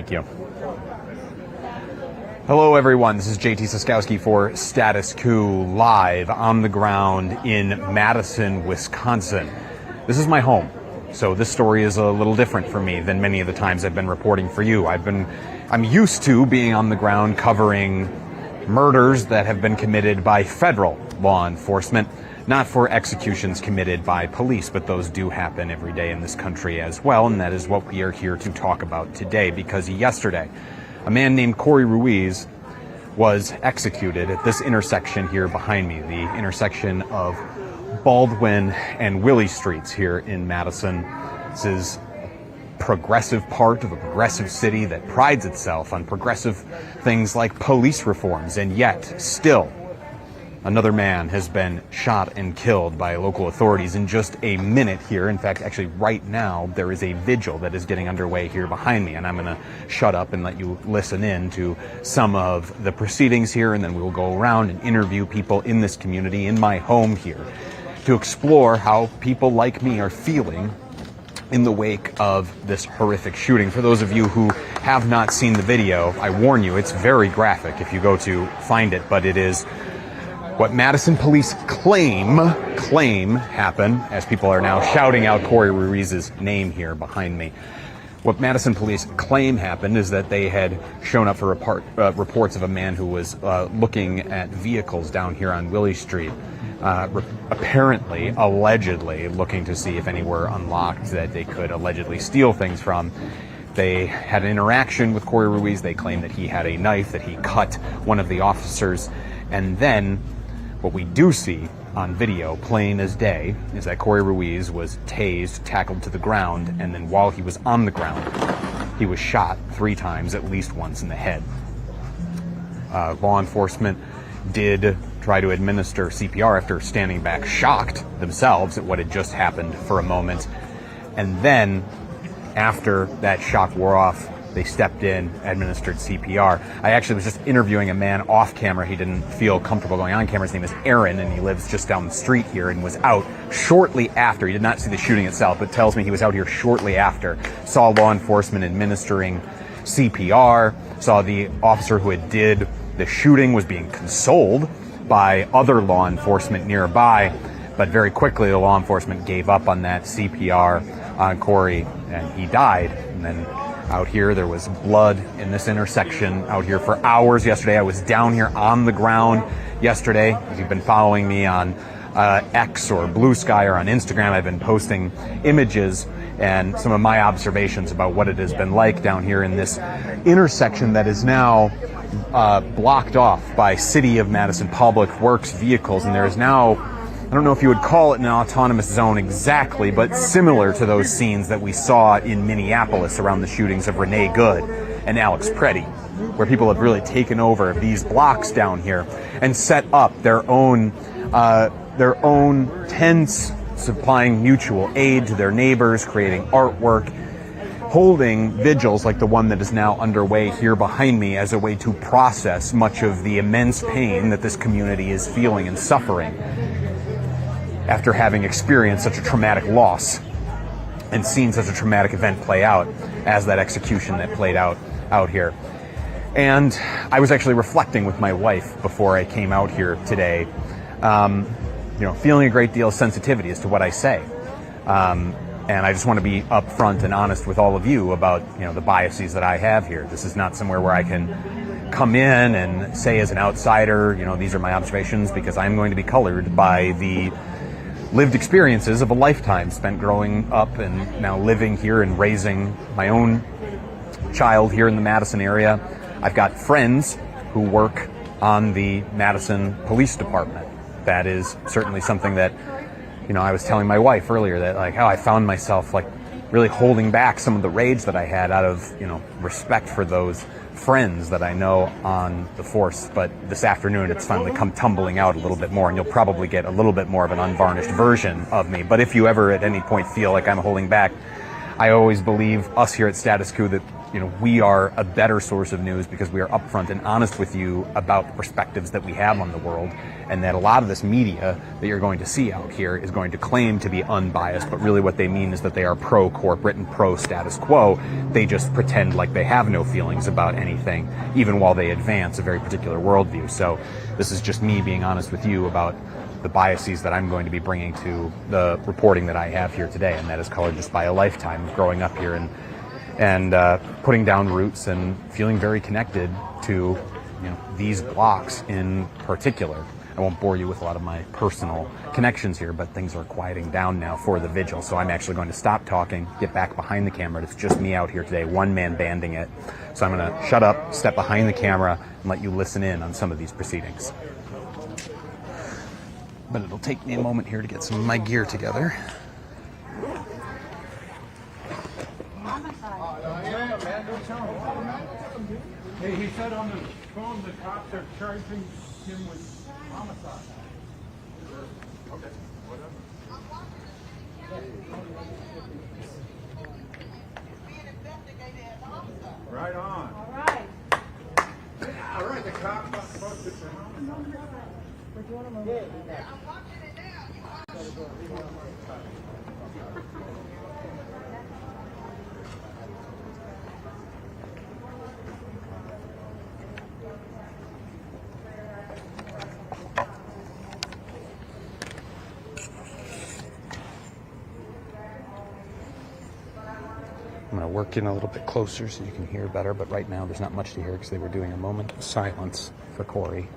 Thank you. Hello, everyone. This is JT Cestkowski for Status Coup, live on the ground in Madison, Wisconsin. This is my home, so this story is a little different for me than many of the times I've been reporting for you. I'm used to being on the ground covering murders that have been committed by federal law enforcement, not for executions committed by police, but those do happen every day in this country as well, and that is what we are here to talk about today, because yesterday, a man named Corey Ruiz was executed at this intersection here behind me, the intersection of Baldwin and Willie Streets here in Madison. This is progressive part of a progressive city that prides itself on progressive things like police reforms, and yet still another man has been shot and killed by local authorities in just a minute here. In fact, actually right now, there is a vigil that is getting underway here behind me, and I'm going to shut up and let you listen in to some of the proceedings here, and then we will go around and interview people in this community, in my home here, to explore how people like me are feeling in the wake of this horrific shooting. For those of you who have not seen the video, I warn you, it's very graphic if you go to find it, but it is what Madison police claim happened, as people are now shouting out Corey Ruiz's name here behind me. What Madison police claim happened is that they had shown up for reports of a man who was looking at vehicles down here on Willie Street, apparently, allegedly, looking to see if any were unlocked that they could allegedly steal things from. They had an interaction with Corey Ruiz. They claimed that he had a knife, that he cut one of the officers, and then what we do see on video, plain as day, is that Corey Ruiz was tased, tackled to the ground, and then while he was on the ground, he was shot 3 times, at least once in the head. Law enforcement did try to administer CPR after standing back, shocked themselves at what had just happened for a moment. And then, after that shock wore off, they stepped in, administered CPR. I actually was just interviewing a man off camera. He didn't feel comfortable going on camera. His name is Aaron, and he lives just down the street here, and was out shortly after. He did not see the shooting itself, but tells me he was out here shortly after. Saw law enforcement administering CPR, saw the officer who had did the shooting was being consoled by other law enforcement nearby, but very quickly the law enforcement gave up on that CPR on Corey, and he died. And then out here, there was blood in this intersection out here for hours yesterday. I was down here on the ground yesterday. If you've been following me on X or Blue Sky or on Instagram, I've been posting images and some of my observations about what it has been like down here in this intersection that is now blocked off by City of Madison Public Works vehicles. And there is now, I don't know if you would call it an autonomous zone exactly, but similar to those scenes that we saw in Minneapolis around the shootings of Renee Good and Alex Preddy, where people have really taken over these blocks down here and set up their own tents, supplying mutual aid to their neighbors, creating artwork, holding vigils like the one that is now underway here behind me as a way to process much of the immense pain that this community is feeling and suffering after having experienced such a traumatic loss and seen such a traumatic event play out as that execution that played out here. And I was actually reflecting with my wife before I came out here today, feeling a great deal of sensitivity as to what I say. And I just want to be upfront and honest with all of you about, the biases that I have here. This is not somewhere where I can come in and say as an outsider, these are my observations, because I'm going to be colored by the lived experiences of a lifetime spent growing up and now living here and raising my own child here in the Madison area. I've got friends who work on the Madison Police Department. That is certainly something that, I was telling my wife earlier that how I found myself really holding back some of the rage that I had out of, respect for those friends that I know on the force. But this afternoon, it's finally come tumbling out a little bit more, and you'll probably get a little bit more of an unvarnished version of me. But if you ever at any point feel like I'm holding back, I always believe us here at Status Coup that we are a better source of news because we are upfront and honest with you about the perspectives that we have on the world, and that a lot of this media that you're going to see out here is going to claim to be unbiased, but really what they mean is that they are pro-corporate and pro-status quo. They just pretend like they have no feelings about anything, even while they advance a very particular worldview. So this is just me being honest with you about the biases that I'm going to be bringing to the reporting that I have here today, and that is colored just by a lifetime of growing up here and putting down roots and feeling very connected to these blocks in particular. I won't bore you with a lot of my personal connections here, but things are quieting down now for the vigil, so I'm actually going to stop talking, get back behind the camera. It's just me out here today, one-man banding it. So I'm going to shut up, step behind the camera, and let you listen in on some of these proceedings. But it'll take me a moment here to get some of my gear together. Hey, he said on the phone the cops are charging him with homicide. Okay, whatever. Right on. All right. All right, the cops not supposed to. I'm going to work in a little bit closer so you can hear better, but right now there's not much to hear because they were doing a moment of silence for Corey.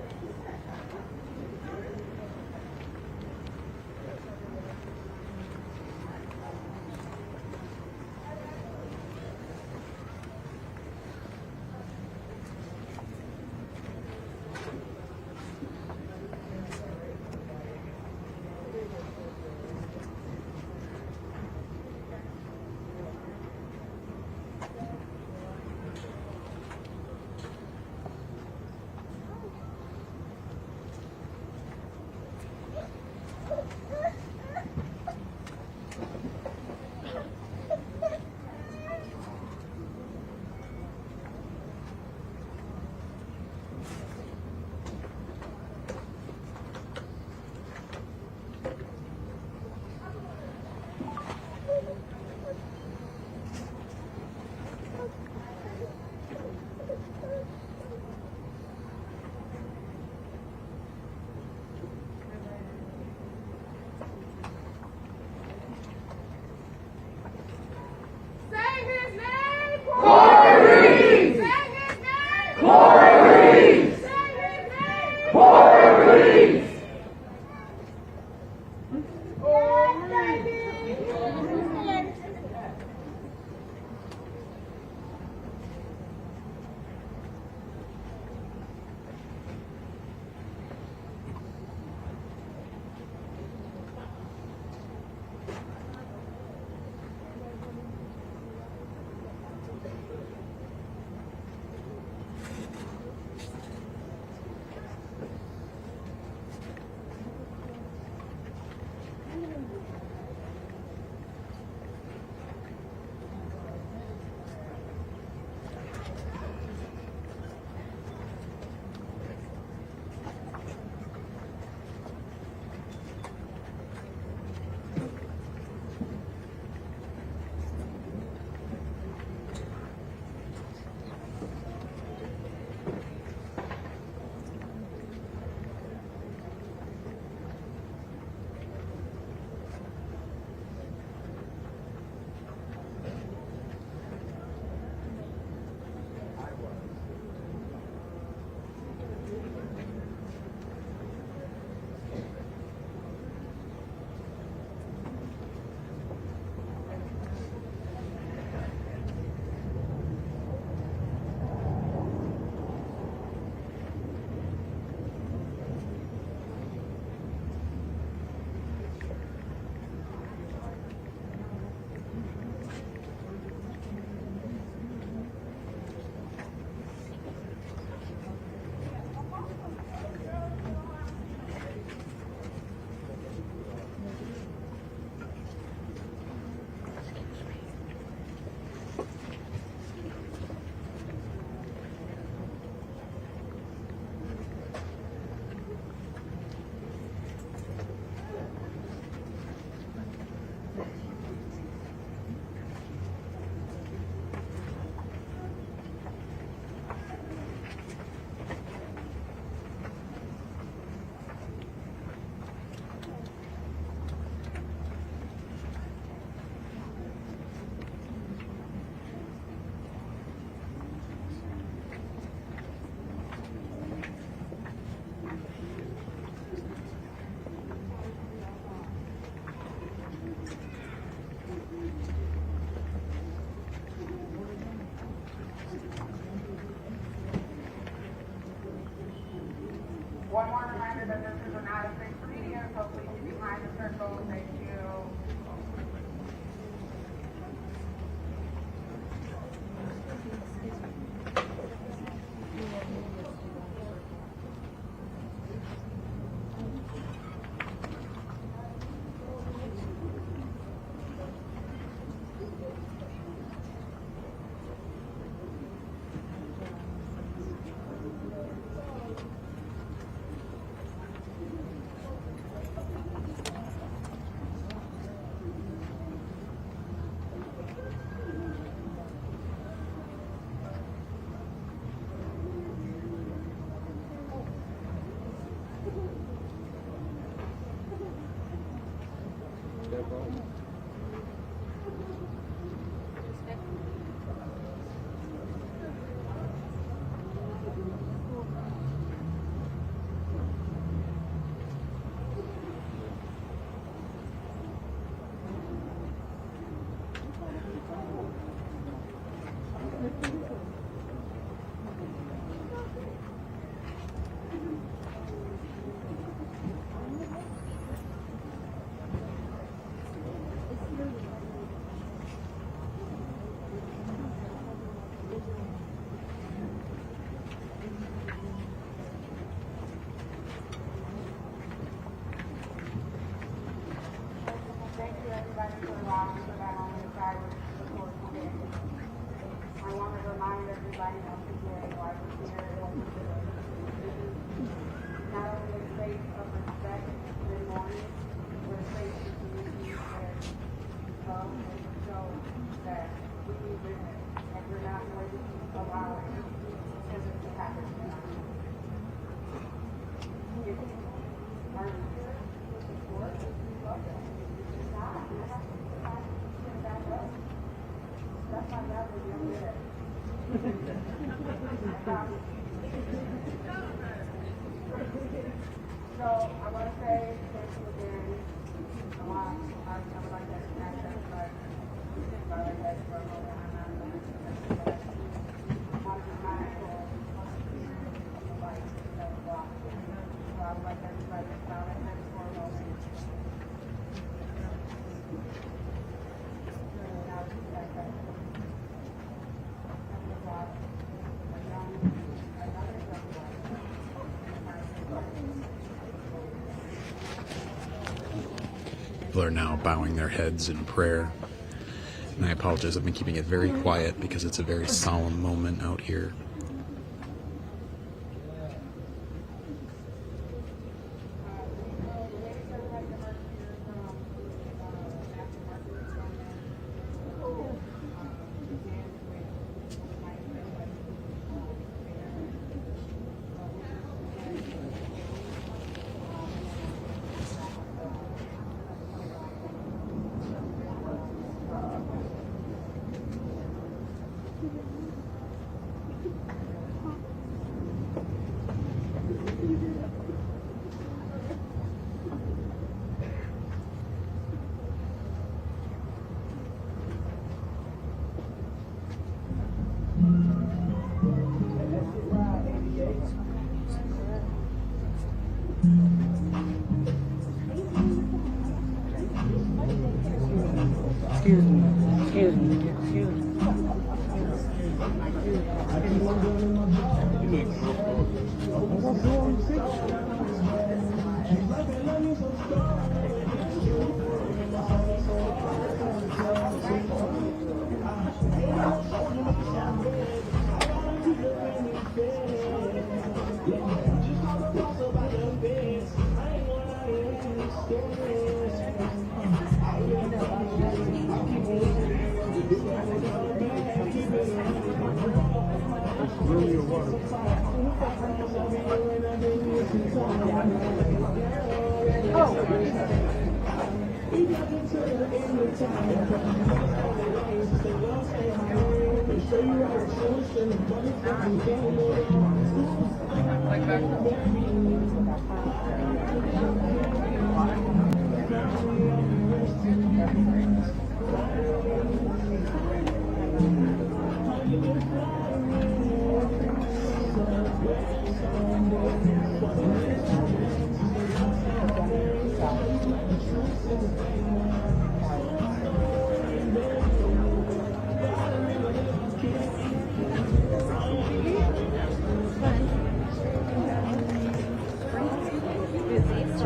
that this is not a fixed medium, so please be behind the circle. Thank you. Thank you, everybody, for allowing me to that moment of silence before today. I want to remind everybody once again why we're here and what we're doing. This is not only a space of respect and mourning, but a space of community where love and show that we need business and we're not going to allow it to happen tonight. If you are here to support, we love it. That's my level, you're good. So I want to say thank you again a lot. I would like to ask everybody to bow their heads for a moment. I'm not going to do that. I want to be mindful of the light that was blocked. So I would like everybody to bow their heads for a moment. People are now bowing their heads in prayer. And I apologize, I've been keeping it very quiet because it's a very solemn moment out here.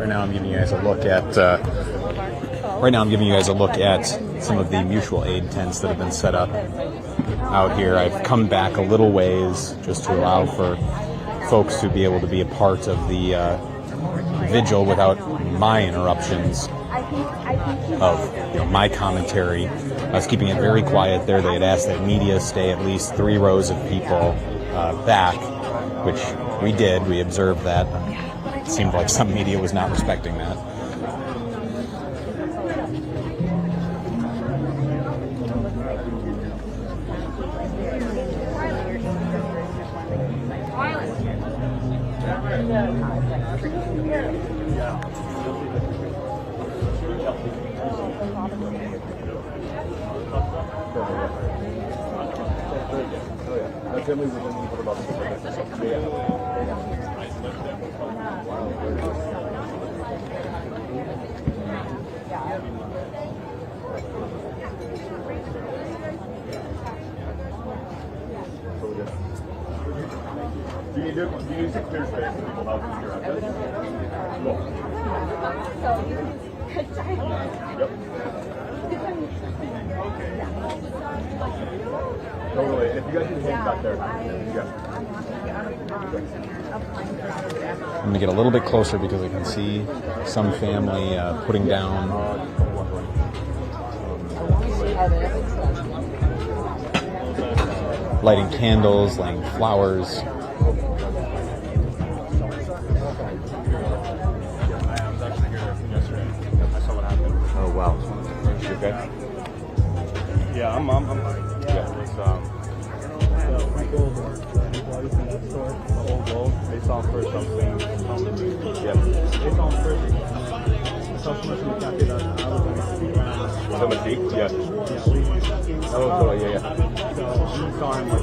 Right now I'm giving you guys a look at some of the mutual aid tents that have been set up out here. I've come back a little ways just to allow for folks to be able to be a part of the vigil without my interruptions of my commentary. I was keeping it very quiet there. They had asked that media stay at least 3 rows of people back, which we did. We observed that. It seemed like some media was not respecting that. Do you use a clear space to pull out your address? Yep. Totally. If you guys can hang back there. Yeah. I'm going to get a little bit closer because I can see some family putting down lighting candles, lighting flowers. Oh wow. You okay? Yeah, I'm fine. Yeah, it's the whole globe. They saw first something. Yeah. They saw first. So much in the cafe that I was So much deep? Yeah. Oh, cool. Yeah. So we saw him like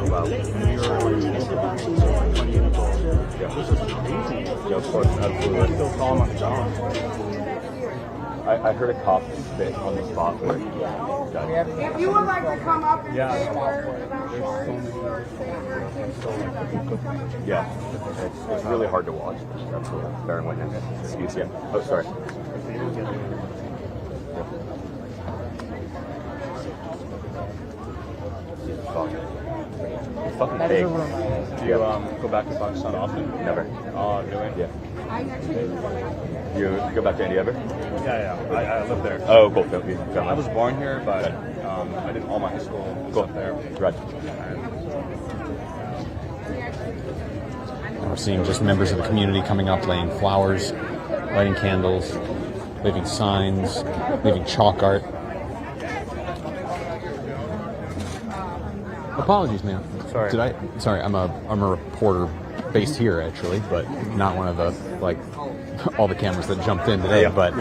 about when we were like 20 years old. Yeah. This is crazy. Yeah, of course, absolutely. I still saw him on the job. I heard a cop spit on the spot where he died. If you would like to come up and Yeah. say a word about Corey or say a word to Yeah, it's really hard to watch. Absolutely. Bearing witness. Excuse you. Oh, sorry. Fuck. Fucking Do pig. you go back to Pakistan often? Never. Really? Yeah. You go back to India ever? Yeah. I live there. Oh, cool. Okay. I was born here, but I did all my high school stuff there. Right. We're seeing just members of the community coming up, laying flowers, lighting candles, leaving signs, leaving chalk art. Apologies, man. Sorry. Sorry, I'm a reporter based here actually, but not one of the all the cameras that jumped in today. Yeah. But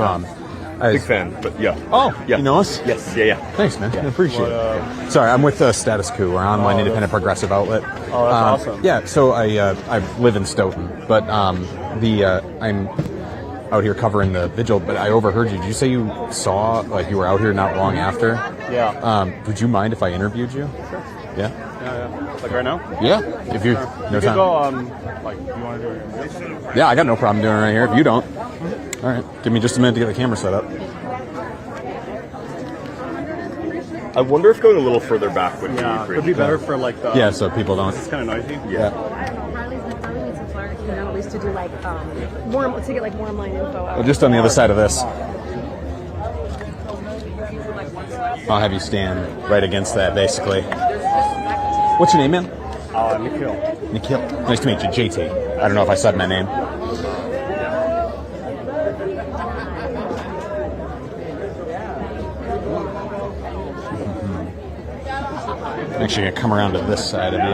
Big fan, but yeah. Oh, yeah. You know us? Yes. Yeah. Thanks, man. I appreciate it. Sorry, I'm with Status Coup. We're an online independent progressive outlet. Oh, that's awesome. Yeah, so I live in Stoughton, but I'm out here covering the vigil. But I overheard you. Did you say you saw you were out here not long after? Yeah. Would you mind if I interviewed you? Sure. Yeah. Yeah. Like right now? Yeah. If you You no can time. go. You want to do it? Yeah, I got no problem doing it right here. If you don't. All right. Give me just a minute to get the camera set up. I wonder if going a little further back would Yeah. be It'd be better for like the. Yeah, so people don't. It's kind of noisy. Yeah. I don't know. Harley needs some flyers, at least to do more online info. Well, just on the other side of this. I'll have you stand right against that, basically. What's your name, man? Nikhil. Nikhil. Nice to meet you, JT. I don't know if I said my name. Actually, gonna come around to this side of you.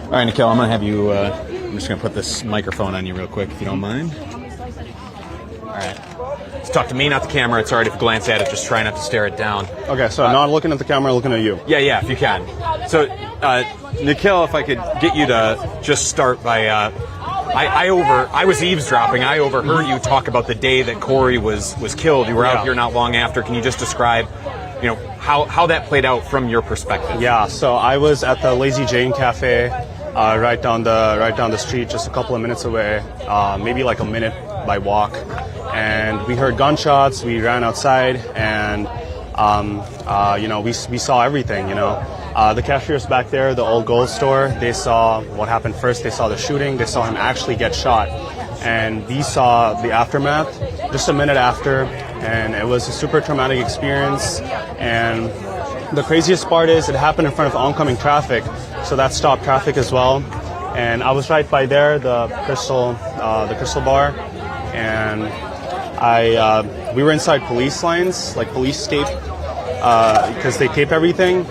All right, Nikhil, I'm gonna have you. I'm just gonna put this microphone on you real quick, if you don't mind. All right. So talk to me, not the camera. It's all right if you glance at it. Just try not to stare it down. Okay, so not looking at the camera, looking at you. Yeah, if you can. So, Nikhil, if I could get you to just start by I was eavesdropping. I overheard you talk about the day that Corey was killed. You were out here not long after. Can you just describe, how that played out from your perspective? Yeah. So I was at the Lazy Jane Cafe, right down the street, just a couple of minutes away, maybe like a minute by walk, and we heard gunshots. We ran outside, and we saw everything. The cashiers back there, the old gold store, they saw what happened first. They saw the shooting. They saw him actually get shot. And we saw the aftermath just a minute after. And it was a super traumatic experience. And the craziest part is it happened in front of oncoming traffic. So that stopped traffic as well. And I was right by there, the Crystal Bar. And we were inside police lines, like police tape, because they tape everything.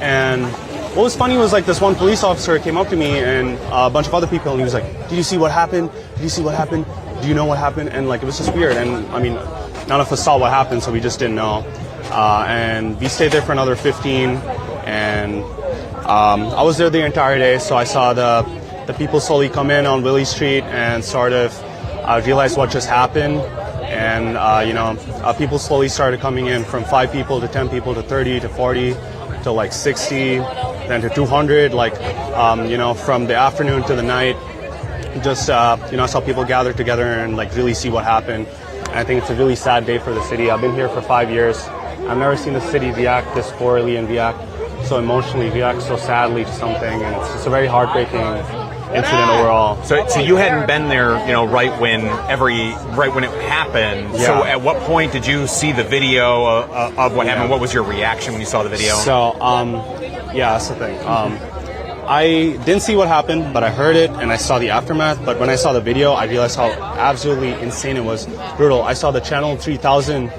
And what was funny was like this one police officer came up to me and a bunch of other people, and he was like, "Did you see what happened? Did you see what happened? Do you know what happened?" And like it was just weird. And I mean, none of us saw what happened, so we just didn't know. And we stayed there for another 15, and I was there the entire day, so I saw the people slowly come in on Willie Street and sort of realize what just happened. And people slowly started coming in from 5 people to 10 people to 30 to 40 to like 60, then to 200, from the afternoon to the night. Just, I saw people gather together and like really see what happened. And I think it's a really sad day for the city. I've been here for 5 years. I've never seen the city react this poorly and react so emotionally, react so sadly to something. And it's just a very heartbreaking incident overall. So you hadn't been there, right when it happened. Yeah. So at what point did you see the video of what happened? What was your reaction when you saw the video? So, that's the thing. I didn't see what happened, but I heard it and I saw the aftermath. But when I saw the video, I realized how absolutely insane it was. Brutal. I saw the Channel 3000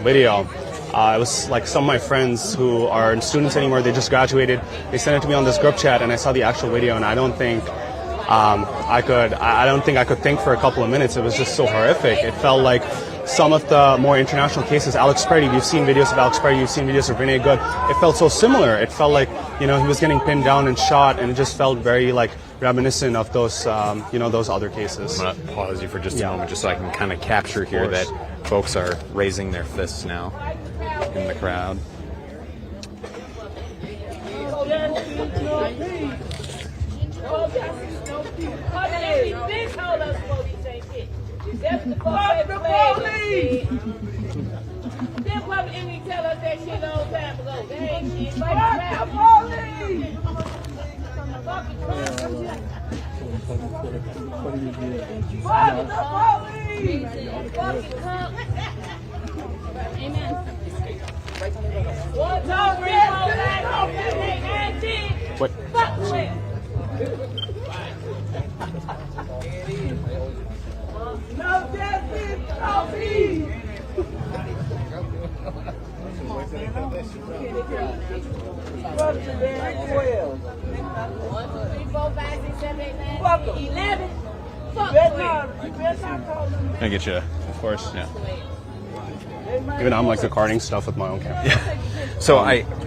video. It was like some of my friends who aren't students anymore, they just graduated. They sent it to me on this group chat, and I saw the actual video, and I don't think I could think for a couple of minutes. It was just so horrific. It felt like some of the more international cases. Alex Preddy, we've seen videos of Alex Preddy, you've seen videos of Rene Good. It felt so similar. It felt like, he was getting pinned down and shot, and it just felt very like reminiscent of those, those other cases. I'm going to pause you for just a moment, just so I can kind of capture here that folks are raising their fists now in the crowd. What? I get you. Of course. Yeah. Even I'm like recording stuff with my own camera. Yeah. So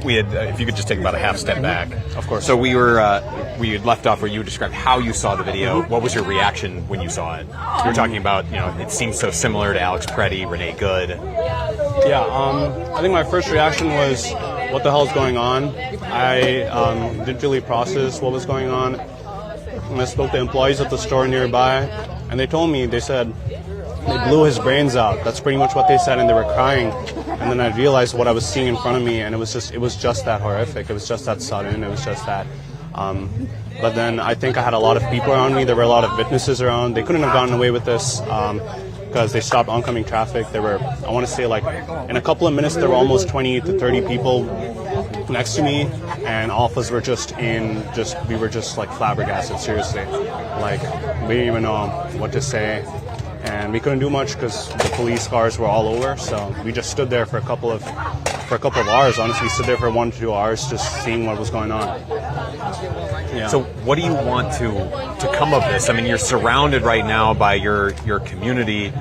we had, if you could just take about a half step back. Of course. So we had left off where you described how you saw the video. What was your reaction when you saw it? You were talking about, it seems so similar to Alex Preddy, Rene Good. Yeah, I think my first reaction was, what the hell is going on? I didn't really process what was going on. And I spoke to employees at the store nearby, and they said, they blew his brains out. That's pretty much what they said, and they were crying. And then I realized what I was seeing in front of me, and it was just that horrific. It was just that sudden. It was just that. But then I think I had a lot of people around me. There were a lot of witnesses around. They couldn't have gotten away with this because they stopped oncoming traffic. There were, I want to say, like in a couple of minutes, there were almost 20 to 30 people next to me, and all of us were we were just like flabbergasted. Seriously, like we didn't even know what to say. And we couldn't do much because the police cars were all over. So we just stood there for a couple of hours. Honestly, stood there for 1 to 2 hours, just seeing what was going on. Yeah. So what do you want to come of this? I mean, you're surrounded right now by your community,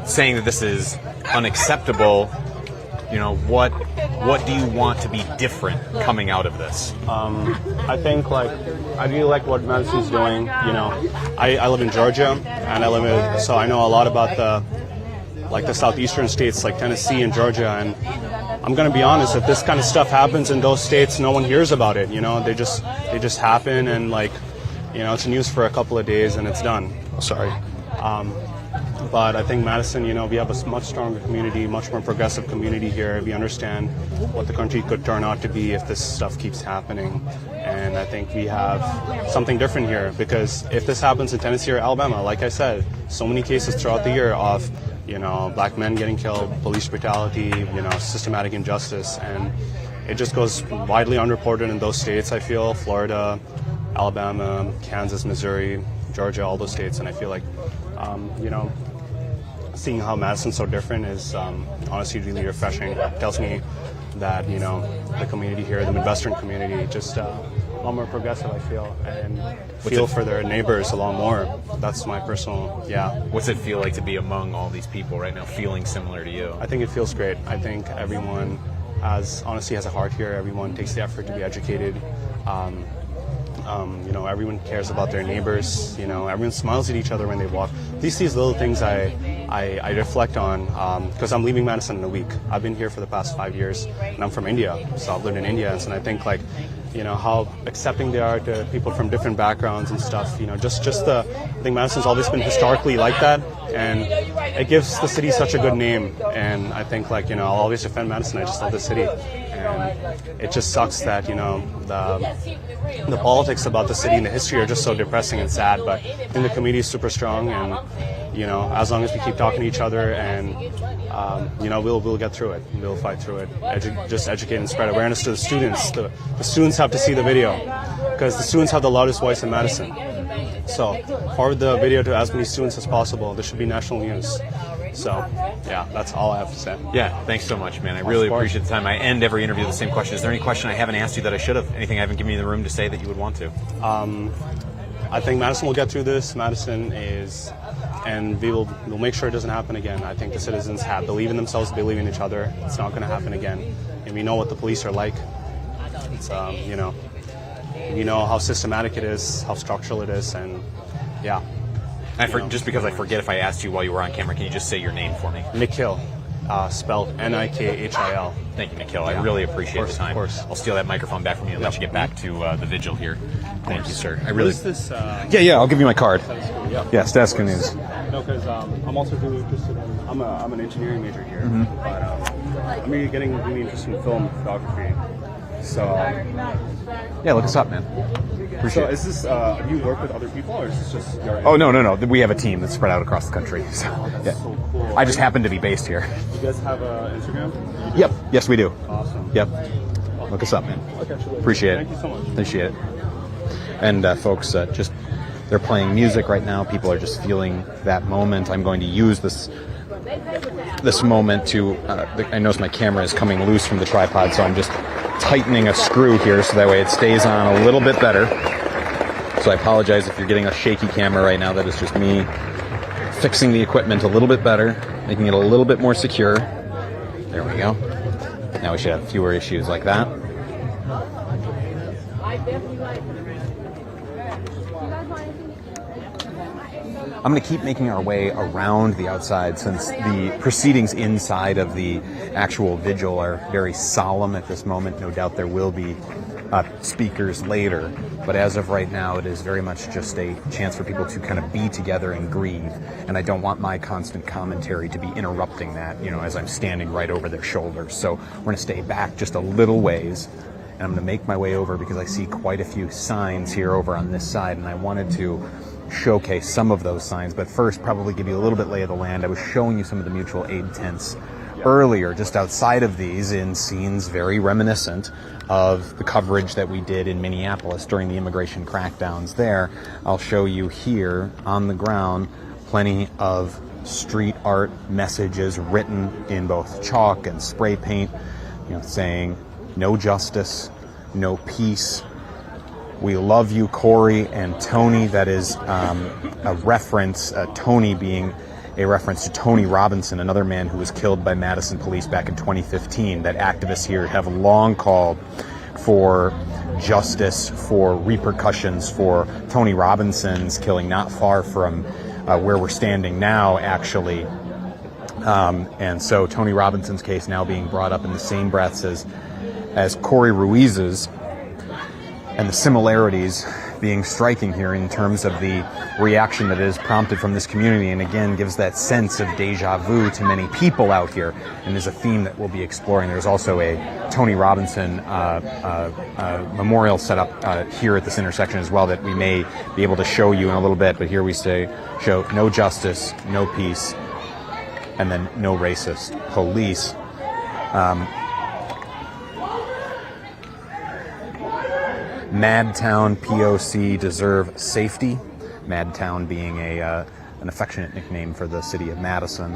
saying that this is unacceptable. What do you want to be different coming out of this? I think I really like what Madison's doing. You know, I live in Georgia, and so I know a lot about the southeastern states like Tennessee and Georgia. And I'm gonna be honest, if this kind of stuff happens in those states, no one hears about it. You know, they just happen, and it's news for a couple of days and it's done. Sorry. But I think Madison, we have a much stronger community, much more progressive community here. We understand what the country could turn out to be if this stuff keeps happening. And I think we have something different here, because if this happens in Tennessee or Alabama, like I said, so many cases throughout the year of, black men getting killed, police brutality, systematic injustice. And it just goes widely unreported in those states, I feel, Florida, Alabama, Kansas, Missouri, Georgia, all those states. And I feel like, seeing how Madison's so different is honestly really refreshing. It tells me that, the community here, the Midwestern community, just a lot more progressive, I feel, and feel for their neighbors a lot more. That's my personal, What's it feel like to be among all these people right now, feeling similar to you? I think it feels great. I think everyone honestly has a heart here. Everyone takes the effort to be educated. Everyone cares about their neighbors. Everyone smiles at each other when they walk. These little things I reflect on, because I'm leaving Madison in a week. I've been here for the past 5 years, and I'm from India, so I've lived in India. And I think how accepting they are to people from different backgrounds and stuff. I think Madison's always been historically like that, and it gives the city such a good name. And I think I'll always defend Madison. I just love the city, and it just sucks that the politics about the city and the history are just so depressing and sad. But I think the community is super strong, and as long as we keep talking to each other, and we'll get through it. We'll fight through it. Just educate and spread awareness to the students. The students have to see the video, because the students have the loudest voice in Madison. So forward the video to as many students as possible. This should be national news. So, that's all I have to say. Yeah, thanks so much, man. I really appreciate the time. I end every interview with the same question. Is there any question I haven't asked you that I should have? Anything I haven't given you the room to say that you would want to? I think Madison will get through this. Madison is, and we'll make sure it doesn't happen again. I think the citizens believe in themselves, believe in each other. It's not going to happen again. And we know what the police are like. It's, we know how systematic it is, how structural it is, and just because I forget if I asked you while you were on camera, can you just say your name for me? Nikhil, spelled Nikhil. Thank you, Nikhil. I really appreciate the time. Of course. I'll steal that microphone back from you and let you get back to the vigil here. Thank you, sir. I What really. is this? Yeah. I'll give you my card. Yeah. Yes, Cestkowski News. No, because I'm also really interested in. I'm an engineering major here, but I'm really getting really interested in film photography. So. Yeah, look us up, man. Appreciate it. Is this? Do you work with other people, or is this just your? Oh, no. We have a team that's spread out across the country. So, yeah. So cool. I just happen to be based here. You guys have an Instagram? Yep. Yes, we do. Awesome. Yep. Look us up, man. Appreciate it. Thank you so much. Appreciate it. And folks, they're playing music right now. People are just feeling that moment. I'm going to use this moment to. I notice my camera is coming loose from the tripod, so I'm just tightening a screw here so that way it stays on a little bit better. So I apologize if you're getting a shaky camera right now. That is just me fixing the equipment a little bit better, making it a little bit more secure. There we go. Now we should have fewer issues like that. I'm going to keep making our way around the outside since the proceedings inside of the actual vigil are very solemn at this moment. No doubt there will be speakers later, but as of right now, it is very much just a chance for people to kind of be together and grieve, and I don't want my constant commentary to be interrupting that, as I'm standing right over their shoulders. So we're going to stay back just a little ways, and I'm going to make my way over because I see quite a few signs here over on this side, and I wanted to showcase some of those signs, but first probably give you a little bit lay of the land. I was showing you some of the mutual aid tents earlier, just outside of these, in scenes very reminiscent of the coverage that we did in Minneapolis during the immigration crackdowns there. I'll show you here on the ground plenty of street art messages written in both chalk and spray paint, saying no justice, no peace. We love you, Corey and Tony. That is a reference, Tony being a reference to Tony Robinson, another man who was killed by Madison police back in 2015, that activists here have long called for justice, for repercussions for Tony Robinson's killing, not far from where we're standing now, actually. And so Tony Robinson's case now being brought up in the same breaths as Corey Ruiz's, and the similarities being striking here in terms of the reaction that is prompted from this community, and again gives that sense of deja vu to many people out here, and is a theme that we'll be exploring. There's also a Tony Robinson memorial set up here at this intersection as well that we may be able to show you in a little bit, but here we show no justice, no peace, and then no racist police. Madtown POC deserve safety. Madtown being an affectionate nickname for the city of Madison.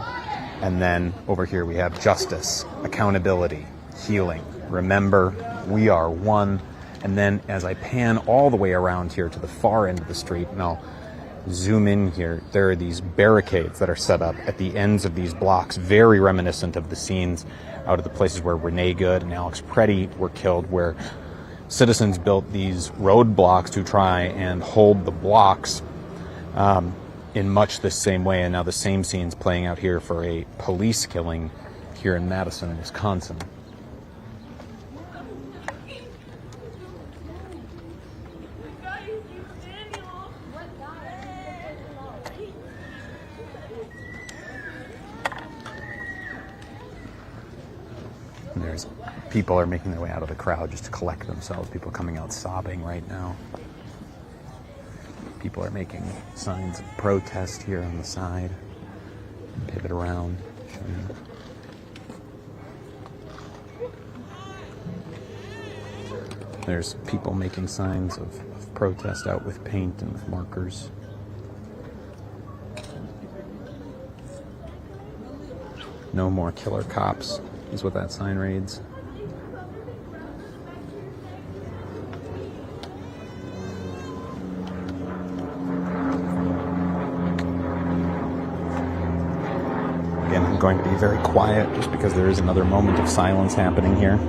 And then over here we have justice, accountability, healing. Remember, we are one. And then as I pan all the way around here to the far end of the street, and I'll zoom in here, there are these barricades that are set up at the ends of these blocks, very reminiscent of the scenes out of the places where Renee Good and Alex Preddy were killed, where citizens built these roadblocks to try and hold the blocks in much the same way. And now the same scenes playing out here for a police killing here in Madison, Wisconsin. And there's people are making their way out of the crowd just to collect themselves. People coming out sobbing right now. People are making signs of protest here on the side. Pivot around. There's people making signs of protest out with paint and with markers. No more killer cops is what that sign reads. Again, I'm going to be very quiet just because there is another moment of silence happening here.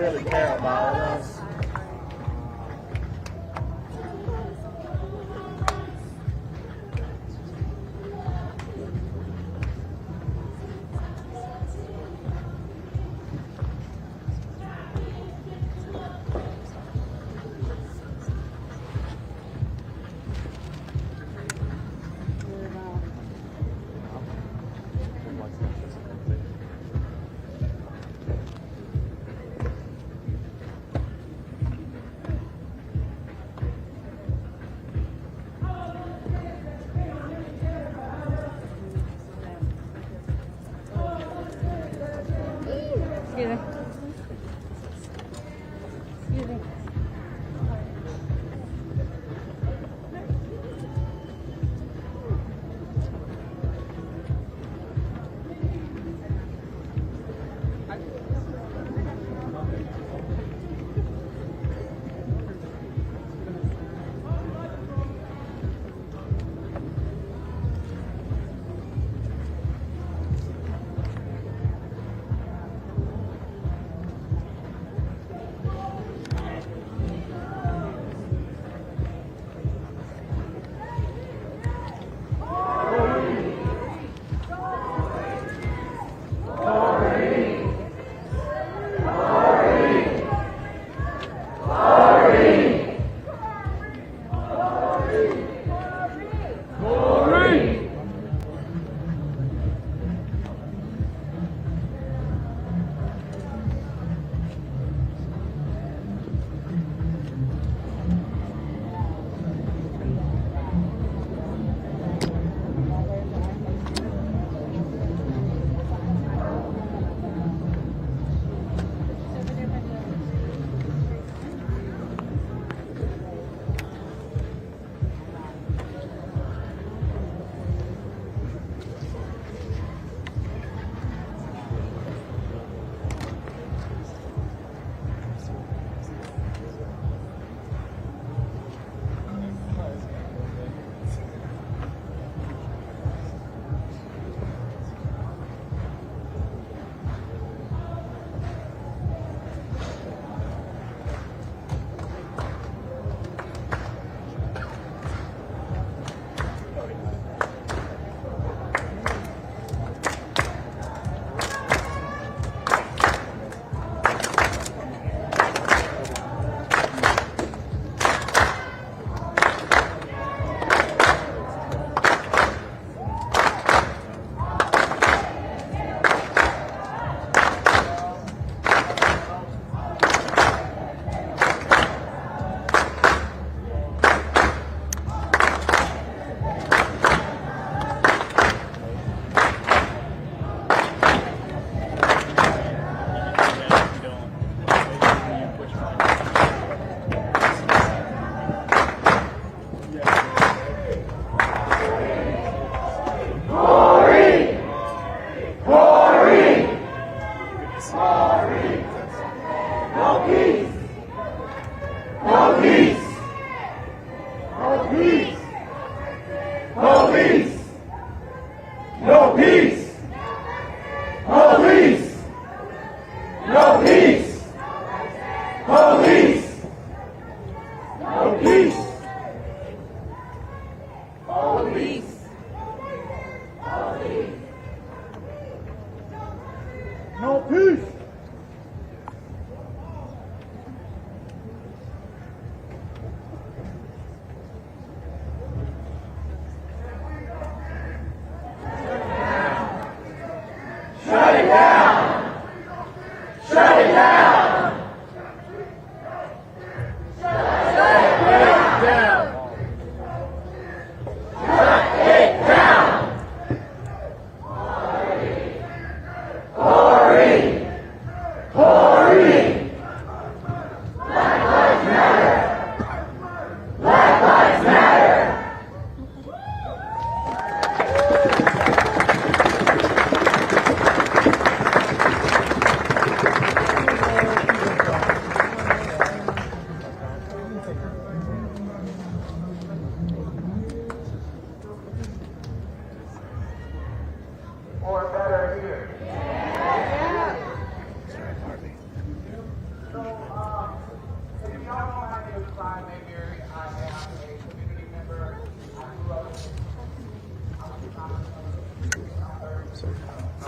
really care about us. Excuse me. Excuse me.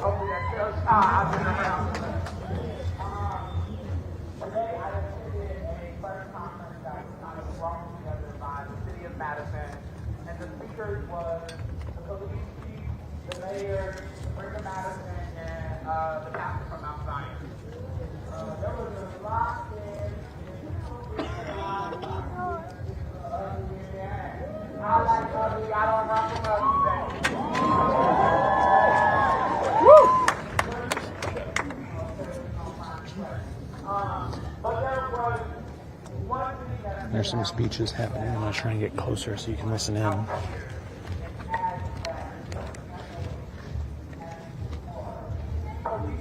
hopefully that tells you I've been around. Today I attended a press conference that was kind of brought together by the city of Madison, and the speakers was the police chief, the mayor, the Mayor of Madison, and the pastor from Mount Zion. There was a lot there. I like ugly. I don't run from ugly, but there was one thing that There's some speeches happening. I'm going to try and get closer so you can listen in. Pardon me.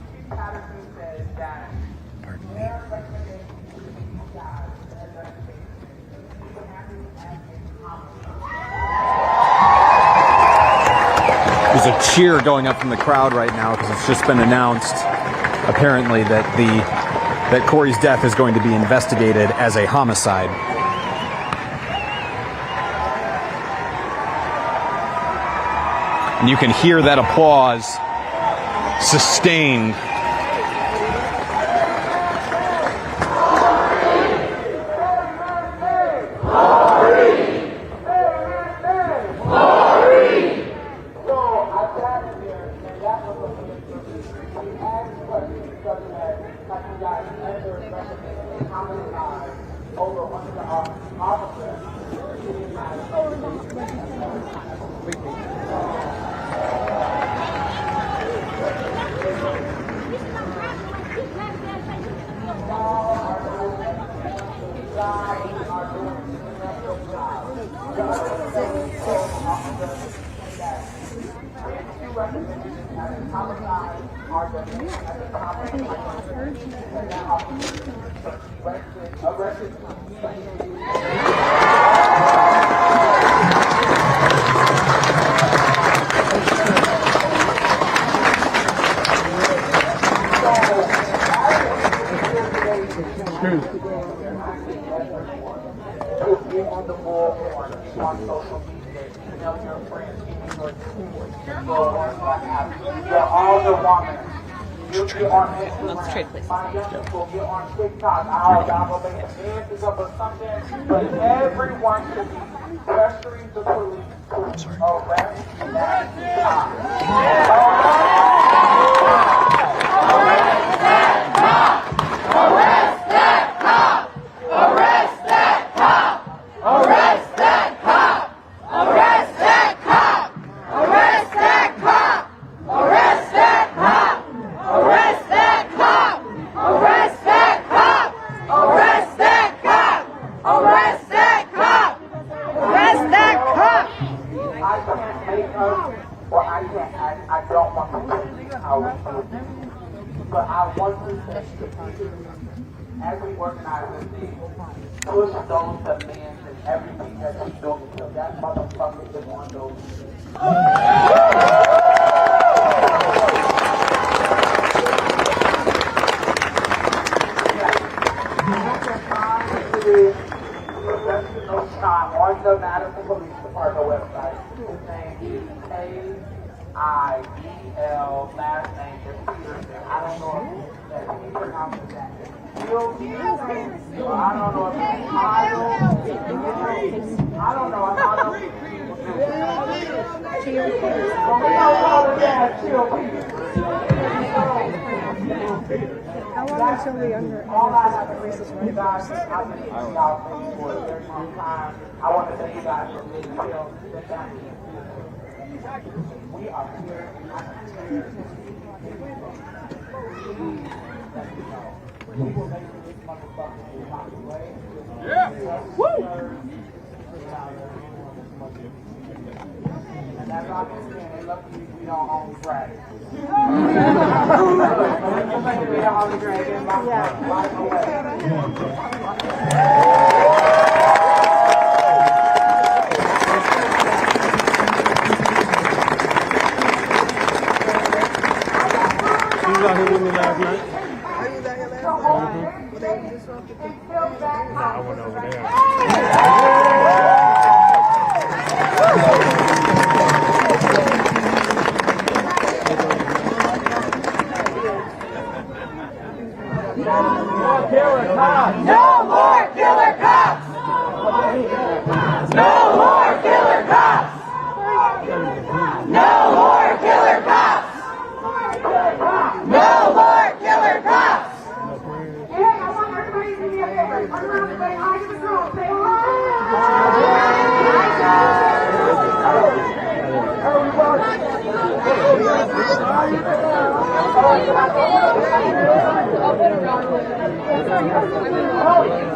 There's a cheer going up from the crowd right now because it's just been announced, apparently, that Corey's death is going to be investigated as a homicide. And you can hear that applause sustained. Let's trade places. on TikTok. I'll make dances up or something, but everyone should be pressuring the police to arrest but I want to say as we organize this thing, push those demands and everything that he's doing until that motherfucker is on those. Professional shot on the Madison Police Department website. His name is K-I-E-L, last name is Peterson. I don't know if he pronounces that. I don't know if it's Kyle. I don't know. I don't know. How long until we under all I have to say to you guys is I've been seeing y'all for a very long time. I want to thank you guys for being chill. We are here. We will make this motherfucker walk away. Yeah. Woo! And that's all I'm saying. They lucky we don't own drag. We don't own drag. You was out here with me last night? I went over there.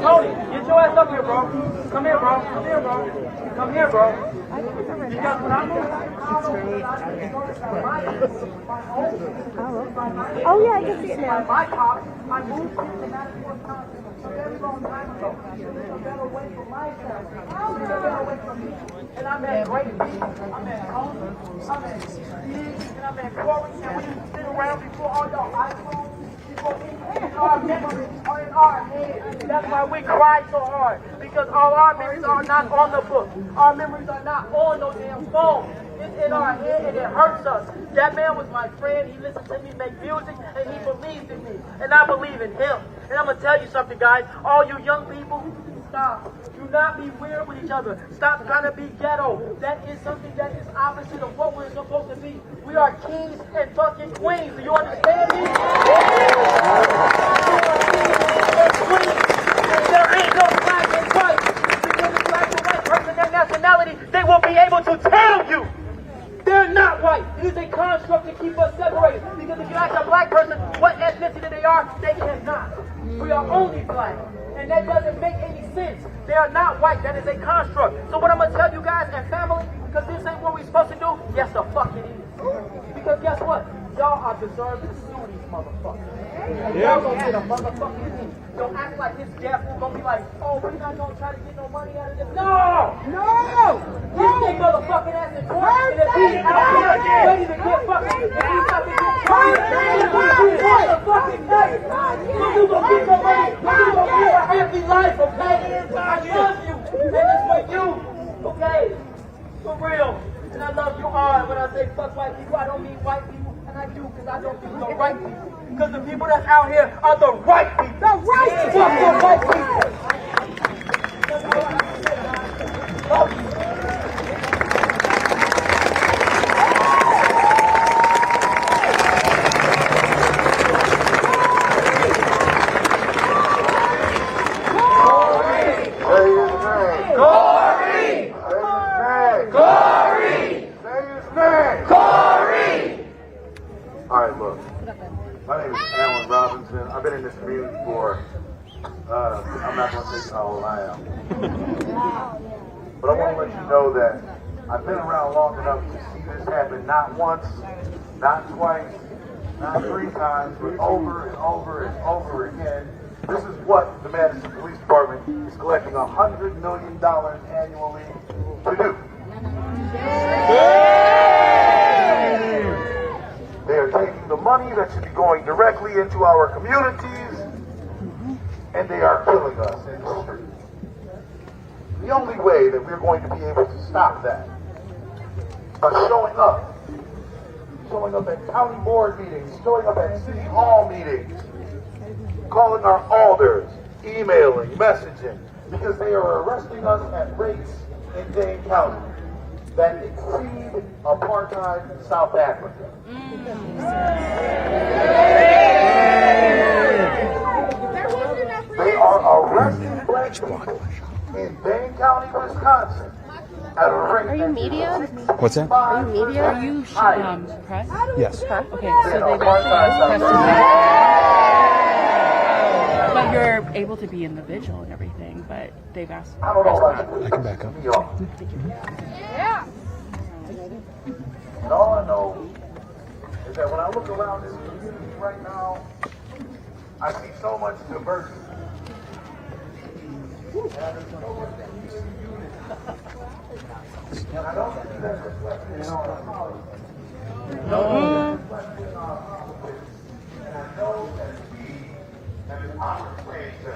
Tony, get your ass up here, bro. Come here, bro. Come here, bro. Come here, bro. You got what I'm doing? Oh yeah, I can see it now. My cops, I moved to the Matterport Conference a very long time ago. It was a better way for my family. It was a better way for me. And I met great people. I met Tony. I met Steve. And I met Corey. And we used to sit around before all y'all iPhones. Our memories are in our head. That's why we cry so hard. Because all our memories are not on the book. Our memories are not on no damn phone. It's in our head and it hurts us. That man was my friend. He listened to me make music and he believed in me. And I believe in him. And I'm going to tell you something, guys. All you young people, stop. Do not be weird with each other. Stop trying to be ghetto. That is something that is opposite of what we're supposed to be. We are kings and fucking queens. Do you understand me? There ain't no black and white. Because the black and white person, their nationality, they will be able to tell you. They're not white. It is a construct to keep us separated. Because if you ask a black person what ethnicity they are, they cannot. We are only black. And that doesn't make any sense. They are not white. That is a construct. So what I'm going to tell you guys and family, because this ain't what we're supposed to do, yes, the fuck it is. Because guess what? Y'all are deserved to sue these motherfuckers. Y'all gonna get a motherfucking thing. Don't act like this death will gonna be like, oh, we're not gonna try to get no money out of this. No! No! This big motherfucking ass in court, and if he's out here ready to get fucking, if he's about to get charged, then we do motherfucking nothing. You gonna get your money, you gonna live a happy life, okay? I love you, and it's for you, okay? For real. And I love you all. When I say fuck white people, I don't mean white people, and I do because I don't think the right people. Because the people that's out here are the right people. The right people. Fuck the white people. That's all I have to say, guys. Love you. I've been in this community for, I'm not going to say how old I am. But I want to let you know that I've been around long enough to see this happen not once, not twice, not 3 times, but over and over and over again. This is what the Madison Police Department is collecting $100 million annually to do. They are taking the money that should be going directly into our communities, and they are killing us in the street. The only way that we're going to be able to stop that is by showing up at county board meetings, showing up at city hall meetings, calling our alders, emailing, messaging, because they are arresting us at rates in Dane County that exceed apartheid in South Africa. They are arresting black people in Dane County, Wisconsin at a rate. Are you media? What's that? Are you media? Are you press? Yes. Okay, so they've actually press. But you're able to be in the vigil and everything, but they've asked press not. I can back up. Yeah. And all I know is that when I look around this community right now, I see so much diversity. And I don't see that reflected in our politics. No reflected in our politics. And I know that we have an opportunity to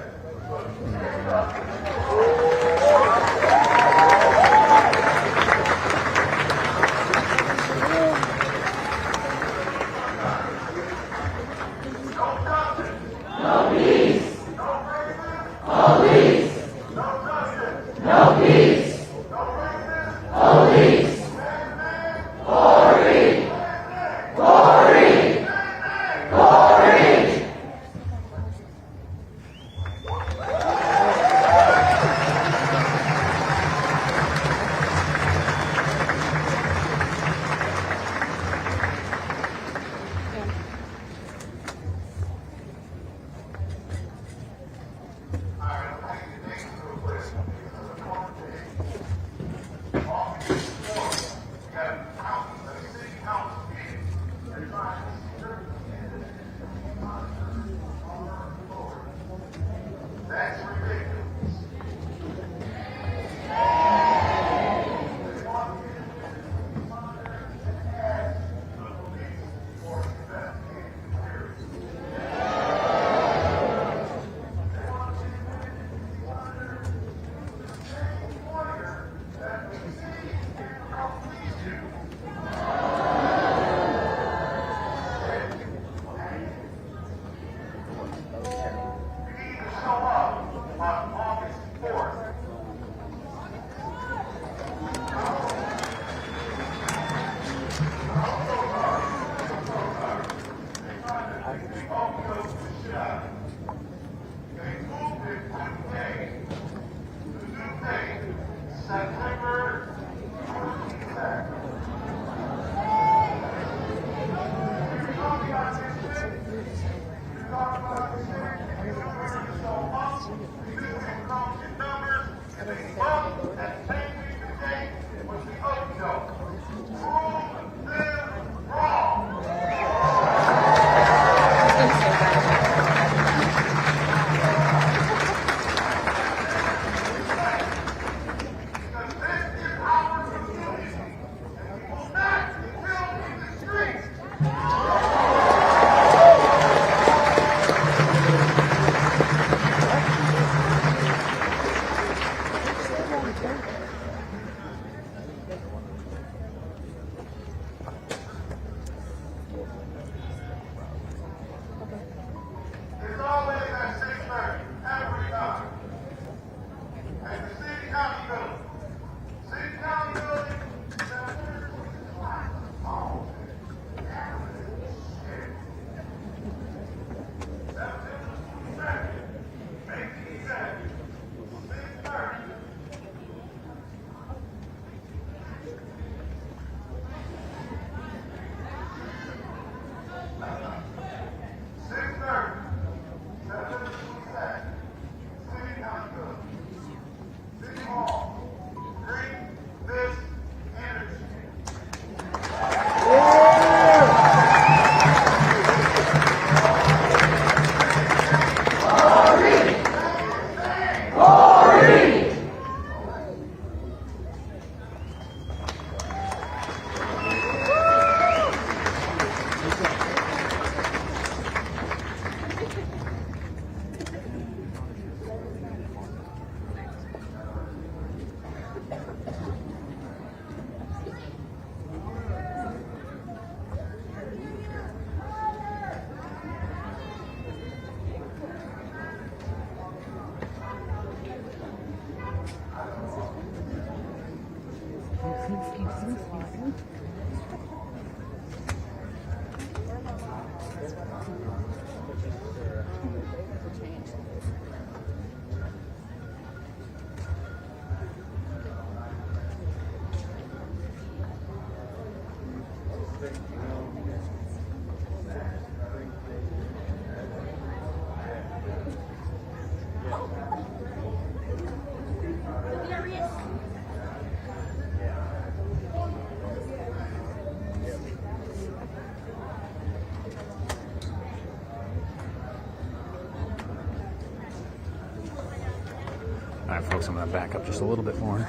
All right, folks, I'm going to back up just a little bit more,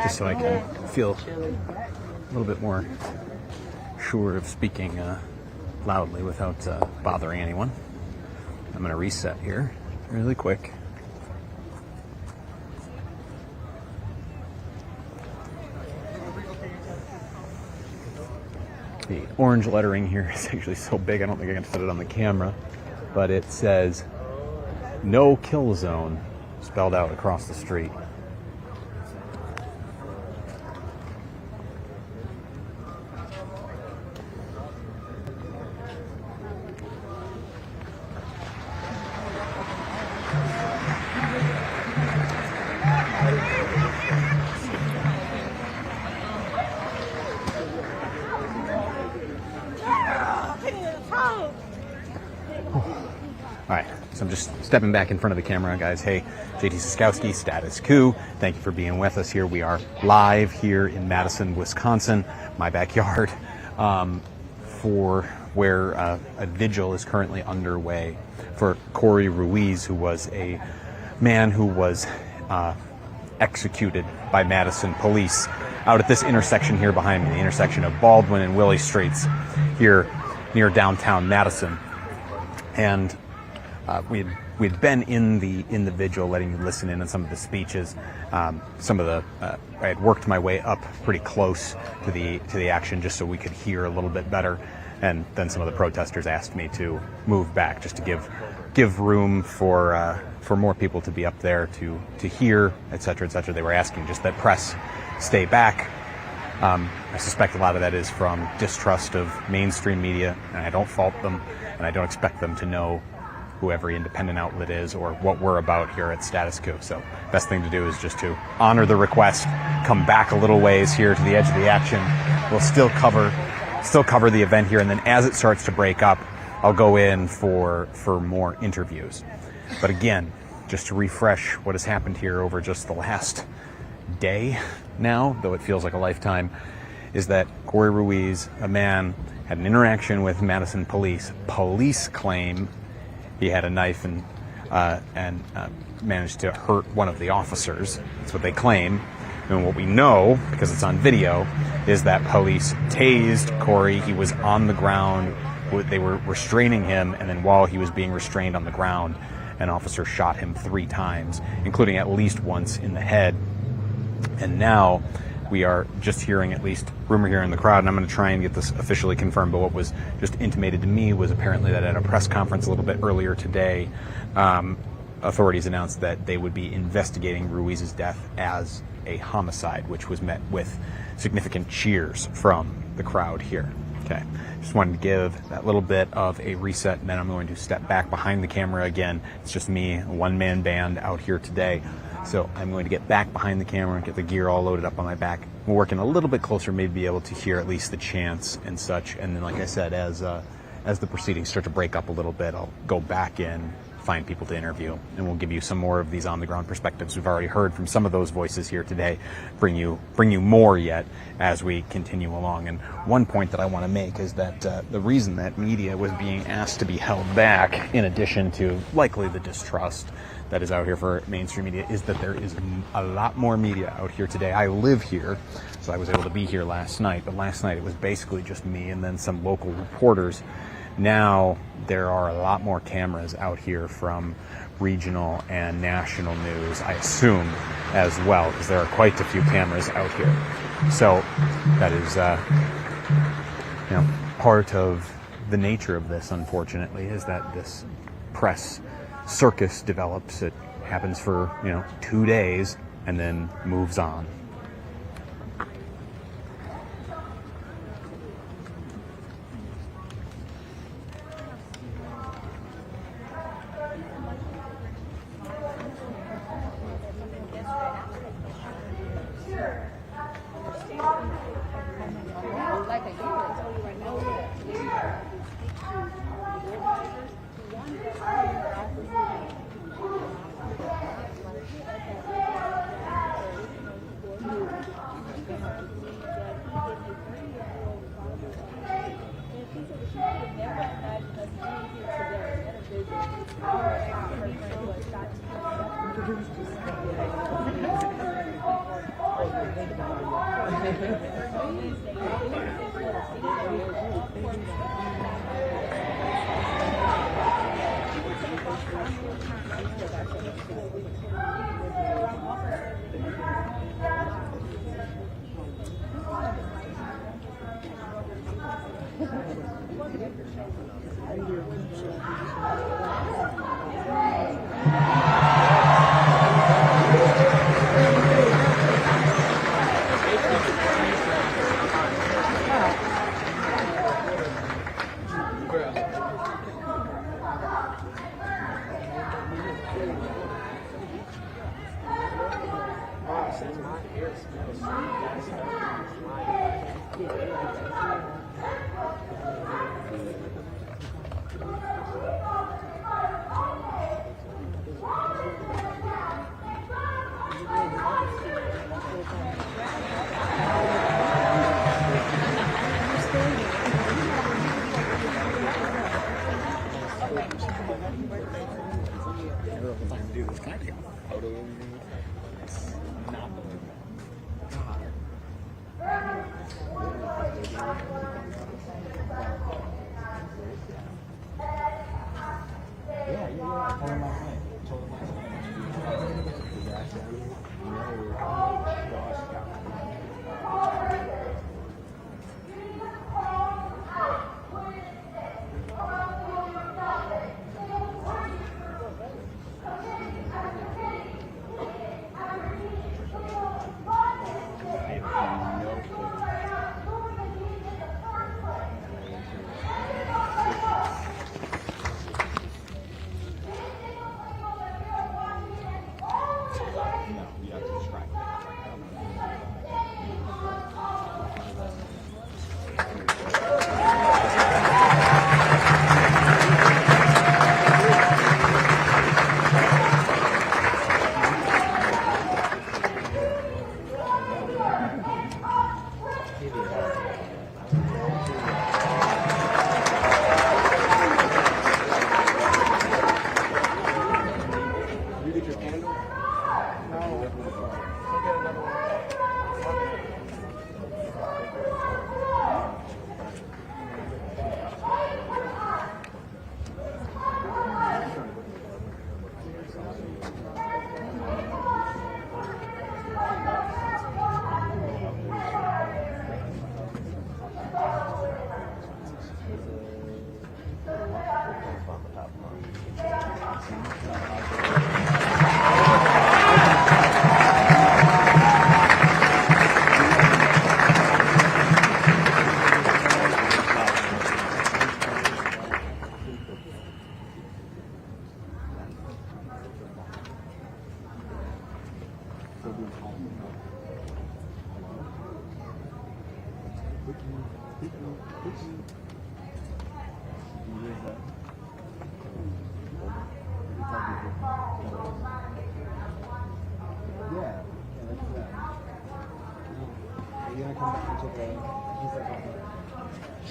just so I can feel a little bit more sure of speaking loudly without bothering anyone. I'm going to reset here really quick. The orange lettering here is actually so big I don't think I can fit it on the camera, but it says "No Kill Zone" spelled out across the street. All right, so I'm just stepping back in front of the camera, guys. Hey, JT Cestkowski, Status Coup. Thank you for being with us here. We are live here in Madison, Wisconsin, my backyard, for where a vigil is currently underway for Corey Ruiz, who was a man who was executed by Madison police out at this intersection here behind me, the intersection of Baldwin and Willie Streets here near downtown Madison. And we'd been in the vigil, letting you listen in on some of the speeches. I had worked my way up pretty close to the action just so we could hear a little bit better. And then some of the protesters asked me to move back just to give room for more people to be up there to hear, et cetera, et cetera. They were asking just that press stay back. I suspect a lot of that is from distrust of mainstream media, and I don't fault them, and I don't expect them to know who every independent outlet is or what we're about here at Status Coup. So best thing to do is just to honor the request, come back a little ways here to the edge of the action. We'll still cover the event here, and then as it starts to break up, I'll go in for more interviews. But again, just to refresh what has happened here over just the last day now, though it feels like a lifetime, is that Corey Ruiz, a man, had an interaction with Madison police. Police claim he had a knife and managed to hurt one of the officers. That's what they claim. And what we know, because it's on video, is that police tased Corey. He was on the ground. They were restraining him, and then while he was being restrained on the ground, an officer shot him 3 times, including at least once in the head. And now we are just hearing at least rumor here in the crowd, and I'm going to try and get this officially confirmed, but what was just intimated to me was apparently that at a press conference a little bit earlier today, authorities announced that they would be investigating Ruiz's death as a homicide, which was met with significant cheers from the crowd here. Okay, just wanted to give that little bit of a reset, and then I'm going to step back behind the camera again. It's just me, a one-man band out here today. So I'm going to get back behind the camera and get the gear all loaded up on my back. We're working a little bit closer, maybe be able to hear at least the chants and such. And then, like I said, as the proceedings start to break up a little bit, I'll go back in, find people to interview, and we'll give you some more of these on-the-ground perspectives. We've already heard from some of those voices here today. Bring you more yet as we continue along. And one point that I want to make is that the reason that media was being asked to be held back, in addition to likely the distrust that is out here for mainstream media, is that there is a lot more media out here today. I live here, so I was able to be here last night, but last night it was basically just me and then some local reporters. Now there are a lot more cameras out here from regional and national news, I assume, as well, because there are quite a few cameras out here. So that is part of the nature of this, unfortunately, is that this press circus develops. It happens for 2 days and then moves on.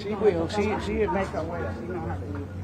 She will. She'll make her way. She don't have to.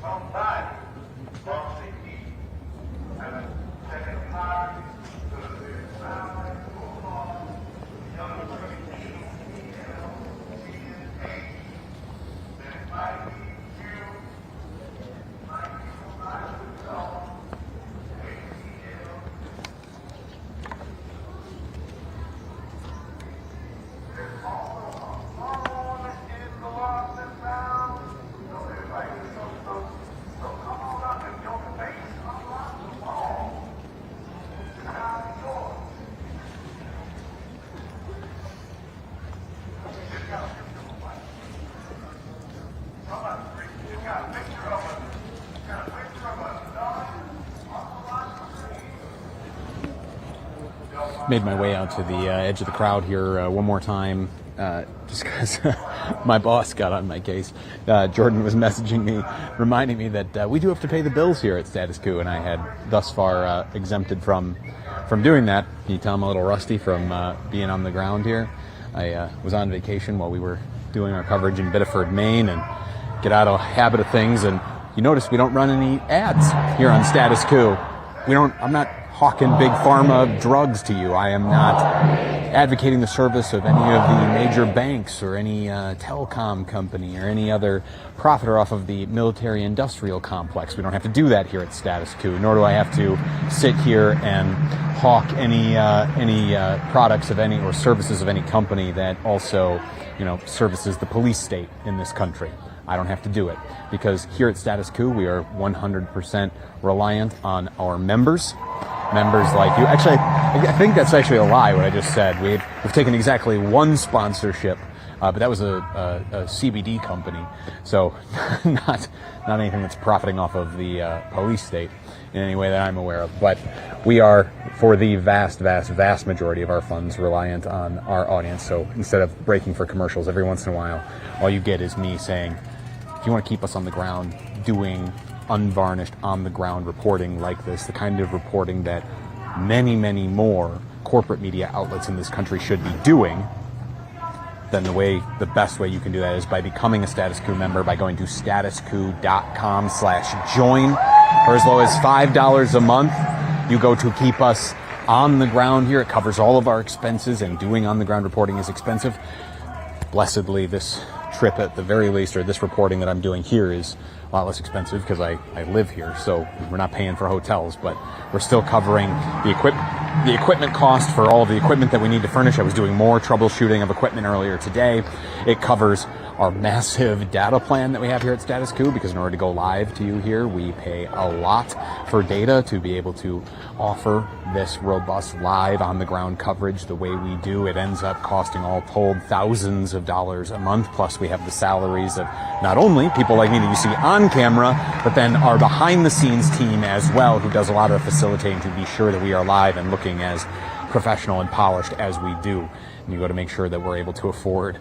Somebody lost their key. And the second party to the family to a mom, young lady, she is 8. That might be you, might be somebody who don't. Made my way out to the edge of the crowd here one more time, just because my boss got on my case. Jordan was messaging me, reminding me that we do have to pay the bills here at Status Coup, and I had thus far exempted from doing that. Can you tell I'm a little rusty from being on the ground here? I was on vacation while we were doing our coverage in Biddeford, Maine, and get out of a habit of things. And you notice we don't run any ads here on Status Coup. I'm not hawking big pharma drugs to you. I am not advocating the service of any of the major banks or any telecom company or any other profiter off of the military-industrial complex. We don't have to do that here at Status Coup, nor do I have to sit here and hawk any products of any or services of any company that also, services the police state in this country. I don't have to do it because here at Status Coup, we are 100% reliant on our members like you. Actually, I think that's actually a lie, what I just said. We've taken exactly one sponsorship, but that was a CBD company, so not anything that's profiting off of the police state in any way that I'm aware of. But we are, for the vast majority of our funds, reliant on our audience. So instead of breaking for commercials every once in a while, all you get is me saying, if you want to keep us on the ground doing unvarnished, on-the-ground reporting like this, the kind of reporting that many more corporate media outlets in this country should be doing, then the best way you can do that is by becoming a Status Coup member, by going to statuscoup.com/join. For as low as $5 a month, you go to keep us on the ground here. It covers all of our expenses, and doing on-the-ground reporting is expensive. Blessedly, this trip at the very least, or this reporting that I'm doing here, is a lot less expensive because I live here, so we're not paying for hotels, but we're still covering the equipment cost for all of the equipment that we need to furnish. I was doing more troubleshooting of equipment earlier today. It covers our massive data plan that we have here at Status Coup, because in order to go live to you here, we pay a lot for data to be able to offer this robust live on-the-ground coverage the way we do. It ends up costing, all told, thousands of dollars a month, plus we have the salaries of not only people like me that you see on camera, but then our behind-the-scenes team as well, who does a lot of facilitating to be sure that we are live and looking as professional and polished as we do. And you got to make sure that we're able to afford,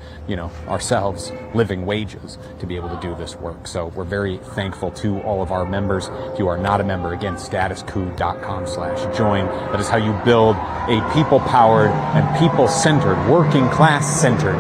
ourselves living wages to be able to do this work. So we're very thankful to all of our members. If you are not a member, again, statuscoup.com/join. That is how you build a people-powered and people-centered, working-class-centered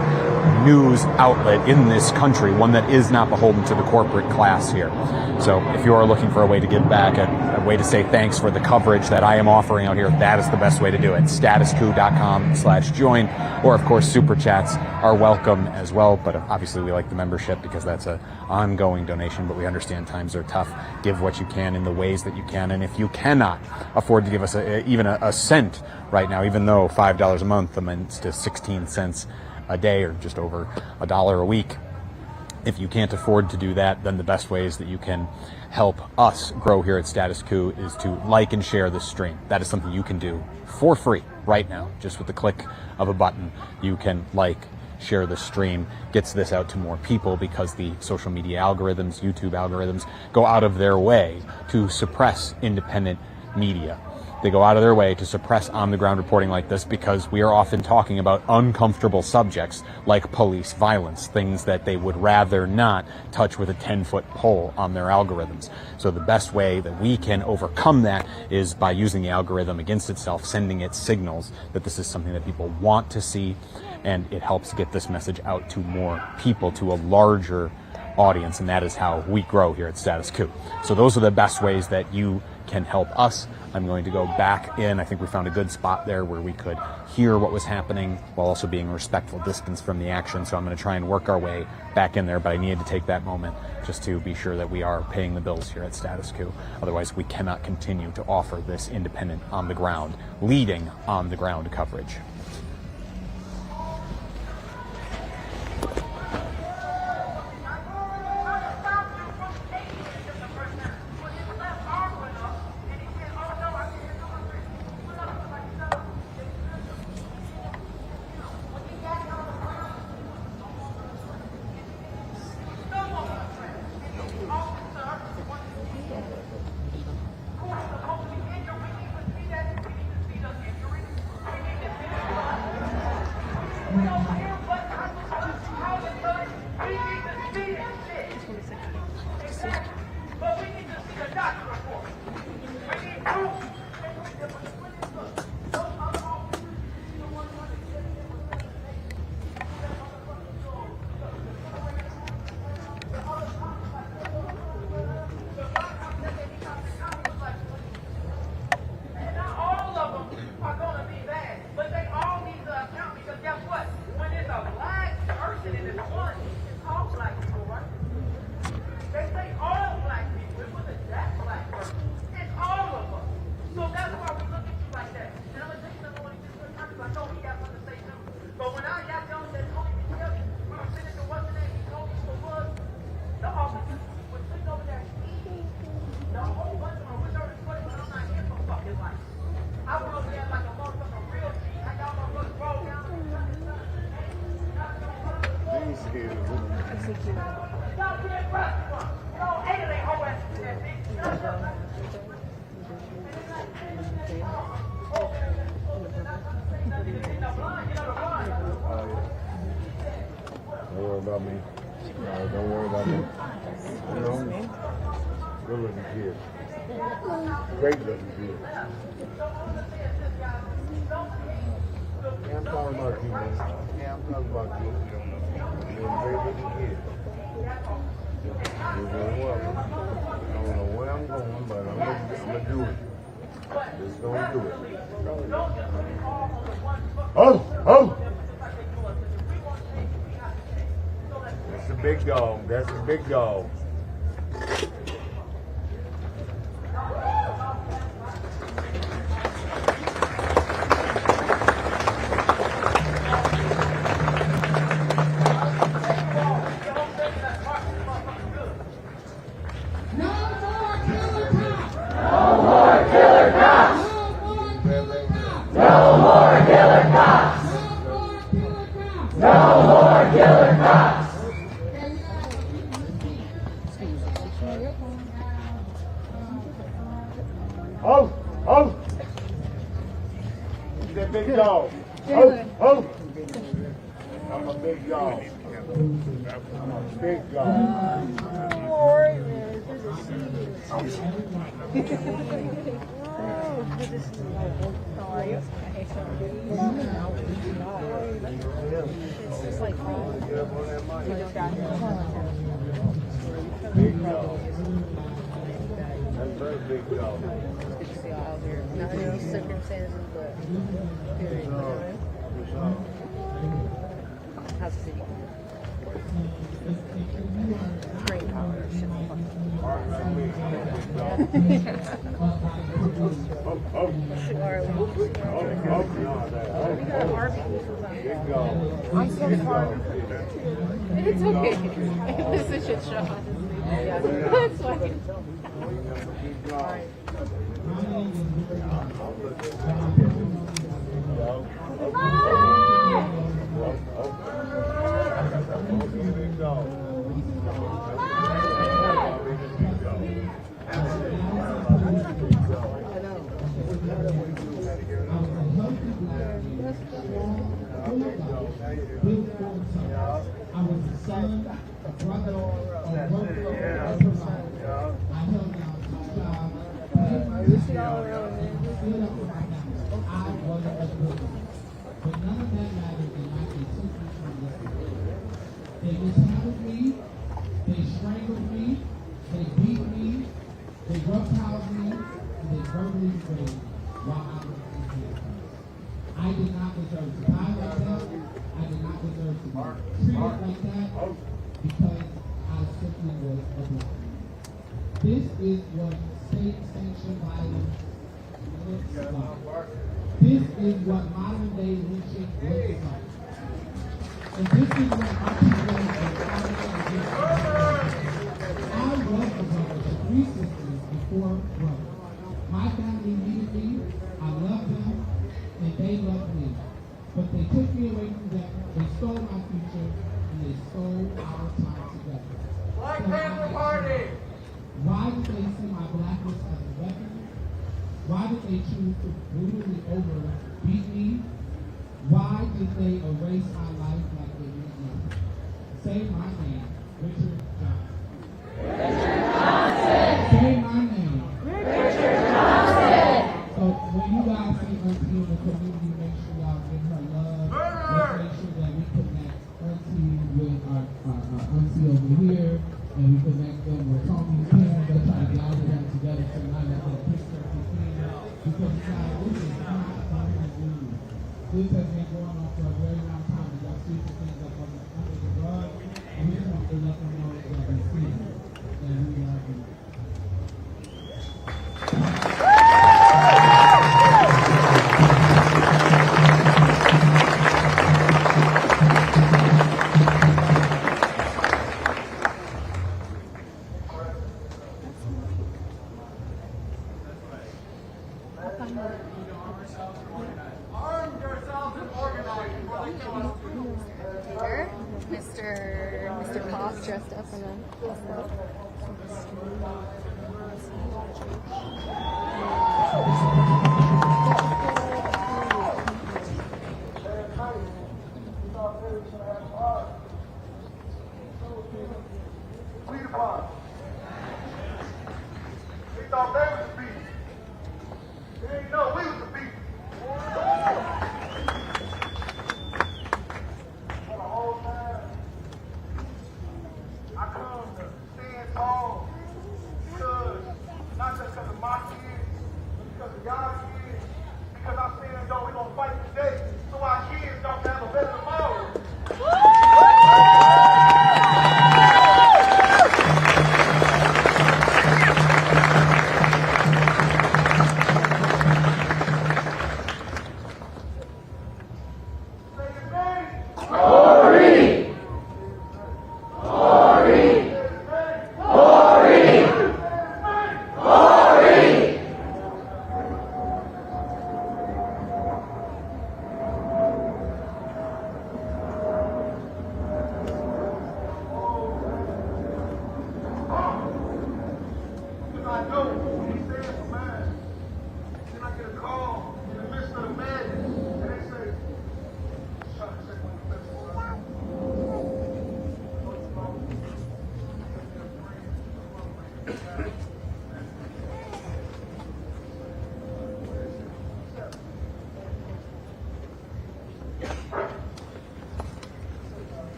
news outlet in this country, one that is not beholden to the corporate class here. So if you are looking for a way to give back, a way to say thanks for the coverage that I am offering out here, that is the best way to do it. statuscoup.com/join. Or, of course, super chats are welcome as well. But obviously we like the membership because that's an ongoing donation. But we understand times are tough. Give what you can in the ways that you can. And if you cannot afford to give us even a cent right now, even though $5 a month amounts to 16 cents a day, or just over $1 a week. If you can't afford to do that, then the best ways that you can help us grow here at Status Coup is to like and share this stream. That is something you can do for free right now. Just with the click of a button, you can share the stream, gets this out to more people, because the social media algorithms, YouTube algorithms, go out of their way to suppress independent media. They go out of their way to suppress on-the-ground reporting like this because we are often talking about uncomfortable subjects like police violence, things that they would rather not touch with a 10-foot pole on their algorithms. So the best way that we can overcome that is by using the algorithm against itself, sending it signals that this is something that people want to see, and it helps get this message out to more people, to a larger audience, and that is how we grow here at Status Coup. So those are the best ways that you can help us. I'm going to go back in. I think we found a good spot there where we could hear what was happening while also being a respectful distance from the action. So I'm going to try and work our way back in there, but I needed to take that moment just to be sure that we are paying the bills here at Status Coup. Otherwise, we cannot continue to offer this independent, on the ground, leading on the ground coverage. Don't worry about me. No, don't worry about me. You know, good looking kid. Great looking kid. Yeah, I'm talking about you, man. Yeah, I'm talking about you. You're a great looking kid. You're doing well. I don't know where I'm going, but I'm gonna do it. Just gonna do it. Oh! Oh! That's a big dog. That's a big dog. Oh, oh! That big dog. Oh, oh! I'm a big dog. I'm a big dog. Corey Ruiz, good to see you. Oh, good to see you. How are you? It's just like you just got here. Big dog. That's a very big dog. Good to see you out here. Not in these circumstances, but period. How's the city? Great power. Shit. I'm so sorry. It's okay. This is a shit show. Yeah, that's fine. I was the son, a brother, a worker, I held out my child. I was a brother. But is the way why I was in here. I did not deserve to die like that. I did not deserve to be treated like that because I simply was a black man. This is what state-sanctioned violence looks like. This is what modern-day lynching looks like. And this is what our people I was a brother to 3 sisters before brother. My family needed me, I loved them, and they loved me. But they took me away from them, they stole my future, and they stole our time together. Black Panther Party! Why did they see my blackness as a weapon? Why did they choose to brutally beat me? Why did they erase my life like they did nothing? Say my name, Richard Johnson. Richard Johnson! Say my name. Richard Johnson! So when you guys see Auntie in the community, make sure y'all give her love. Let's make sure that we connect Auntie with our Auntie over here, and we connect them with Tommy's parents. They'll try to gather them together tonight at the Pittsburgh Casino. Because this is not something new. This has been going on for a very long time. We got sweeping things up under the rug, and we just want to let them know that we see them, and we love them. Mr. Cox dressed up in a They thought they was the beat. They didn't know we was the beat. For the whole time, I come to stand tall because, not just because of my kids, but because of y'all kids, because I stand on, we're going to fight today so our kids don't have a better tomorrow.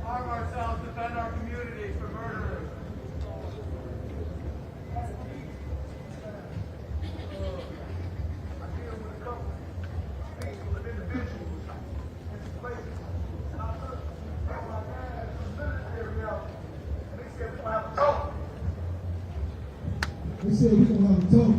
Arm ourselves, defend our community from murderers. I deal with a couple people and individuals in places. And I took my dad to the military out, and they said we're going to have a talk. They said we're going to have a talk.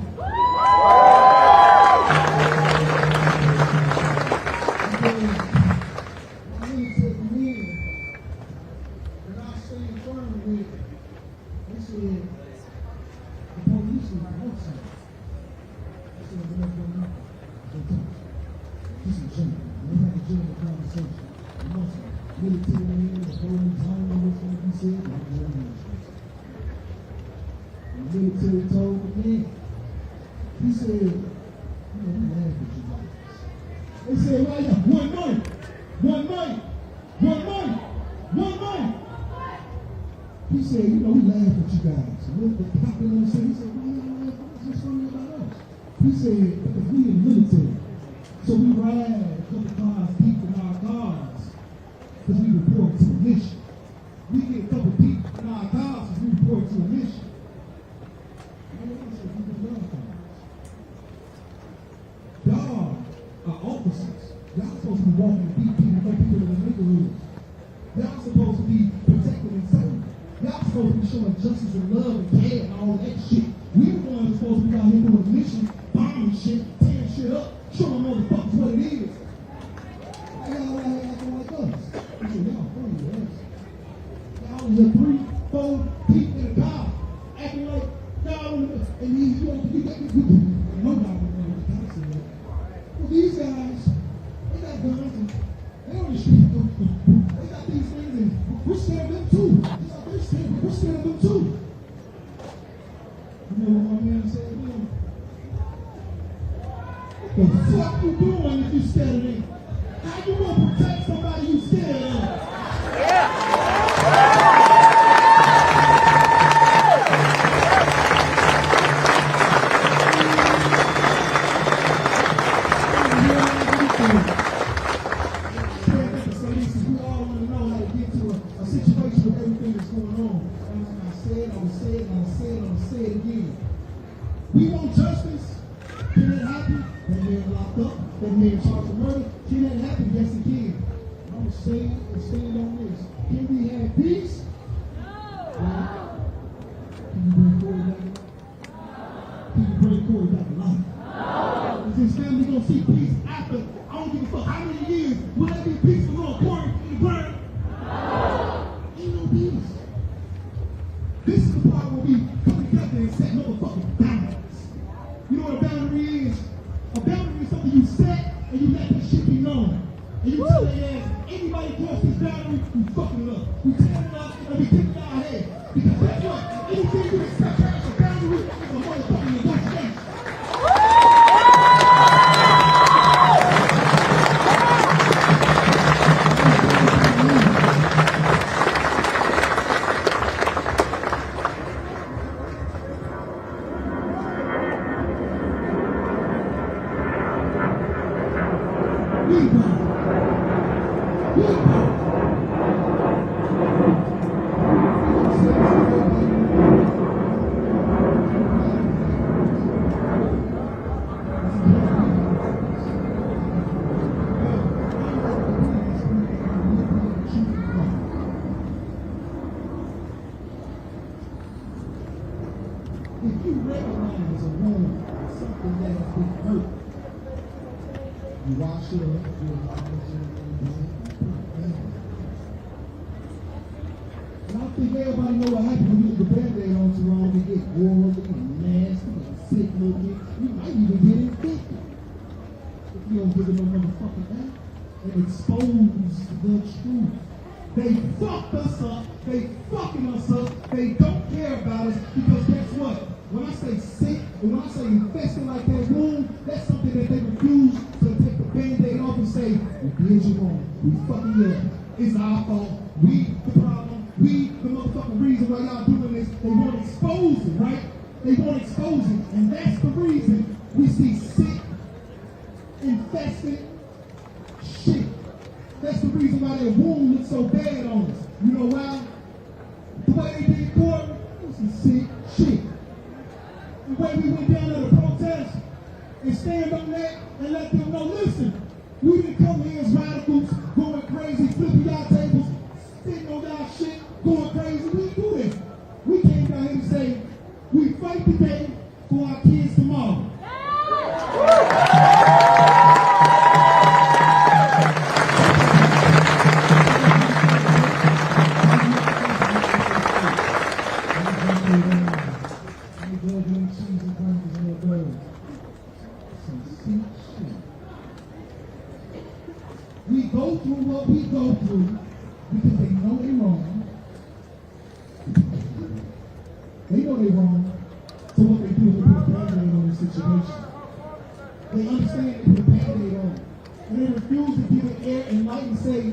The military told me, he said, you know, we laugh at you guys. They said, right now, one night. He said, you know, we laugh at you guys. And what the popular said, he said, why y'all laugh? What's so funny about us? He said, because we in the military. So we ride a couple cars, people in our cars, because we report to a mission. We get a couple people in our cars because we report to a mission. I said, people love supposed to be showing justice and love and care and all that shit. We the ones supposed to be out here doing a mission, bombing shit, tearing shit up, showing motherfuckers what it is. Y'all out here acting like us. I said, y'all funny to us. Y'all was a 3, 4 people in the car, acting like y'all and these you know, nobody knows what the cops said. Well, these guys, they got guns and they on the street. They got these things and we're scared of them too. We're scared of them too. You know what my man said? What the fuck you doing if you scared of them? How you gonna protect somebody you scared of? We want justice. Can it happen? That man locked up. That man charged for murder. Can that happen? Yes, it can. I'm going to stand on this. Can we have peace? No. Can you bring Corey back? Can you bring Corey back to life? No. Is his family going to see peace after, I don't give a fuck, how many years will there be peace for little Corey in the ground? No. Ain't no peace. This is the part where we come together and set motherfucking boundaries. You know what a boundary is? A boundary is something you set and you let that shit be known. And you tell their ass, anybody cross this boundary, you fucking it up. We tear it up and we kick it out our head. Because guess what? Anything you expect as a boundary is a motherfucking negotiation. If you recognize a wound, something that has been hurt, you wash it up, you acknowledge it, and I think everybody know what happens when you get the band-aid on too long, you get oily and nasty and sick looking. You might even get infected if you don't give it no motherfucking back and expose the truth. They fucked us up, they fucking us up, they don't care about us because guess what? When I say sick, and when I say infested like that wound, that's something that they refuse to take the band-aid off and say, we did you wrong, we fucking you up. It's our fault, we the problem, we the motherfucking reason why y'all doing this. They want to expose it, right? They want to expose it, and that's the reason we see sick, infested shit. That's the reason why their wound looks so bad on us. You know why? The way they did Corey, it was some sick shit. The way we went down to the protest and stand on that and let them know, listen, we didn't come here as radicals, going crazy, flipping y'all tables, sitting on y'all shit, going crazy. We didn't do this. We came down here to say, we fight today for our kids tomorrow. We go through what we go through because they know they're wrong. They know they're wrong. So what they do is they put a band-aid on the situation. They understand they put a band-aid on it. And they refuse to give it air and light and say,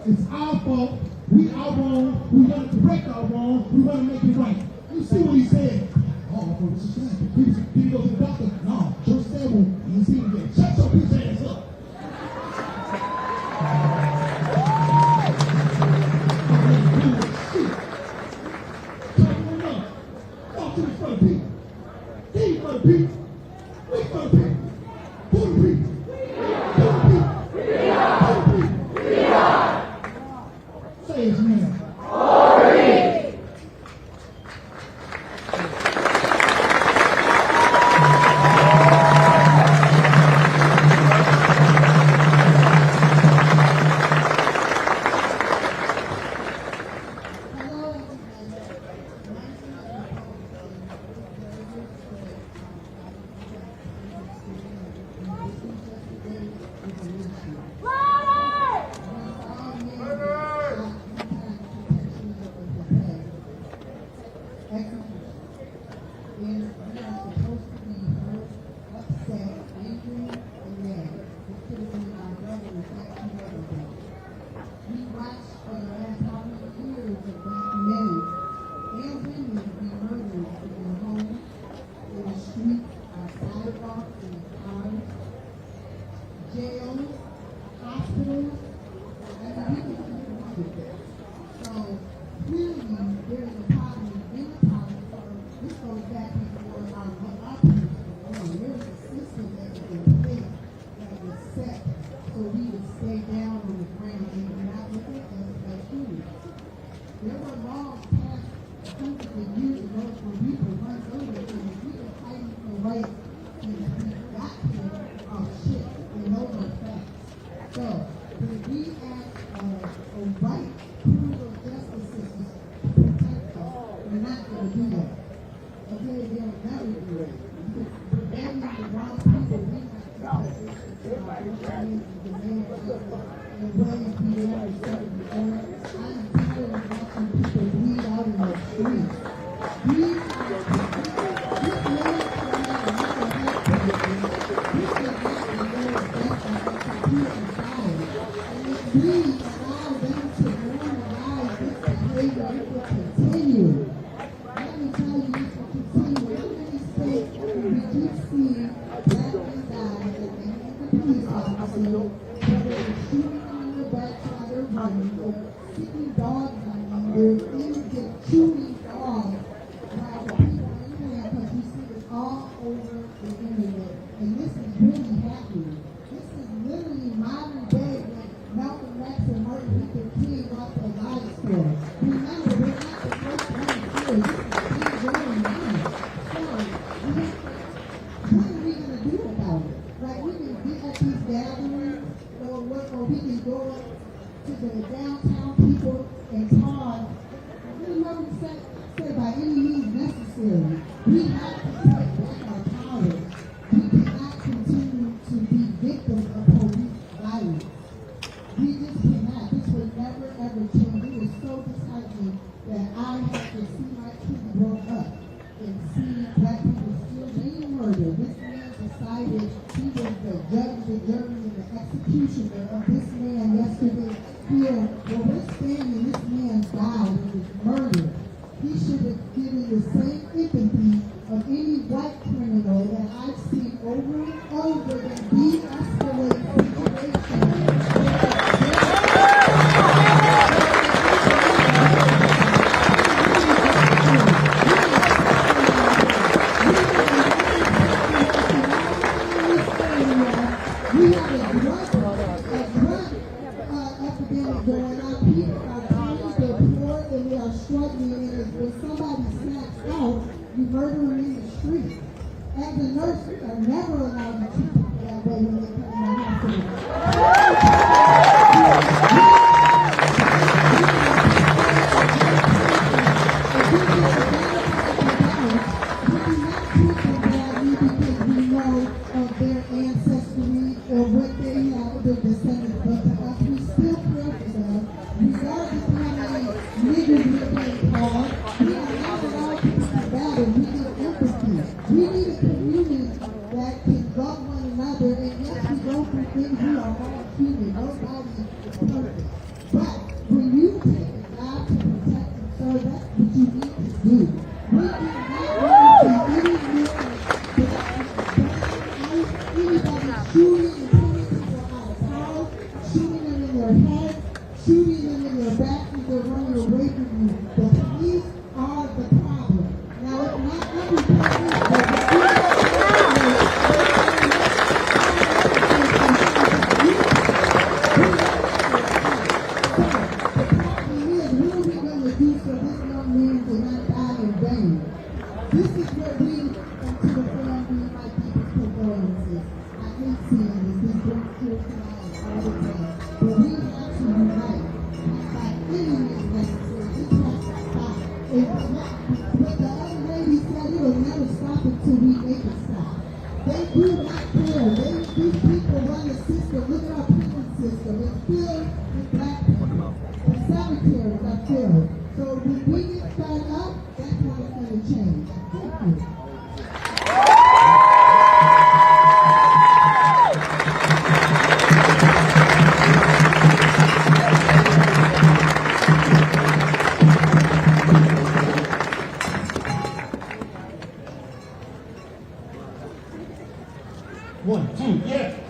it's our fault, we are wrong, we want to correct our wrong, we want to make it right. You see what he said? Oh, for the society. Did he go to the doctor? No. Church said, well, you see him again. Shut your bitch ass up. Talk to the front people. He for the people. We for the people. Who the people? Who the people? Who the people? Say his name. Corey. execution. And we are supposed to be hurt, upset, angry, and mad. This could have been our brothers that you never did. We watched for the last how many years of black men and women be murdered in their homes, in the streets, our sidewalks, in the cars, jails, hospitals. I mean, we can keep on with that. So clearly, there is a problem in the problem. So this goes back before our people. There is a system that is in place that was set so we would stay down on the ground and not look at us as humans. There were laws passed hundreds of years ago for we were run over and we were fighting for rights and we got here off shit and those are facts. So when we ask a right criminal justice system to protect us, we're not going to do that. Okay, they'll never do it. We're banning the wrong people. We have to and ways we never started before. I'm tired of watching people bleed out in the streets. This we allow them to normalize this behavior, it will continue. Let me tell you, this will continue. In many states, we keep seeing black men die at the hands of police officers, whether it's shooting on their backs while they're running, or kicking dogs on them, they're innocent shooting dogs while the people are in there, because you see it all over the internet. And this is really happening. This is literally modern day when Malcolm X and Martin Luther King lost their lives for. Remember, we're not the first ones here. This is going on. So, what are we going to do about it? Like, we can be at these gatherings, or we can go to the downtown people and talk. You know what I'm saying? By any means necessary. We have to take back our power. We cannot continue to be victims of police violence. We just cannot. This will never ever change. It is so disheartening that I have to see my kids grow up and see black people still being murdered. This man decided he was the judge, the jury, and the executioner of this man yesterday here. Where we're standing, this man died and was murdered. He should have given the same empathy of any white criminal that I've seen over and over that de-escalate situations. We have a drug epidemic going on. People are tiny, they're poor, and they are struggling. And when somebody snaps out, you murder them in the street. As a nurse, we are never allowed to treat people that way when they come in the hospital. We do not treat them badly because we know of their ancestry or what they have, their descendants. But to us, we still care for them. Regardless of how many niggers we're being called, we are not allowed to be battered. We need empathy. We need a community that can love one another. And yes, we go through things. We are all human. Nobody is perfect. But when you take a job to protect and serve, that's what you need to do. We do not want to be anybody shooting and pulling people out of cars, shooting them in their heads, shooting them in their back as they're running away from you. The police are the problem. Now, it's not every police, but the police the problem is, what are we going to do so this young man does not die in vain? This is what we come to the forum we like people's performances. I hate seeing this don't kill tonight all the time. But we have to unite. By any means necessary, this has to stop. What the other lady said, it will never stop until we make it stop. They do not care. These people run the system. Look at our prison system. It's filled with black people. The cemeteries are filled. So when we get fed up, that's how it's going to change. Thank you. One, two, yeah.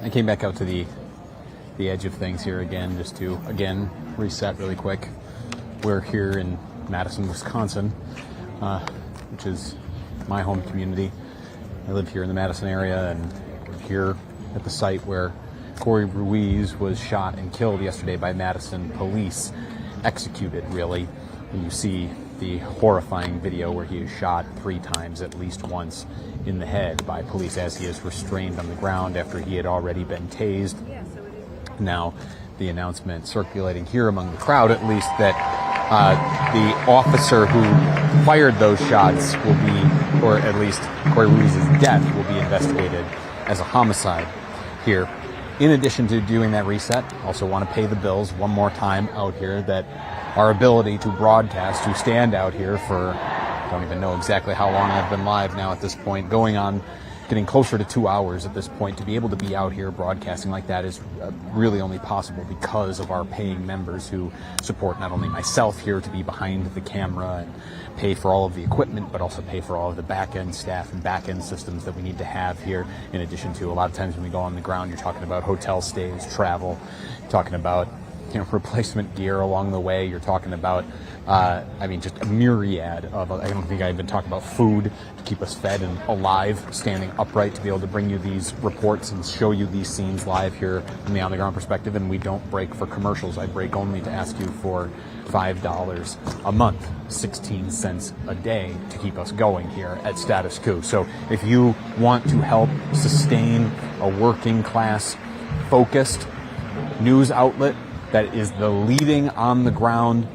I came back out to the edge of things here again, just to, again, reset really quick. We're here in Madison, Wisconsin, which is my home community. I live here in the Madison area, and we're here at the site where Corey Ruiz was shot and killed yesterday by Madison police. Executed, really, when you see the horrifying video where he is shot 3 times, at least once in the head by police as he is restrained on the ground after he had already been tased. Now, the announcement circulating here among the crowd, at least, that the officer who fired those shots will be, or at least Corey Ruiz's death will be investigated as a homicide here. In addition to doing that reset, also want to pay the bills one more time out here, that our ability to broadcast, to stand out here for, I don't even know exactly how long I've been live now at this point, going on, getting closer to 2 hours at this point. To be able to be out here broadcasting like that is really only possible because of our paying members who support not only myself here to be behind the camera and pay for all of the equipment, but also pay for all of the back-end staff and back-end systems that we need to have here. In addition to, a lot of times when we go on the ground, you're talking about hotel stays, travel, talking about replacement gear along the way. You're talking about, just a myriad of, I don't think I even talked about food to keep us fed and alive, standing upright to be able to bring you these reports and show you these scenes live here from the on-the-ground perspective. And we don't break for commercials. I break only to ask you for $5 a month, 16 cents a day to keep us going here at Status Coup. So if you want to help sustain a working class focused news outlet that is the leading on-the-ground,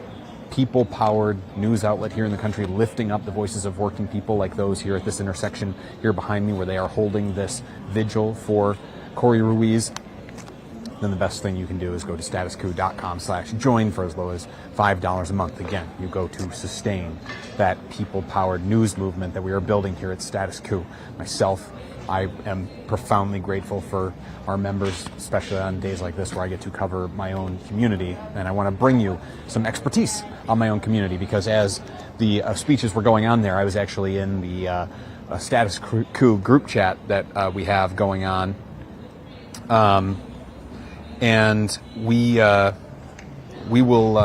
people-powered news outlet here in the country, lifting up the voices of working people like those here at this intersection here behind me where they are holding this vigil for Corey Ruiz, then the best thing you can do is go to statuscoup.com/join for as low as $5 a month. Again, you go to sustain that people-powered news movement that we are building here at Status Coup. Myself, I am profoundly grateful for our members, especially on days like this where I get to cover my own community. And I want to bring you some expertise on my own community because as the speeches were going on there, I was actually in the Status Coup group chat that we have going on. And we will,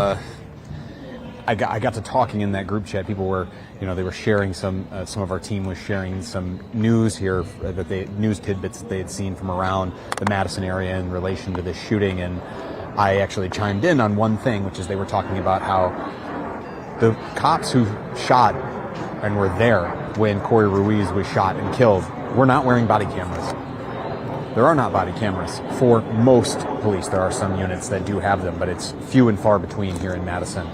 I got to talking in that group chat. People were, they were sharing some of our team was sharing some news here news tidbits that they had seen from around the Madison area in relation to this shooting. And I actually chimed in on one thing, which is they were talking about how the cops who shot and were there when Corey Ruiz was shot and killed were not wearing body cameras. There are not body cameras for most police. There are some units that do have them, but it's few and far between here in Madison.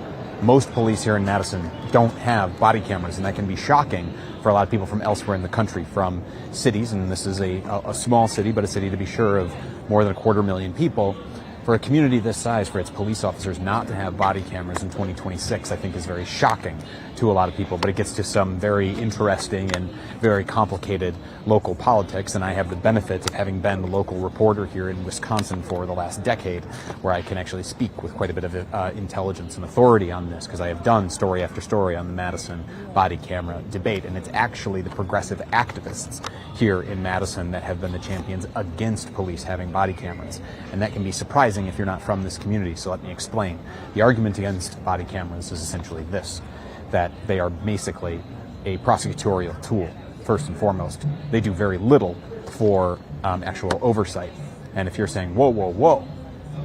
Most police here in Madison don't have body cameras, and that can be shocking for a lot of people from elsewhere in the country, from cities, and this is a small city, but a city to be sure of more than 250,000 people. For a community this size, for its police officers not to have body cameras in 2026, I think is very shocking to a lot of people. But it gets to some very interesting and very complicated local politics. And I have the benefits of having been a local reporter here in Wisconsin for the last decade, where I can actually speak with quite a bit of intelligence and authority on this, because I have done story after story on the Madison body camera debate. And it's actually the progressive activists here in Madison that have been the champions against police having body cameras. And that can be surprising if you're not from this community, so let me explain. The argument against body cameras is essentially this, that they are basically a prosecutorial tool, first and foremost. They do very little for actual oversight. And if you're saying, whoa,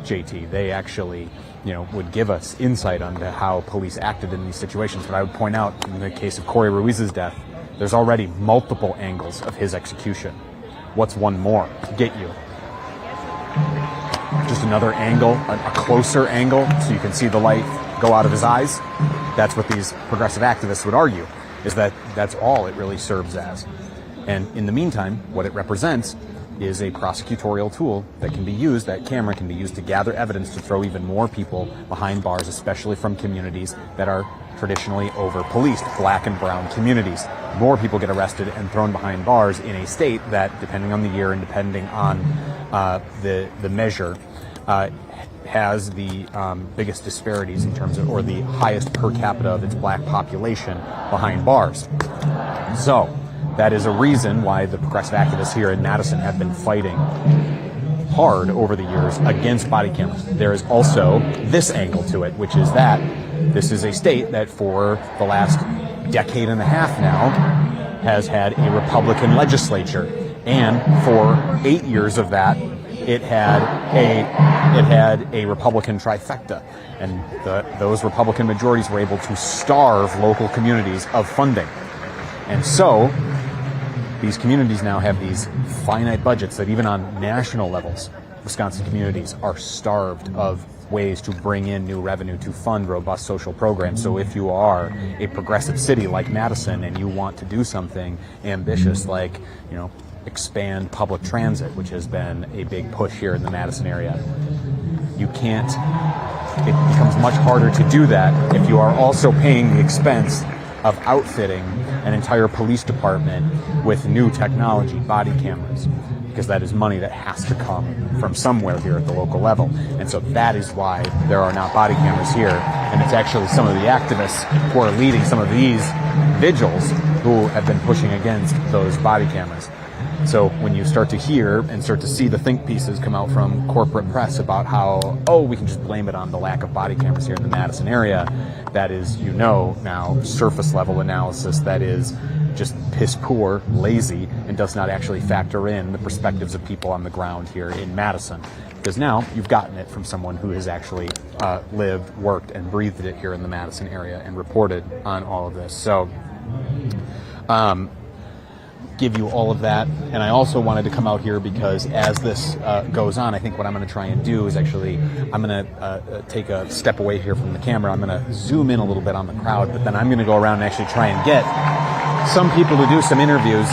JT, they actually would give us insight onto how police acted in these situations. But I would point out, in the case of Corey Ruiz's death, there's already multiple angles of his execution. What's one more to get you? Just another angle, a closer angle, so you can see the light go out of his eyes. That's what these progressive activists would argue, is that that's all it really serves as. And in the meantime, what it represents is a prosecutorial tool that can be used, that camera can be used to gather evidence to throw even more people behind bars, especially from communities that are traditionally over-policed, black and brown communities. More people get arrested and thrown behind bars in a state that, depending on the year and depending on the measure, has the biggest disparities in terms of, or the highest per capita of its black population behind bars. So that is a reason why the progressive activists here in Madison have been fighting hard over the years against body cameras. There is also this angle to it, which is that this is a state that for the last decade and a half now has had a Republican legislature, and for 8 years of that it had a Republican trifecta, and those Republican majorities were able to starve local communities of funding. And so these communities now have these finite budgets that even on national levels, Wisconsin communities are starved of ways to bring in new revenue to fund robust social programs. So if you are a progressive city like Madison and you want to do something ambitious like, expand public transit, which has been a big push here in the Madison area, it becomes much harder to do that if you are also paying the expense of outfitting an entire police department with new technology, body cameras, because that is money that has to come from somewhere here at the local level. And so that is why there are not body cameras here. And it's actually some of the activists who are leading some of these vigils who have been pushing against those body cameras. So when you start to hear and start to see the think pieces come out from corporate press about how, oh, we can just blame it on the lack of body cameras here in the Madison area, that is, now surface level analysis that is just piss poor, lazy, and does not actually factor in the perspectives of people on the ground here in Madison. Because now you've gotten it from someone who has actually lived, worked, and breathed it here in the Madison area and reported on all of this. So, give you all of that. And I also wanted to come out here because as this goes on, I think what I'm going to try and do is actually, I'm going to take a step away here from the camera. I'm going to zoom in a little bit on the crowd, but then I'm going to go around and actually try and get some people to do some interviews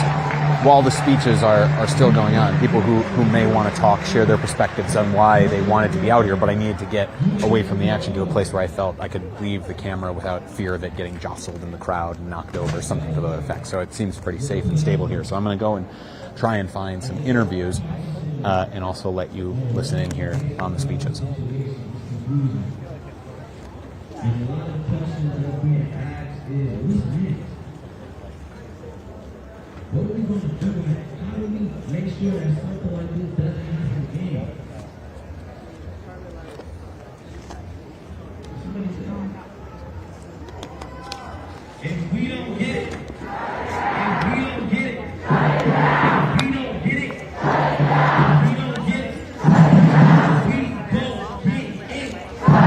while the speeches are still going on. People who may want to talk, share their perspectives on why they wanted to be out here, but I needed to get away from the action to a place where I felt I could leave the camera without fear of it getting jostled in the crowd and knocked over, something to that effect. So it seems pretty safe and stable here. So I'm going to go and try and find some interviews and also let you listen in here on the speeches. What are we going to do? How do we make sure that something like this doesn't happen again? If we don't get it, if we don't get it, if we don't get it, if we don't get it, we don't get it. If we don't get it.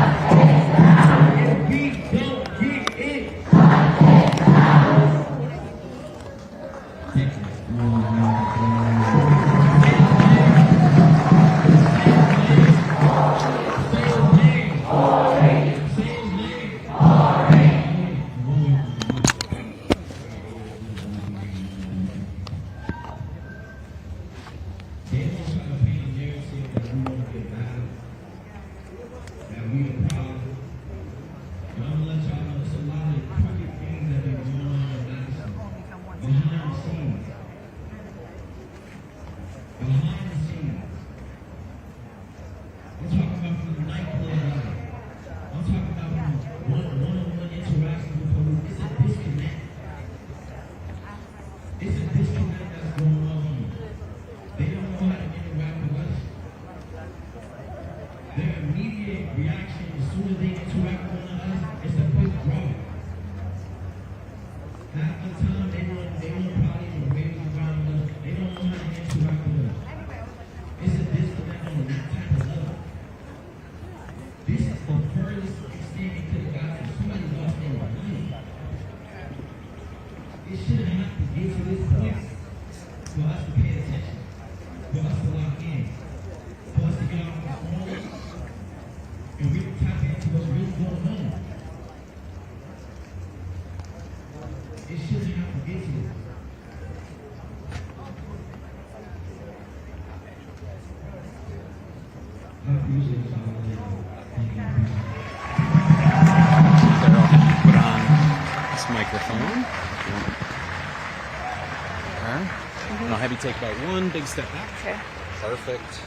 And I'll have you take about one big step back. Okay. Perfect.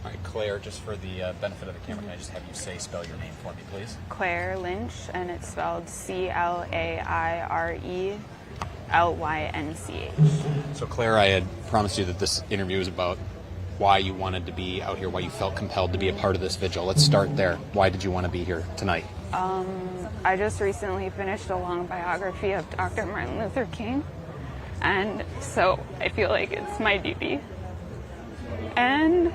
All right, Claire, just for the benefit of the camera, can I just have you spell your name for me, please? Claire Lynch, and it's spelled CLAIRELYNCH. So, Claire, I had promised you that this interview is about why you wanted to be out here, why you felt compelled to be a part of this vigil. Let's start there. Why did you want to be here tonight? I just recently finished a long biography of Dr. Martin Luther King, and so I feel like it's my duty. And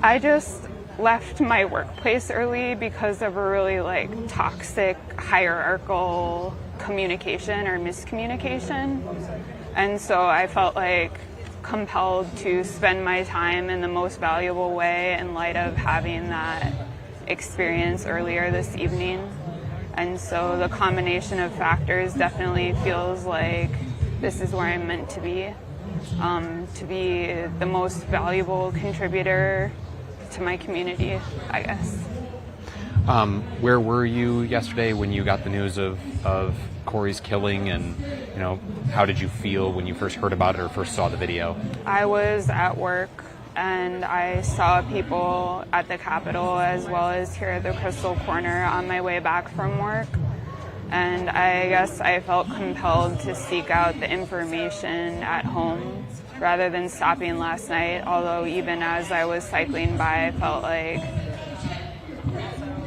I just left my workplace early because of a really toxic hierarchical communication or miscommunication. And so I felt compelled to spend my time in the most valuable way in light of having that experience earlier this evening. And so the combination of factors definitely feels like this is where I'm meant to be the most valuable contributor to my community, I guess. Where were you yesterday when you got the news of Corey's killing, and how did you feel when you first heard about it or first saw the video? I was at work and I saw people at the Capitol as well as here at the Crystal Corner on my way back from work, And I guess I felt compelled to seek out the information at home rather than stopping last night, although even as I was cycling by, I felt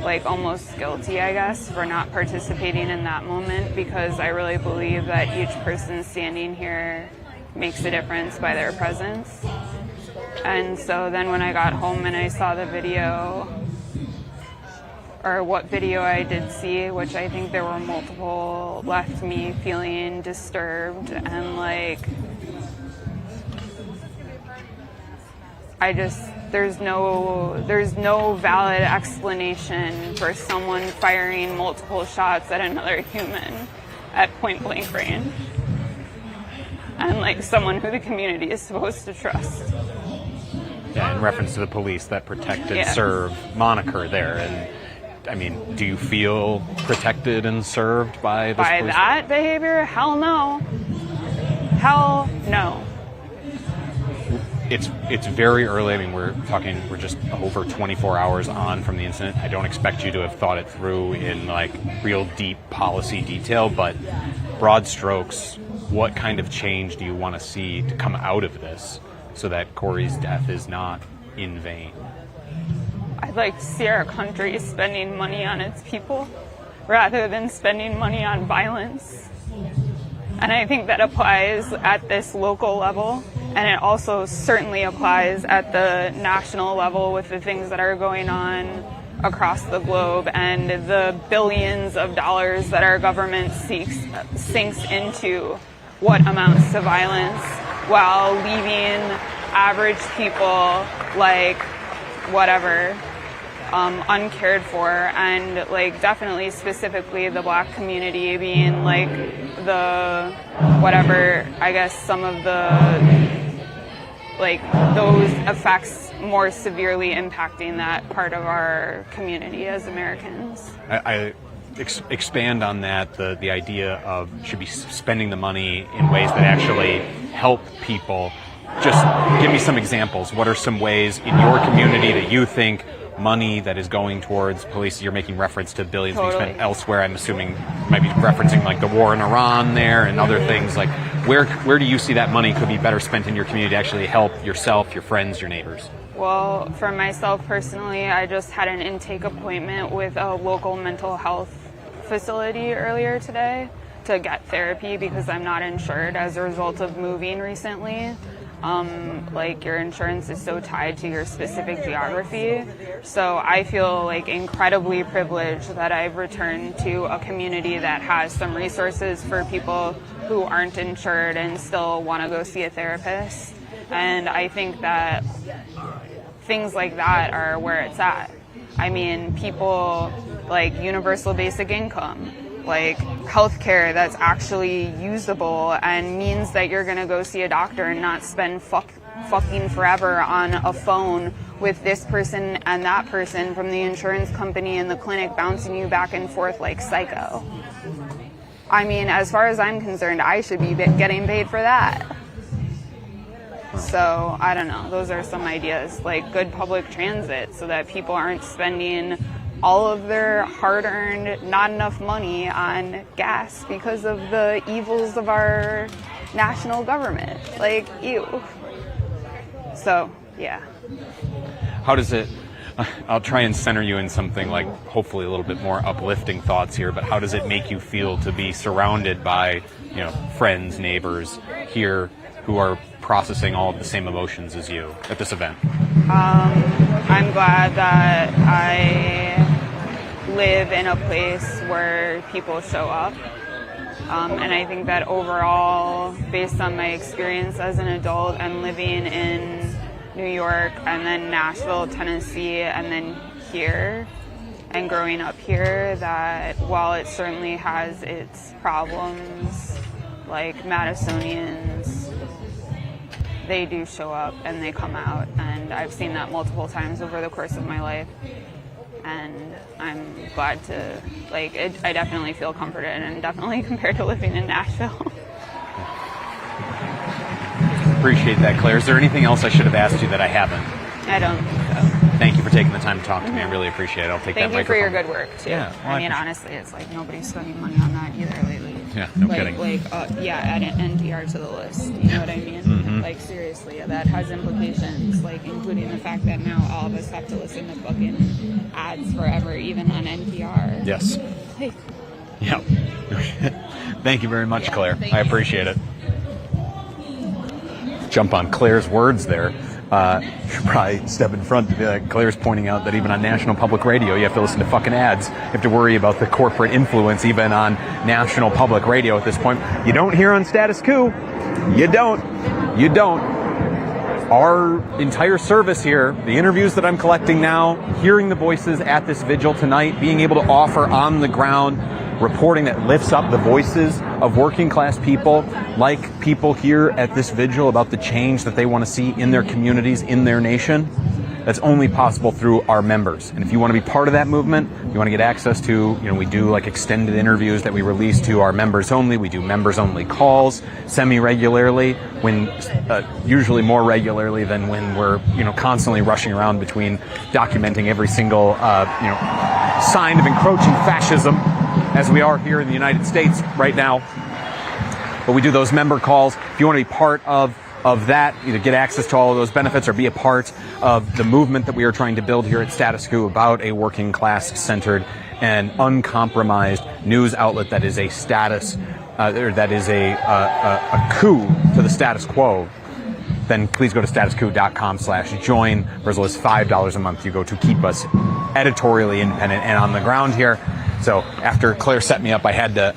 like almost guilty, I guess, for not participating in that moment, because I really believe that each person standing here makes a difference by their presence. And so then when I got home and I saw the video, or what video I did see, which I think there were multiple, left me feeling disturbed and like, there's no valid explanation for someone firing multiple shots at another human at point blank range. And like someone who the community is supposed to trust. Yeah, in reference to the police that protect and serve moniker there. And I mean, do you feel protected and served by this by police? that behavior? Hell no. Hell no. It's very early. I mean, we're just over 24 hours on from the incident. I don't expect you to have thought it through in like real deep policy detail, but broad strokes, what kind of change do you want to see to come out of this so that Corey's death is not in vain? I'd like to see our country spending money on its people rather than spending money on violence. And I think that applies at this local level, and it also certainly applies at the national level with the things that are going on across the globe and the billions of dollars that our government sinks into what amounts to violence while leaving average people like whatever uncared for, and like definitely specifically the Black community being like the whatever, I guess some of the like those effects more severely impacting that part of our community as Americans. I expand on that, the idea of should be spending the money in ways that actually help people. Just give me some examples. What are some ways in your community that you think money that is going towards police, you're making reference to billions being spent elsewhere, I'm assuming you might be referencing like the war in Iran there and other things, like where do you see that money could be better spent in your community to actually help yourself, your friends, your neighbors? Well, for myself personally, I just had an intake appointment with a local mental health facility earlier today to get therapy because I'm not insured as a result of moving recently. Like your insurance is so tied to your specific geography. So I feel like incredibly privileged that I've returned to a community that has some resources for people who aren't insured and still want to go see a therapist. And I think that things like that are where it's at. I mean, people like universal basic income, like healthcare that's actually usable and means that you're going to go see a doctor and not spend fucking forever on a phone with this person and that person from the insurance company and the clinic bouncing you back and forth like psycho. I mean, as far as I'm concerned, I should be getting paid for that. So, I don't know. Those are some ideas, like good public transit so that people aren't spending all of their hard-earned, not enough money on gas because of the evils of our national government. Like, ew. So, yeah. How does it, I'll try and center you in something like hopefully a little bit more uplifting thoughts here, but how does it make you feel to be surrounded by, you know, friends, neighbors here who are processing all of the same emotions as you at this event? I'm glad that I live in a place where people show up. And I think that overall, based on my experience as an adult and living in New York and then Nashville, Tennessee, and then here, and growing up here, that while it certainly has its problems, like Madisonians, they do show up and they come out, and I've seen that multiple times over the course of my life, and I'm glad to, like, I definitely feel comforted, and definitely compared to living in Nashville. Appreciate that, Claire. Is there anything else I should have asked you that I haven't? I don't think so. Thank you for taking the time to talk to me. I really appreciate it. I'll take Thank that you for your microphone. good work too. Yeah, well, I mean, honestly, it's like nobody's spending money on that either lately. Yeah, no like, kidding. Add an NPR to the list. You know what I mean? Mm-hmm. Like, seriously, that has implications, like, including the fact that now all of us have to listen to fucking ads forever, even on NPR. Yes. Like, Yeah. Thank you very much, Claire. I appreciate it. Jump on Claire's words there. Should probably step in front to be like, Claire's pointing out that even on National Public Radio, you have to listen to fucking ads. You have to worry about the corporate influence even on National Public Radio at this point. You don't hear on Status Coup. You don't. You don't. Our entire service here, the interviews that I'm collecting now, hearing the voices at this vigil tonight, being able to offer on the ground reporting that lifts up the voices of working class people, like people here at this vigil, about the change that they want to see in their communities, in their nation. That's only possible through our members. And if you want to be part of that movement, you want to get access to, we do like extended interviews that we release to our members only. We do members only calls semi-regularly, when usually more regularly than when we're, constantly rushing around between documenting every single, sign of encroaching fascism, as we are here in the United States right now. But we do those member calls. If you want to be part of that, either get access to all of those benefits or be a part of the movement that we are trying to build here at Status Coup about a working class centered and uncompromised news outlet that is a that is a coup to the status quo, then please go to statuscoup.com/join. For as low as $5 a month, you go to keep us editorially independent and on the ground here. So after Claire set me up, I had to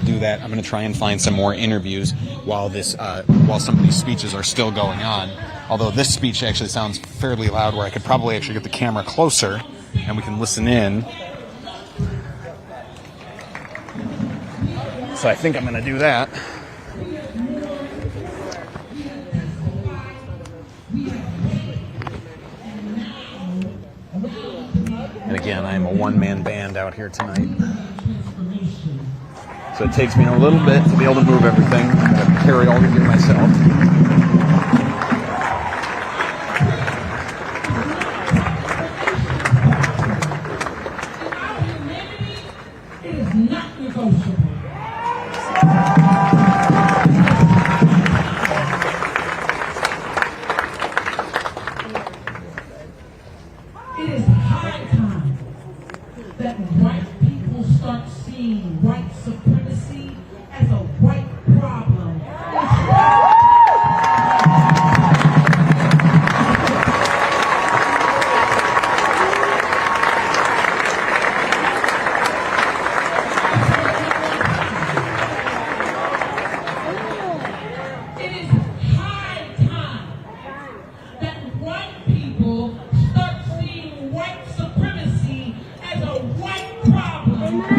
do that. I'm going to try and find some more interviews while some of these speeches are still going on. Although this speech actually sounds fairly loud, where I could probably actually get the camera closer and we can listen in. So I think I'm going to do that. And again, I am a one-man band out here tonight. So it takes me a little bit to be able to move everything. I'm going to carry all of it myself. It is not negotiable. It is high time that white people start seeing white supremacy as a white problem. It is high time that white people start seeing white supremacy as a white problem.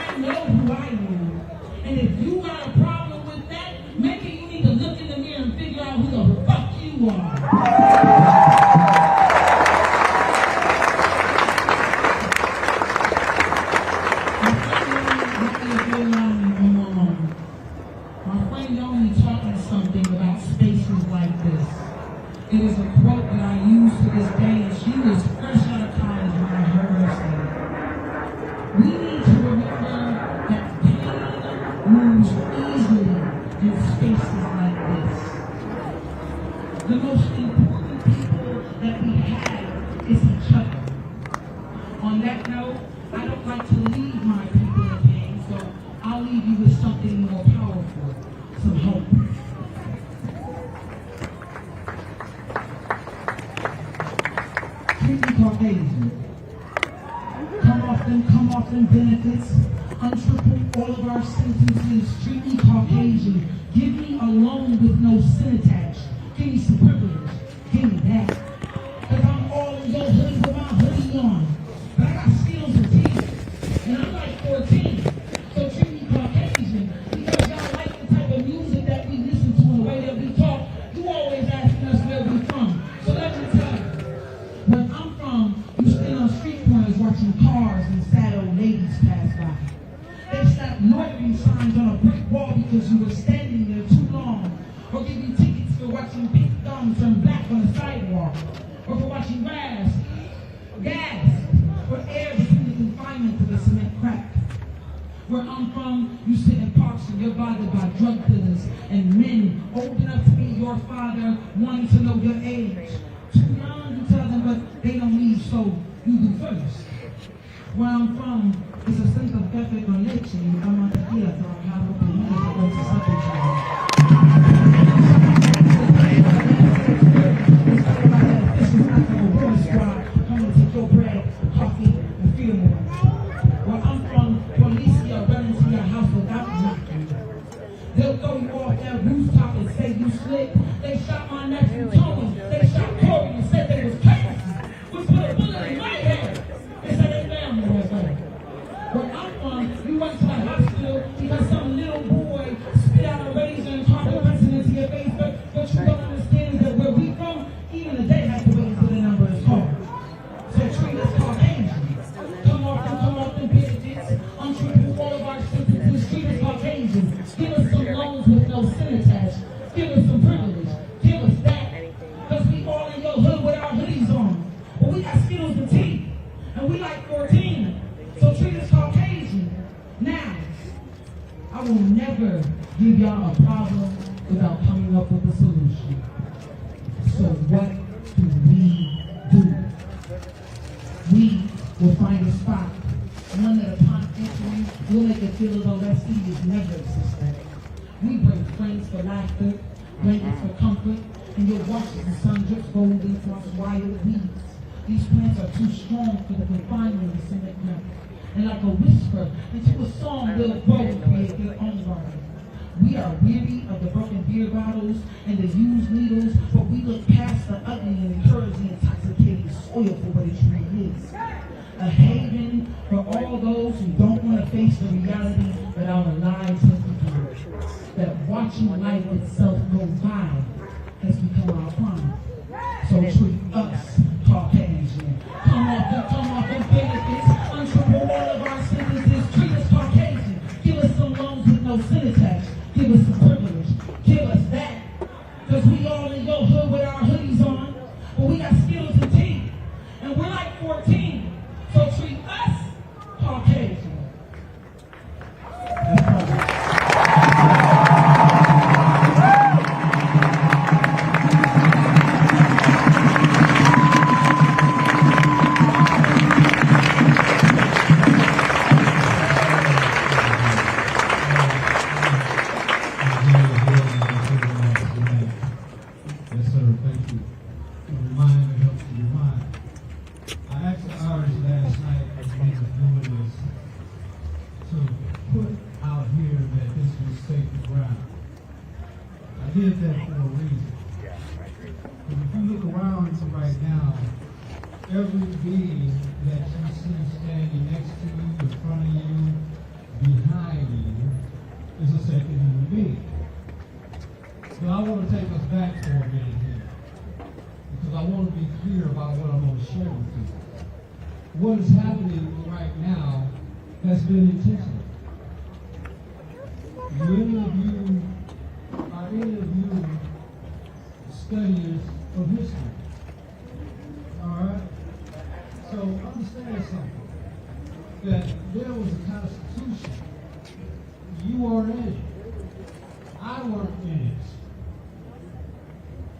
I know who I am, and if you got a problem with that, maybe you need to look in the mirror and figure out who the fuck you are. My friend Yoni taught me something about spaces like this. It is a quote that I use to this day, and she was fresh out of college when I heard her say it. We need to remember that pain moves easily in spaces like this. The most important people that we have is each other. On that note, I don't like to leave my people in pain, so I'll leave you with something more powerful, some hope. Treat me Caucasian. Come off them benefits. Untriple all of our sentences. Treat me Caucasian. Give me a loan with no sin attached. Give me some privilege. Give me that. Cause I'm all in your hoodie with my hoodie on. But I got skills and teeth. And I'm like 14. So treat me Caucasian. Because y'all like the type of music that we listen to and the way that we talk. You always asking us where we from. So let me tell you. Where I'm from, you stand on watching pink gum turn black on the sidewalk, or for watching gas, or air between the confinement to the cement crack. Where I'm from, you sit in parks and you're bothered by drug dealers and men old enough to be your father, wanting to know your age. Too young, you tell them, but they don't leave, so you do first. Where I'm from, it's a sense of effort or leche, and I'm on the field, so I have a opinion that goes to something to this is not the war squad, coming to take your bread, coffee, and feel more. Where I'm from, policia run into your house without knocking. They'll throw you off that rooftop and say you slick. They shot my nephew Tony. They shot Corey and said they was crazy. We put a bullet in my head and said they found me that way. Where I'm from, you went to the hospital because some little boy spit out a razor and tried to press it into your face. But what you don't understand is that where we from, even the dead have to wait until the number is called. So treat us Caucasian. Come off them bandages. Untreat all of our sentences. Treat us Caucasian. Give us some loans with no sin attached. Give us some privilege. Give us that. Because we all in your hood with our hoodies on. But we got Skittles and tea. And we like 14. So treat us Caucasian. Now, I will never give y'all a problem without coming up with a solution. So what do? We will find a spot, one that upon entering will make it feel as though that seed is never existed. We bring friends for laughter, blankets for comfort, and you'll watch as the sun drips golden across wild weeds. These plants are too strong for the confinement of the cement ground. And like a whisper into a song, they'll grow and create their own garden. We are weary of the broken beer bottles and the used needles, but we look past the ugly and encourage the intoxicating soil for what it truly is. A haven for all those who don't want to face the reality that our lives have become. That watching life itself go by has become our crime. So treat us Caucasian. Come off them benefits, untriple all of our sentences. Treat us Caucasian. Give us some loans with no sin attached. Give us some privilege. Give us that. Because we all in your hood with our hoodies on. But we got Skittles and tea. And we're like 14. So treat us Caucasian. That's right. What is happening right now has been intentional. Are any of you studiers of history? All right? So understand something, that there was a constitution. You weren't in it. I weren't in it.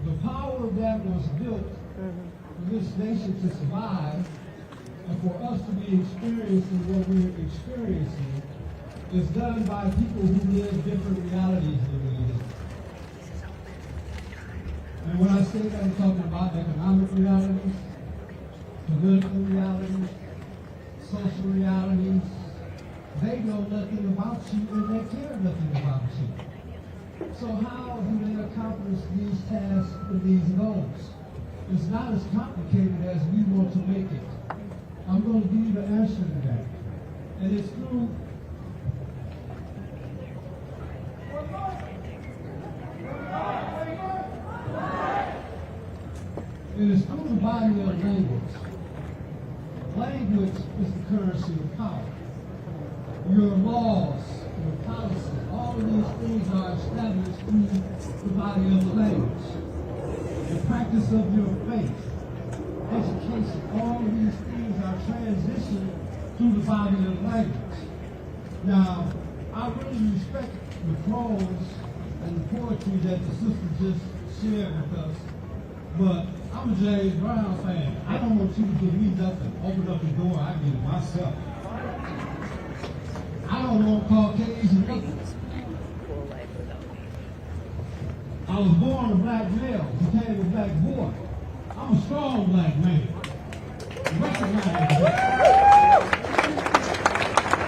The power that was built for this nation to survive and for us to be experiencing what we're experiencing is done by people who live different realities than we do. And when I say that, I'm talking about economic realities, political realities, social realities. They know nothing about you and they care nothing about you. So how do they accomplish these tasks and these goals? It's not as complicated as we want to make it. I'm going to give you the answer to that. And it's through the body of language. Language is the currency of power. Your laws, your policies, all of these things are established through the body of the language. practice of your faith, education, all these things are transitioned through the body of language. Now, I really respect the prose and the poetry that the sister just shared with us, but I'm a James Brown fan. I don't want you to give me nothing. Open up the door, I get it myself. I don't want Caucasian nothing. I was born a black male, became a black boy. I'm a strong black man. Recognize that.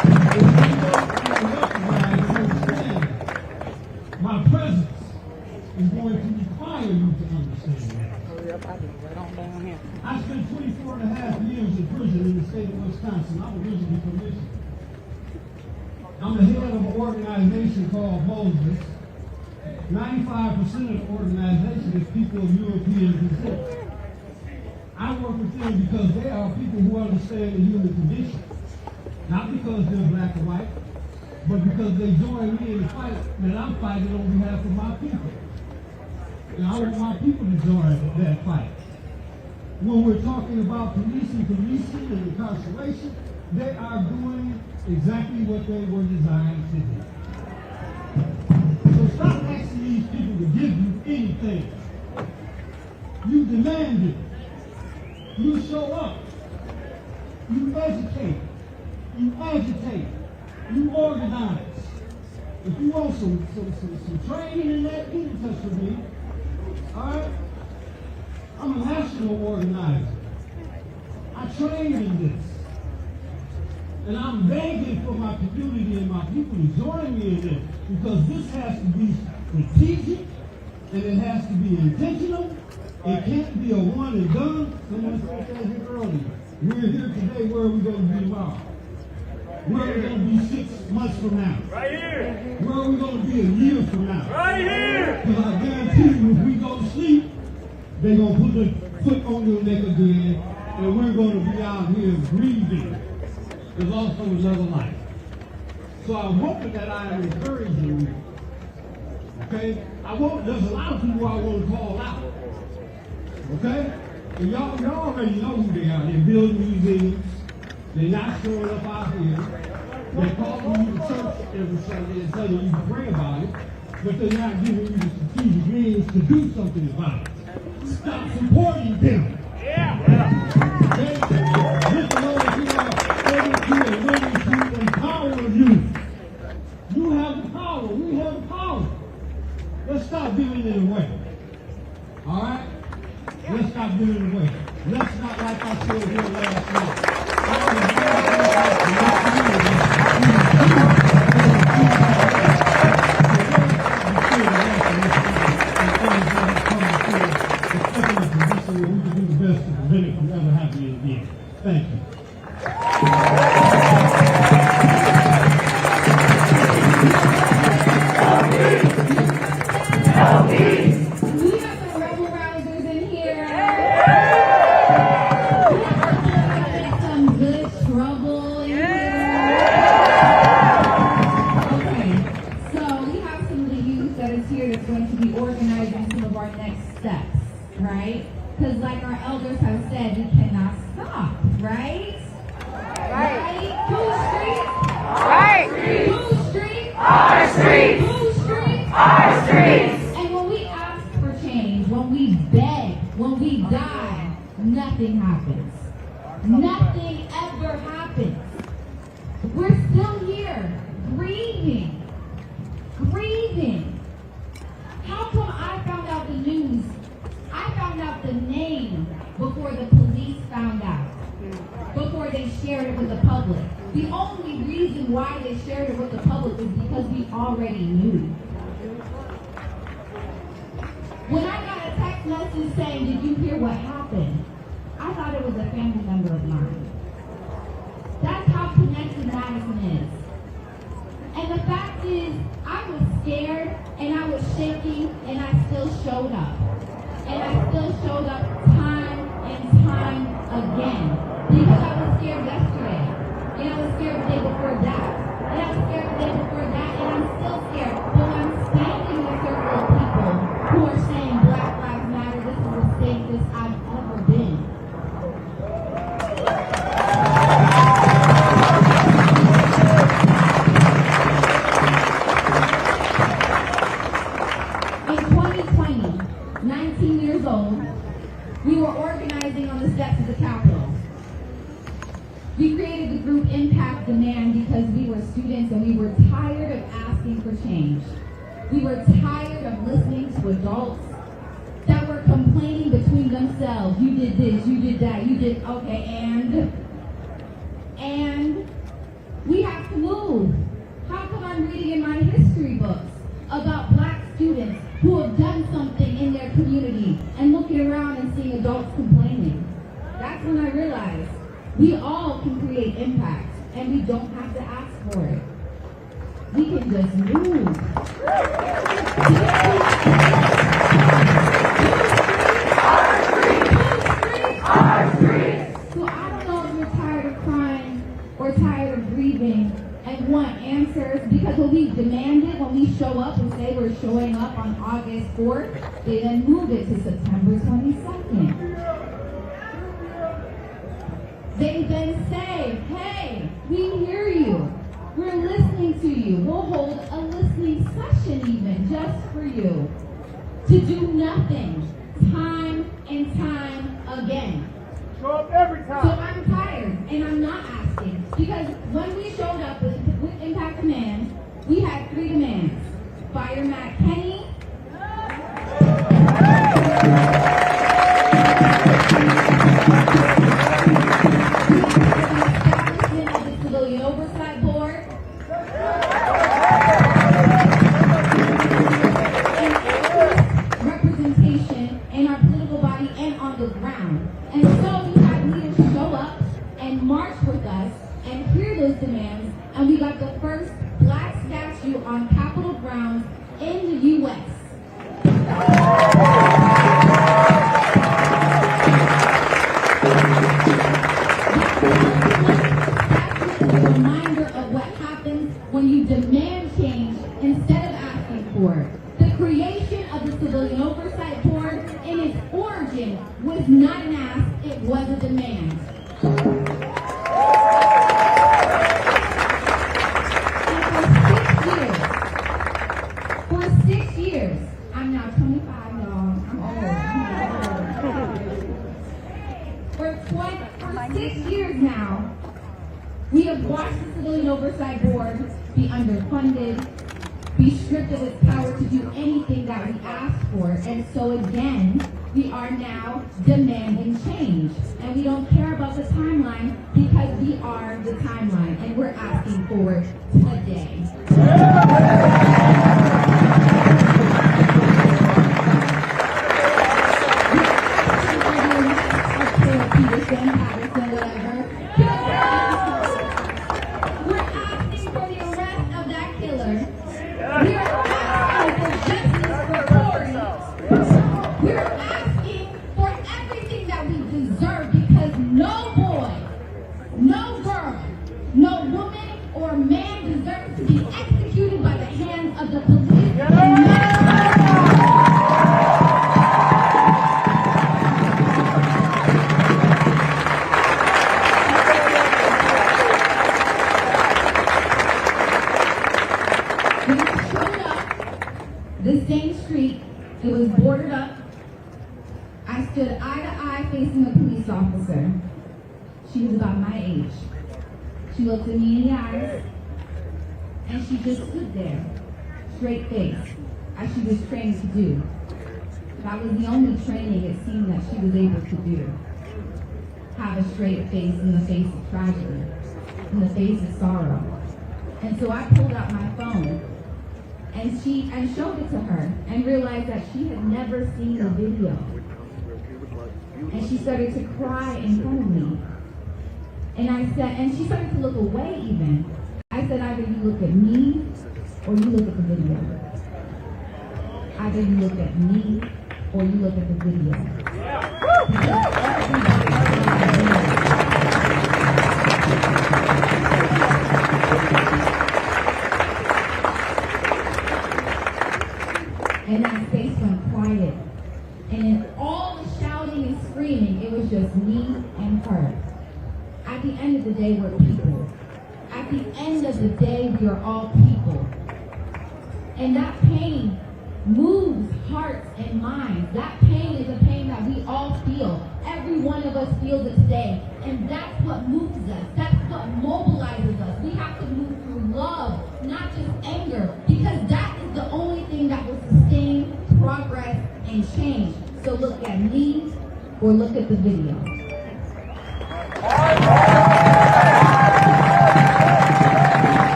If you don't recognize and understand, my presence is going to require you to understand that. I spent 24 and a half years in prison in the state of Wisconsin. I'm originally from Michigan. I'm the head of an organization called Moses. 95% of the organization is people of European descent. I work with them because they are people who understand the human condition. Not because they're black or white, but because they join me in the fight that I'm fighting on behalf of my people. And I want my people to join that fight. When we're talking about policing and incarceration, they are doing exactly what they were designed to do. So stop asking these people to give you anything. You demand it. You show up. You educate. You agitate. You organize. If you want some training in that, get in touch with me. All right? I'm a national organizer. I train in this. And I'm begging for my community and my people to join me in this, because this has to be strategic and it has to be intentional. It can't be a one and done. Someone said that here earlier. We're here today. Where are we going to be tomorrow? Where are we going to be 6 months from now? Right here. Where are we going to be a year from now? Right here. Because I guarantee you, if we go to sleep, they're going to put the foot on your neck again, and we're going to be out here grieving. There's also another life. So I'm hoping that I am encouraging you. Okay? There's a lot of people I want to call out. Okay? And y'all already know who they are. They're building museums. They're not showing up out here. They're calling you to church every Sunday and telling you to pray about it, but they're not giving you the strategic means to do something about it. Stop supporting them. Okay? Listen, those who are able to and willing to empower you. You have the power. We have the power. Let's stop giving it away. All right? Let's stop giving it away. Let's not, like I said here last night. Thank you. Because like our elders have said, we cannot stop, right? Right. Coup Street? Right. Coup Street? Our streets. Coup Street? Our streets. And when we ask for change, when we beg, when we die, nothing happens. Nothing ever happens. We're still here, grieving. Grieving. How come I found out the news? I found out the name before the police found out, before they shared it with the public. The only reason why they shared it with the public is because we already knew. When I got a text message saying, "Did you hear what happened?" I thought it was a family member of mine. That's how connected Madison is. And the fact is, I was scared and I was shaking and I still showed up. And I still showed up time and time again. Because I was scared yesterday. And I was scared the day before that. And I was scared the day before that. And I'm still scared. But I'm standing in a circle of people who are saying Black Lives Matter. This is a 19 years old, we were organizing on the steps of the Capitol. We created the group Impact Demand because we were students and we were tired of asking for change. We were tired of listening to adults that were complaining between themselves. You did this, you did that, you did, okay, and we have to move. How come I'm reading in my history books about black students who have done something in their community and looking around and seeing adults complaining? That's when I realized we all can create impact and we don't have to ask for it. We can just move. So I don't know if you're tired of crying or tired of grieving and want answers, because when we demand it, when we show up and say we're showing up on August 4th, they then move it to September 22nd. They then say, hey, we hear you. We're listening to you. We'll hold a listening session even just for you. To do nothing, time and time again. Show up every time. So I'm tired, and I'm not asking. Because when we showed up with Impact Demand, we had 3 demands. Fire Matt Kenny, establishment of the Civilian Oversight Board, and representation in our political body and on the ground. And so we had leaders show up and march with us and hear those demands, and we got the first black statue on Capitol grounds in the U.S. A reminder of what happens when you demand change instead of asking for it. The creation of the Civilian Oversight Board in its origin was not an ask, it was a demand. And for 6 years, I'm now 25, y'all. I'm old. For 6 years now, we have watched the Civilian Oversight Board be underfunded, be stripped of its power to do anything that we asked for, and so again, we are now demanding change. And we don't care about the timeline because we are the timeline, and we're asking for it today. This same street, it was boarded up. I stood eye to eye facing a police officer. She was about my age. She looked at me in the eyes, and she just stood there, straight faced, as she was trained to do. That was the only training it seemed that she was able to do. Have a straight face in the face of tragedy, in the face of sorrow. And so I pulled out my phone and showed it to her and realized that she had never seen the video. And she started to cry in front of me. And I said, and she started to look away even. I said, either you look at me or you look at the video. Either you look at me or you look at the video. And that space went quiet. And in all the shouting and screaming, it was just me and her. At the end of the day, we're people. At the end of the day, we are all people. And that pain moves hearts and minds. That pain is a pain that we all feel. Every one of us feels it today. And that's what moves us. That's what mobilizes us. We have to move through love, not just anger, because that is the only thing that will sustain progress and change. So look at me or look at the video.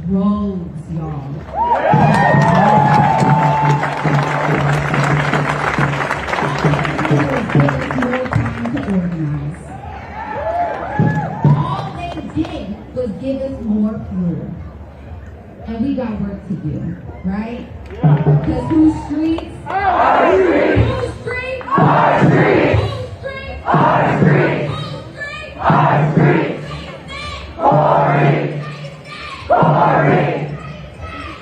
Droves, y'all. No time to organize. All they did was give us more fuel. And we got work to do, right? Because whose streets? Our streets! Whose streets? Our streets! Whose streets? Our streets! Whose streets? Our streets! Corey! Corey!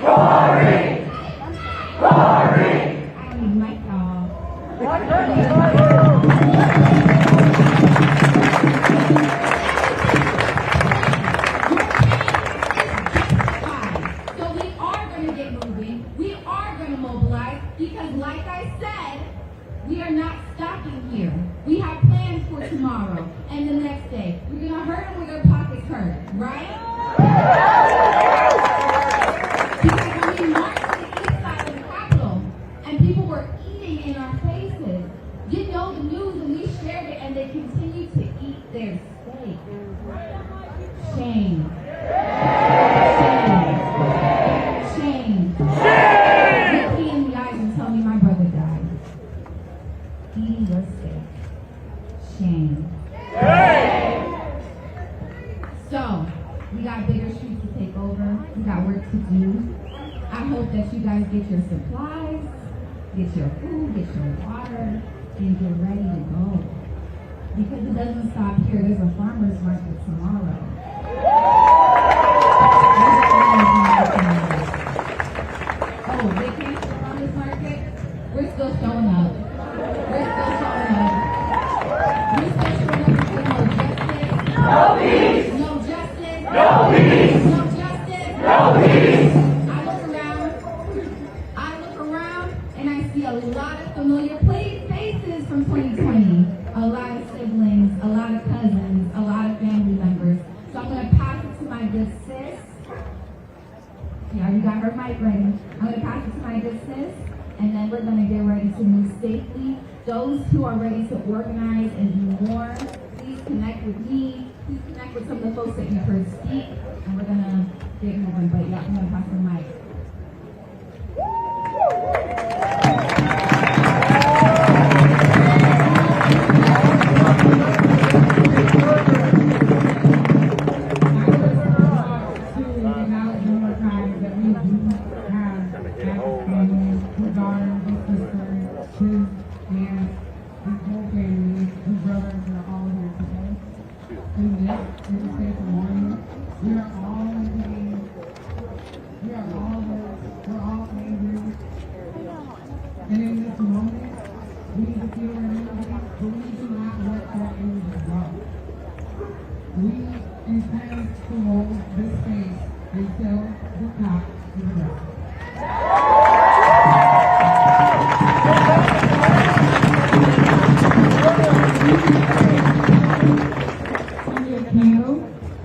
Corey! Corey! I need my dog. So we are going to get moving. We are going to mobilize because, like I said, we are not stopping here. We have plans for tomorrow and the next day. We're going to hurt them where their pockets hurt, right? Because when we marched to the east side of the Capitol and people were eating in our faces, you know the news and we shared it and they continue to eat their steak. Shame. Shame. Shame. Look me in the eyes and tell me my brother died. Eating your steak. Shame. Shame. So, we got bigger streets to take over. We got work to do. I hope that you guys get your supplies, get your food, get your water, and get ready to go. Because it doesn't stop here. There's a farmer's market tomorrow. Oh, they can't show farmer's market? We're still showing up. We're still showing up. We're still showing up for no justice. No peace. No justice. No peace. No justice. No peace. I look around, and I see a lot of familiar faces from 2020. A lot of siblings, a lot of cousins, a lot of family members. So I'm going to pass it to my good sis. Yeah, you got her mic ready. I'm going to pass it to my good sis, and then we're going to get ready to move safely. Those who are ready to organize and do more, please connect with me. Please connect with some of the folks that you heard speak, and we're going to get moving. But yeah, I'm going to pass the mic.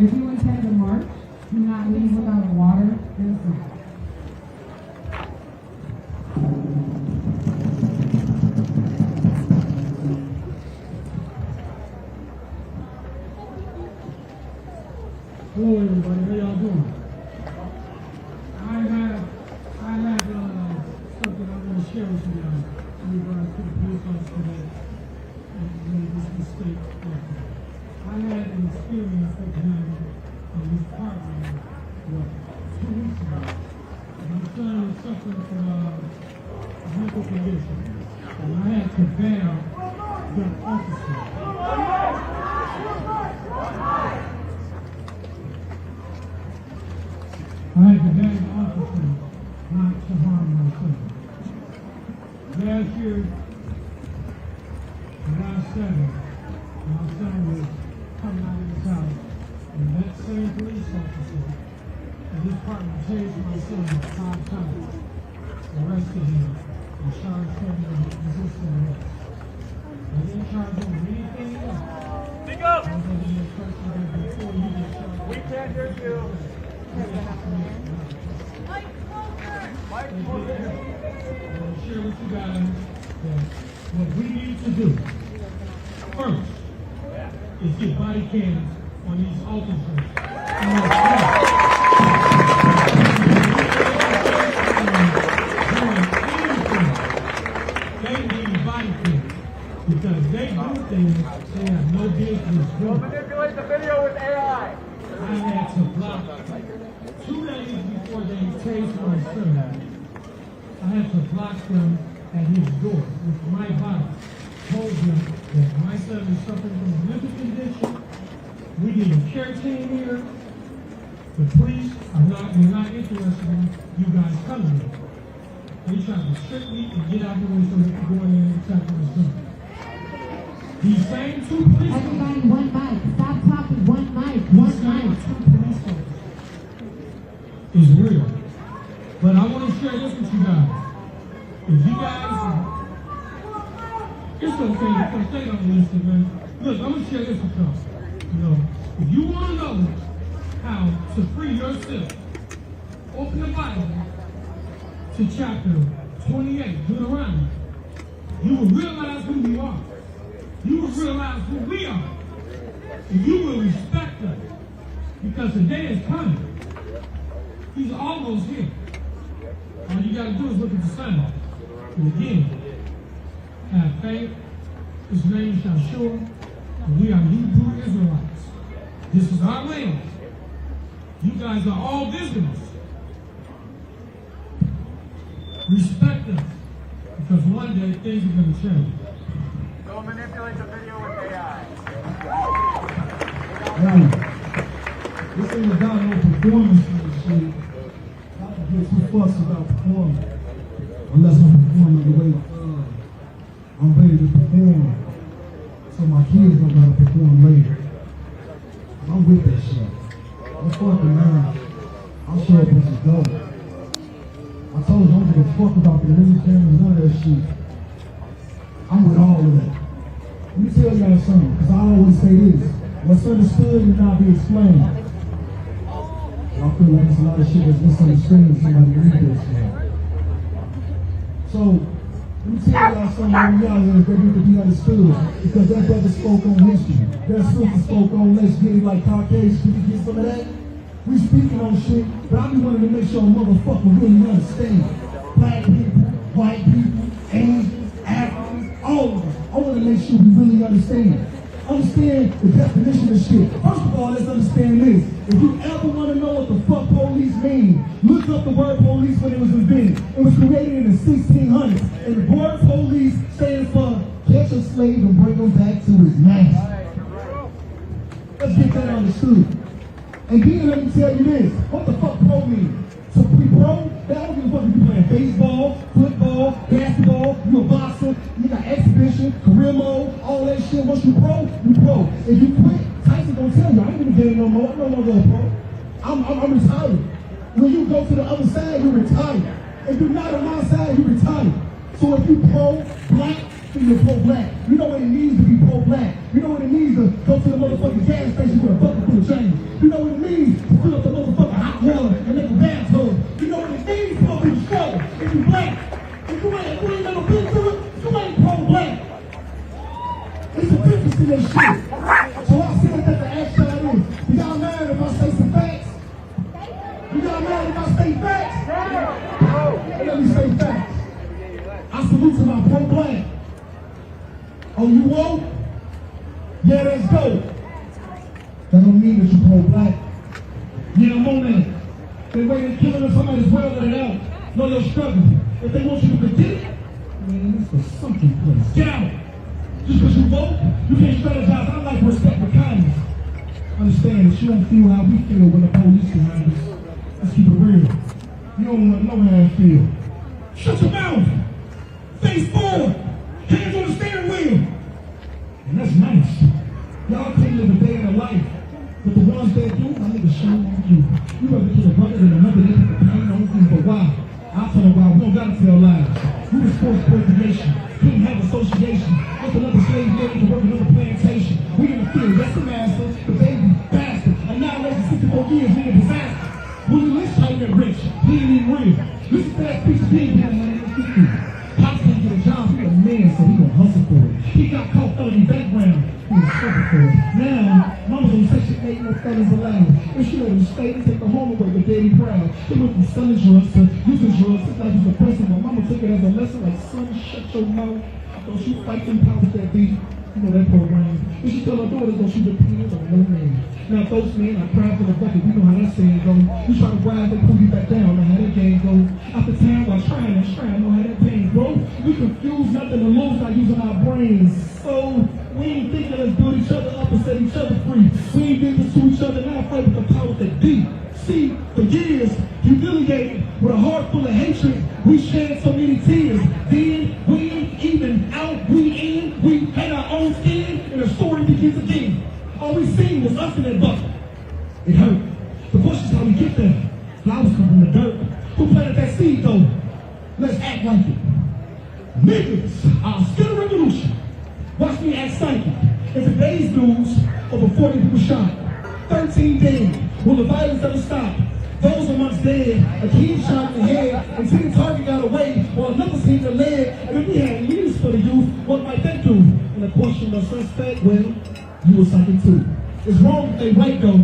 If you intend to march, do not leave without water and food. Hello everybody, how y'all doing? I have something I'm going to share with you guys in regards to the police officer that made this mistake. I had an experience with him in his partner 2 weeks ago. My son was suffering from a mental condition, and I had to bail the officer. I begged the officer not to harm my son. Last year, July 7th, my son was coming out of his house, and that same police officer in his partner chased my son 5 times, arrested him, and charged him with resisting arrest. I didn't charge him with anything else. Speak up! I was under the impression that before you get charged, We can't hear you. I'm going to share with you guys that what we need to do first is get body cams on these officers. They need body cams because they do things they have no business doing. Manipulate the video with AI. I had to block 2 days before they tased my son. I had to block them at his door with my body. Told him that my son is suffering from a mental condition. We need a care team here. The police are not interested in you guys coming here. They try to restrict me and get out the way so they can go in there and attack my son. These same 2 police officers. Everybody, one mic. Stop talking. One mic. One mic. 2 police officers is real. But I want to share this with you guys. If you guys, it's okay because they don't listen, man. Look, I'm going to share this with y'all. You know, if you want to know how to free yourself, open the Bible to chapter 28, Deuteronomy. You will realize who you are. You will realize who we are. And you will respect us. Because the day is coming. He's almost here. All you got to do is look at the sun. And again, have faith. His name is Yeshua. And we are Hebrew Israelites. This is our land. You guys are all visitors. Respect us. Because one day things are going to change. Don't manipulate the video with AI. Right. This ain't about no performance for this shit. I don't give two fucks about performing. Unless I'm performing the way I'm ready to perform. So my kids don't gotta perform later. I'm with that shit. I'm fucking around. I'll show up with this go. I told you I don't give a fuck about the news cameras, none of that shit. I'm with all of that. Let me tell y'all something, because I always say this. What's understood will not be explained. I feel like there's a lot of shit that's misunderstood and somebody read this shit. So, let me tell y'all something when y'all here that need to be understood. Because that brother spoke on history. That sister spoke on let's get it like Caucasians. Did you get some of that? We speaking on shit, but I be wanting to make sure a motherfucker really understand. Black people, white people, Asians, Africans, all of them. I want to make sure we really understand. Understand the definition of shit. First of all, let's understand this. If you ever want to know what the fuck police mean, look up the word police when it was invented. It was created in the 1600s. And the word police stands for catch a slave and bring him back to his master. Let's get that understood. And then let me tell you this. What the fuck pro mean? So be pro, I don't give a fuck if you playing baseball, football, basketball, you a boxer, you got exhibition, career mode, all that shit. Once you pro, you pro. If you quit, Tyson gonna tell you, I ain't in the game no more. I'm no longer a pro. I'm retired. When you go to the other side, you're retired. If you're not on my side, you're retired. So if you pro-black, then you're pro-black. You know what it means to be pro-black. You know what it means to go to the motherfucking gas station with a bucket full of change. You know what it means to fill up the motherfucking hot water and make a bathtub. You know what it means to be strong if you black. If you ain't never been through it, you ain't pro-black. There's a difference in that shit. So I said that to ask y'all this. Do y'all mad if I say some facts? Do y'all mad if I say facts? Let me say facts. I salute to my pro-black. Oh, you woke? Yeah, let's go. That don't mean that you pro-black. Yeah, I'm on that. They waiting killing somebody's well let it out. Know your struggle. If they want you to predict, man, this is something place. Get out. Just because you woke, you can't strategize. I like respect for kindness. Understand that you don't feel how we feel when the police behind us. Let's keep it real. You don't want to know how I feel. Shut your mouth. Face forward. Hands on the steering wheel. And that's nice. Y'all can't live a day in a life. But the ones that do, my niggas shame on you. You rather kill a brother than another nigga with pain on you. But why? I'll tell them why. We don't gotta tell lies. You was forced procreation. Couldn't have association. With another slave lady to work another plantation. We in the field, that's the master. The baby, bastard. And now over 64 years, we in disaster. Willie Lynch tight and rich. He ain't even real. Listen to that piece of pig, man. Pops can't get a job, he a man, so he gon' hustle for it. He got caught felony background, he was struggle for it. Now, mama's on Section 8, no felons allowed. If she let him stay and take the home away with daddy proud. He went from selling drugs to using drugs, it's like he's a person. My mama took it as a lesson, like, son, shut your mouth. Don't you fight them powers that be. You know that program. If she tell her daughters, don't shoot the penis on no man. Now, those men are crying for the bucket, we know how that saying go. You try to ride, they pull you back down, know how that game go. After time, while trying and trying, know how that pain go. We confuse nothing to lose by using our brains. So, we ain't thinking let's build each other up and set each other free. We ain't doing this to each other, now fight with the powers that be. See, for years, humiliated with a heart full of hatred, we shed so many tears. Then, we even out, we in, we had our own skin, and the story begins again. All we seen was us in that bucket. It hurt. The bush is how we get there. Flowers come from the dirt. Who planted that seed though? Let's act like it. Niggas are still a revolution. Watch me act psychic. In today's news, over 40 people shot. 13 dead. Will the violence ever stop? Those amongst dead, a kid shot in the head, and 10 target got away, while another's hit the leg. And if we had leaders for the youth, what might they do? And the question of suspect, well, you were something too. It's wrong if they right though,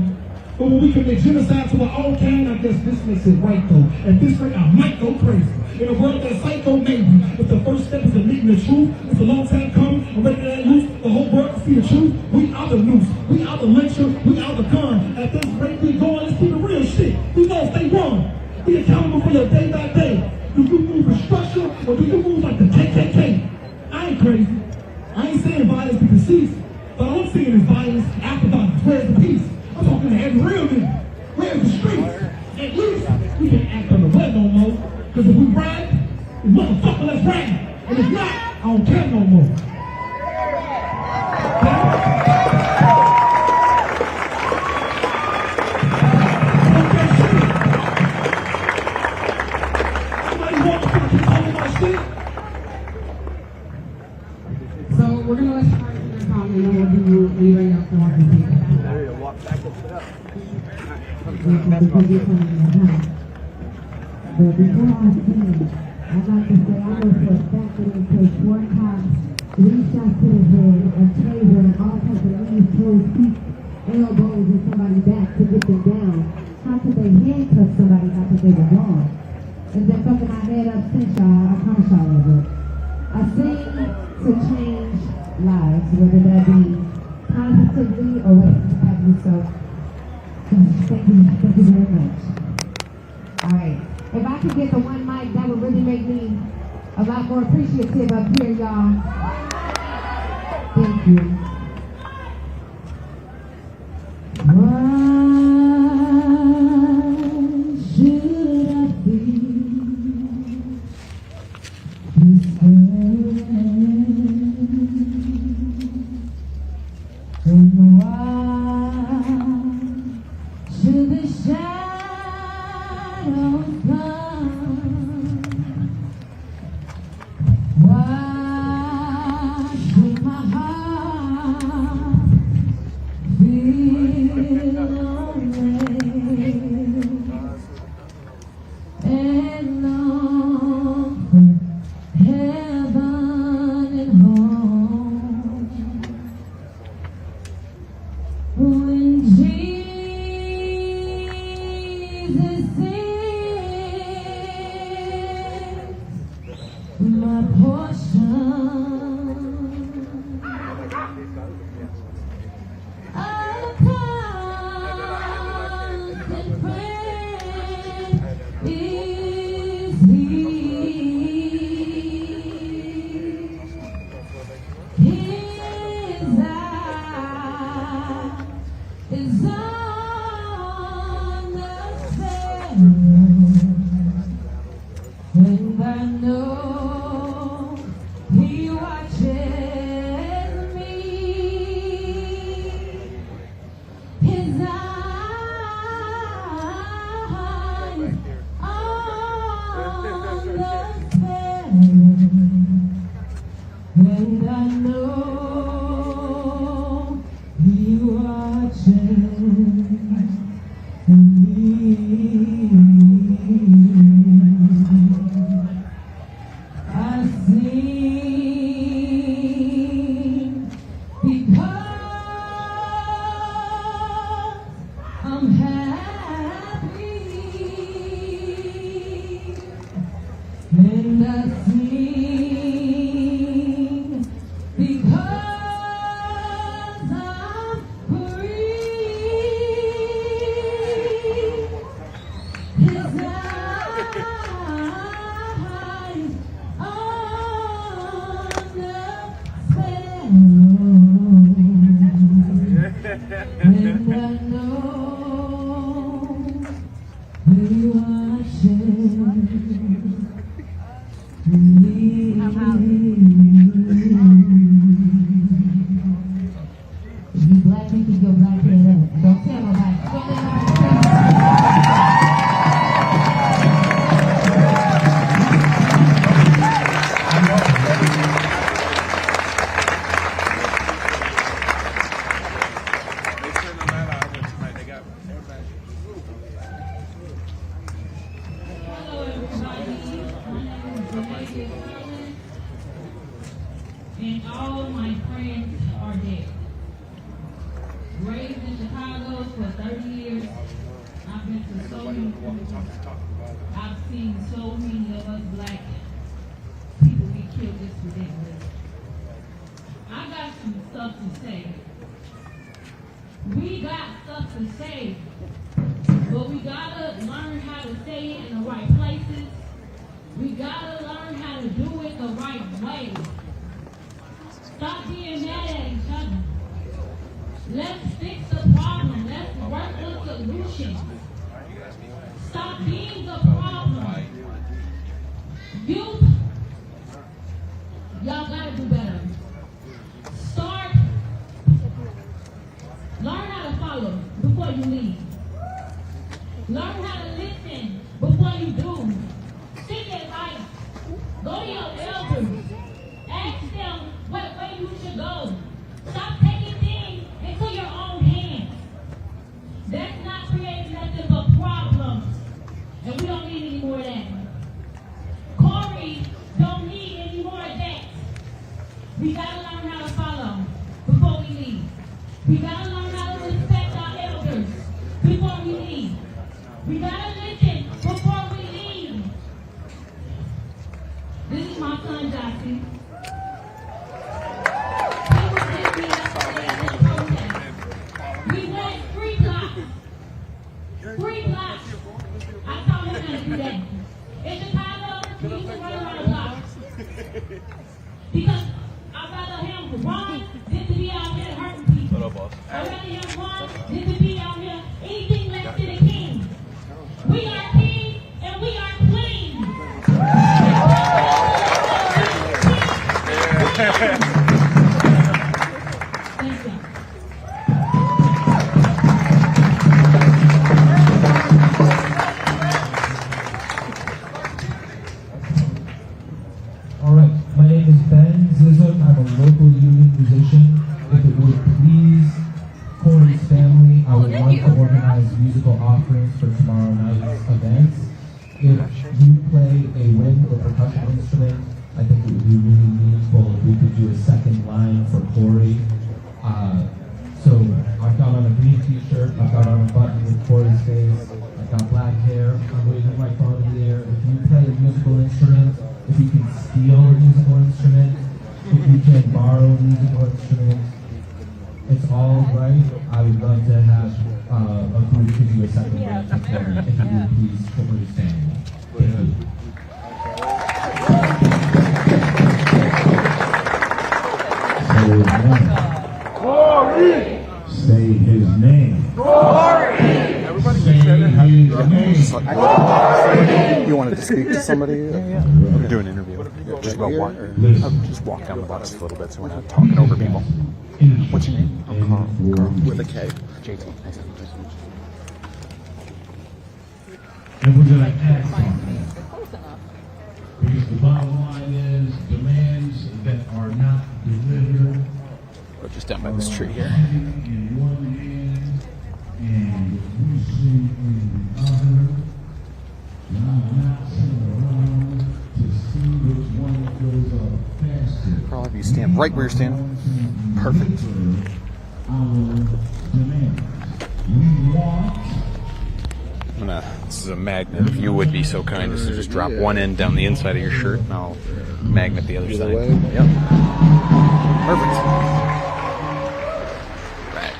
but when we commit genocide to our own kind, I guess this makes it right though. At this rate, I might go crazy. In a world that's psycho, maybe. If the first step is admitting the truth, it's a long time coming, I'm ready to let loose the whole world to see the truth. We are the noose, we are the lyncher, we are the gun. At this rate, we going, let's keep the real shit. We know stay wrong. Be accountable for your day by day. Do you move with structure, or do you move like the KKK? I ain't crazy. I ain't saying violence be conceived. But all I'm seeing is violence after violence. Where's the peace? I'm talking to every real nigga. Where's the streets? At least we can't act on the blood no more. Because if we ride, then motherfucker, let's ride. And if not, I don't care no more. Somebody want to keep calling my shit? So we're going to let you guys do their comment, and then we'll do leaving up the walking people. Walk back and sit up. But before I finish, I'd like to say I know for a fact that it takes 4 cops, 3 shots to the head, a taser, and all types of knees, toes, feet, elbows, and somebody's back to get them down. How could they handcuff somebody after they were wrong? It's been fucking my head up since y'all, I promise y'all of it. I sing to change lives, whether that be positively or what have you. So, thank you very much. All right. If I could get the one mic, that would really make me a lot more appreciative up here, y'all. Thank you. Why should I be this way? And why should the shadows come? Why should my heart feel lonely and long for heaven and home? When Jesus is my portion, I'll contemplate is His eye is on the same. I know He watches me. His eyes on the sparrow, and I know He watches me. I sing because I'm happy, and I sing because I'm free. His eyes on the sparrow, and I know He watches me. If you black, you can go black it up. Don't tell nobody. Don't let nobody tell you. Hello, everybody. My name is and all my friends are dead. Raised in Chicago for 30 years, I've been to so many places. I've seen so many of us black people get killed just for that reason. I got some stuff to say. We got stuff to say, but we gotta learn how to say it in the right places. We gotta learn how to do it the right way. Stop being mad at each other. Let's fix the problem. Let's work with solutions. Stop being the problem. Youth, y'all gotta do better. Start. Learn how to follow before you lead. Learn how to listen before you do. Seek advice. Go to your elders. Ask them what way you should go. Stop taking things into your own hands. That's not creating nothing but problems. And we don't need any more of that. Corey don't need any more of that. We gotta learn how to follow before we lead. We gotta learn how to respect our elders before we lead. We gotta listen before we lead. This is my son, Jossie. He was with me yesterday at this protest. We went 3 blocks. 3 blocks. I taught him how to do that. In Chicago, we used to run around the block. Because I'd rather him run than to be out here hurting people. I'd rather him run than to be out here anything less than a king. We are king and we are clean. Thank you. All right, my name is Ben Zizum. I'm a local union musician. If it would please Corey's family, I would want to organize musical offerings for tomorrow night's events. If you play a wind or percussion instrument, I think it would be really meaningful if we could do a second line for Corey. So I've got on a green t-shirt, I've got on a button with Corey's face, I've got black hair, I'm waving my phone in the air. If you play a musical instrument, if you can steal a musical instrument, if you can borrow a musical instrument, it's all right. I would love to have a group to do a second line for Corey. If you would please, Corey's family. Thank you. Say his name. Corey! Everybody say his name. You wanted to speak to somebody? Do an interview. Just about here, what? or- I'll just walk down the block just a little bit so we're not talking over people. What's your name? I'm Carl. Carl. With a K. JT. Nice to meet you. And we're going to act on that. Because the bottom line is demands that are not delivered. We're just down by this tree here. In one hand and reaching in the other. And I'm not sitting around to see which one goes up faster. Carl, if you stand right where you're standing. Perfect. Our demands. We want. This is a magnet. If you would be so kind as to just drop one end down the inside of your shirt, and I'll magnet the other Either side. way? Yep. Perfect. Right.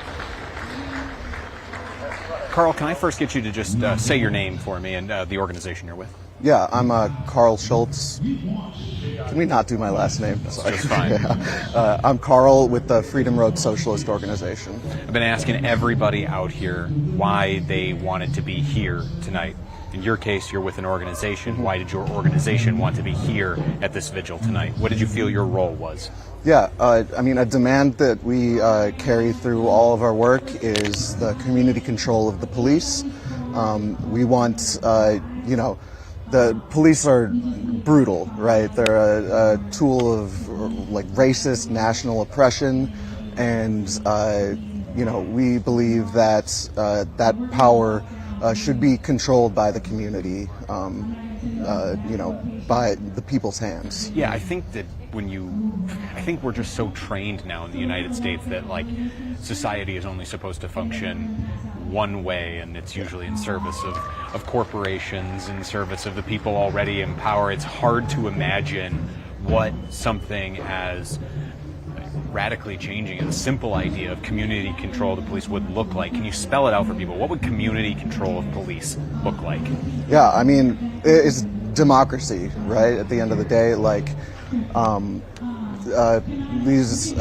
Carl, can I first get you to just say your name for me and the organization you're with? Yeah, I'm Carl Schultz. Can we not do my last name? Sorry. Just fine. Yeah. I'm Carl with the Freedom Road Socialist Organization. I've been asking everybody out here why they wanted to be here tonight. In your case, you're with an organization. Why did your organization want to be here at this vigil tonight? What did you feel your role was? Yeah, I mean, a demand that we carry through all of our work is the community control of the police. We want, the police are brutal, right? They're a tool of like racist national oppression, and we believe that that power should be controlled by the community, by the people's hands. Yeah, I think that I think we're just so trained now in the United States that like society is only supposed to function one way, and it's usually in service of corporations, in service of the people already in power. It's hard to imagine what something as radically changing as a simple idea of community control of the police would look like. Can you spell it out for people? What would community control of police look like? Yeah, I mean, it's democracy, right? At the end of the day, like, these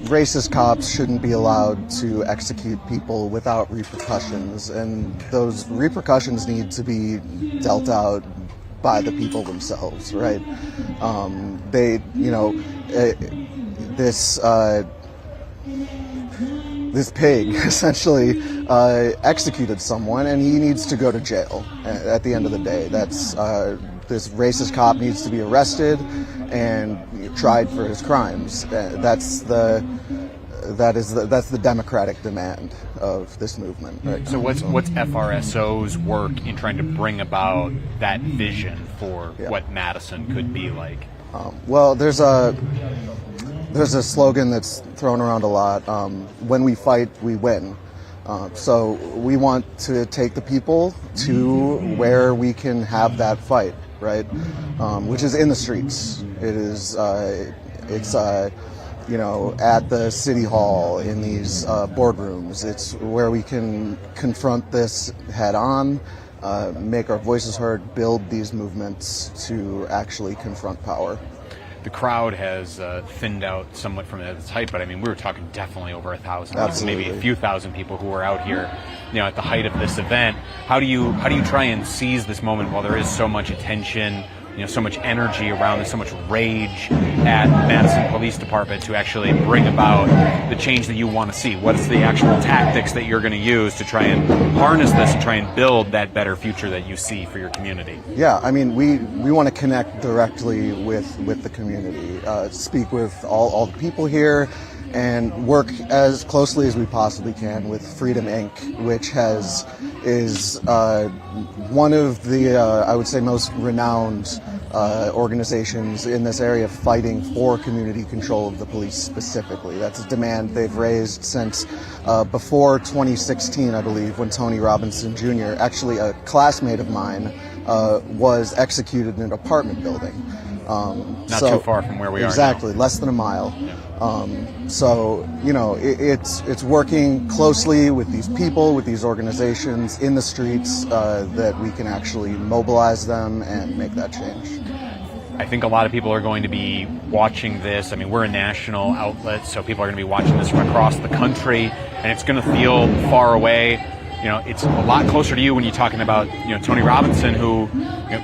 racist cops shouldn't be allowed to execute people without repercussions, and those repercussions need to be dealt out by the people themselves, right? This pig essentially executed someone, and he needs to go to jail at the end of the day. That's this racist cop needs to be arrested and tried for his crimes. That's the democratic demand of this movement. Right? So what's FRSO's work in trying to bring about that vision for what Madison could be like? Well, there's a slogan that's thrown around a lot. When we fight, we win. So we want to take the people to where we can have that fight, right? Which is in the streets. It is. It's at the city hall, in these boardrooms. It's where we can confront this head on, make our voices heard, build these movements to actually confront power. The crowd has thinned out somewhat from its height, but I mean, we were talking definitely over 1,000, Absolutely. maybe a few thousand people who were out here, at the height of this event. How do you try and seize this moment while there is so much attention, so much energy around this, so much rage at Madison Police Department to actually bring about the change that you want to see? What is the actual tactics that you're going to use to try and harness this and try and build that better future that you see for your community? Yeah, I mean, we want to connect directly with the community, speak with all the people here, and work as closely as we possibly can with Freedom Inc., which is one of the, I would say, most renowned organizations in this area fighting for community control of the police specifically. That's a demand they've raised since before 2016, I believe, when Tony Robinson Jr., actually a classmate of mine, was executed in an apartment building. Not too far from where we are now. Exactly, less than a mile. Yeah. It's working closely with these people, with these organizations in the streets, that we can actually mobilize them and make that change. I think a lot of people are going to be watching this. I mean, we're a national outlet, so people are going to be watching this from across the country, and it's going to feel far away. you know, it's a lot closer to you when you're talking about, you know, Tony Robinson, who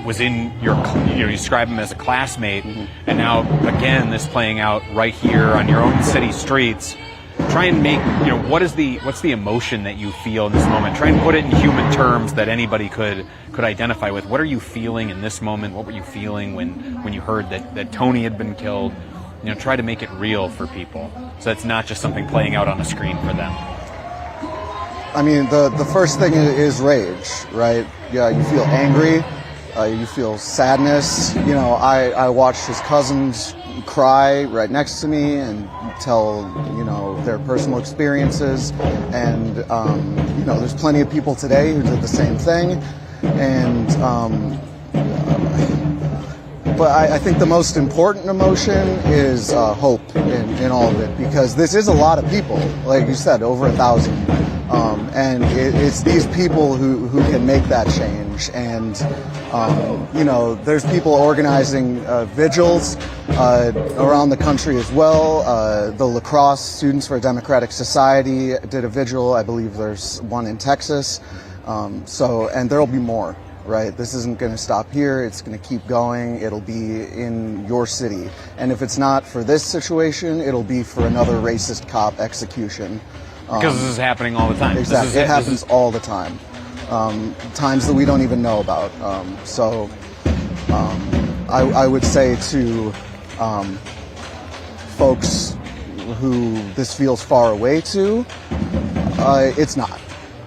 was in your, you describe him as a classmate, and now again this playing out right here on your own city streets. Try and make, you know, what's the emotion that you feel in this moment? Try and put it in human terms that anybody could identify with. What are you feeling in this moment? What were you feeling when you heard that Tony had been killed? You know, try to make it real for people, so it's not just something playing out on a screen for them. I mean, the first thing is rage, right? Yeah, you feel angry, you feel sadness. You know, I watched his cousins cry right next to me and tell, you know, their personal experiences, and you know, there's plenty of people today who did the same thing, and but I think the most important emotion is hope in all of it, because this is a lot of people, like you said, over 1,000, and it's these people who can make that change. And you know, there's people organizing vigils around the country as well. The Lacrosse Students for a Democratic Society did a vigil. I believe there's one in Texas. And there'll be more. Right? This isn't going to stop here. It's going to keep going. It'll be in your city. And if it's not for this situation, it'll be for another racist cop execution. Because this is happening all the time. Exactly. It happens all the time. Times that we don't even know about. I would say to folks who this feels far away to, it's not.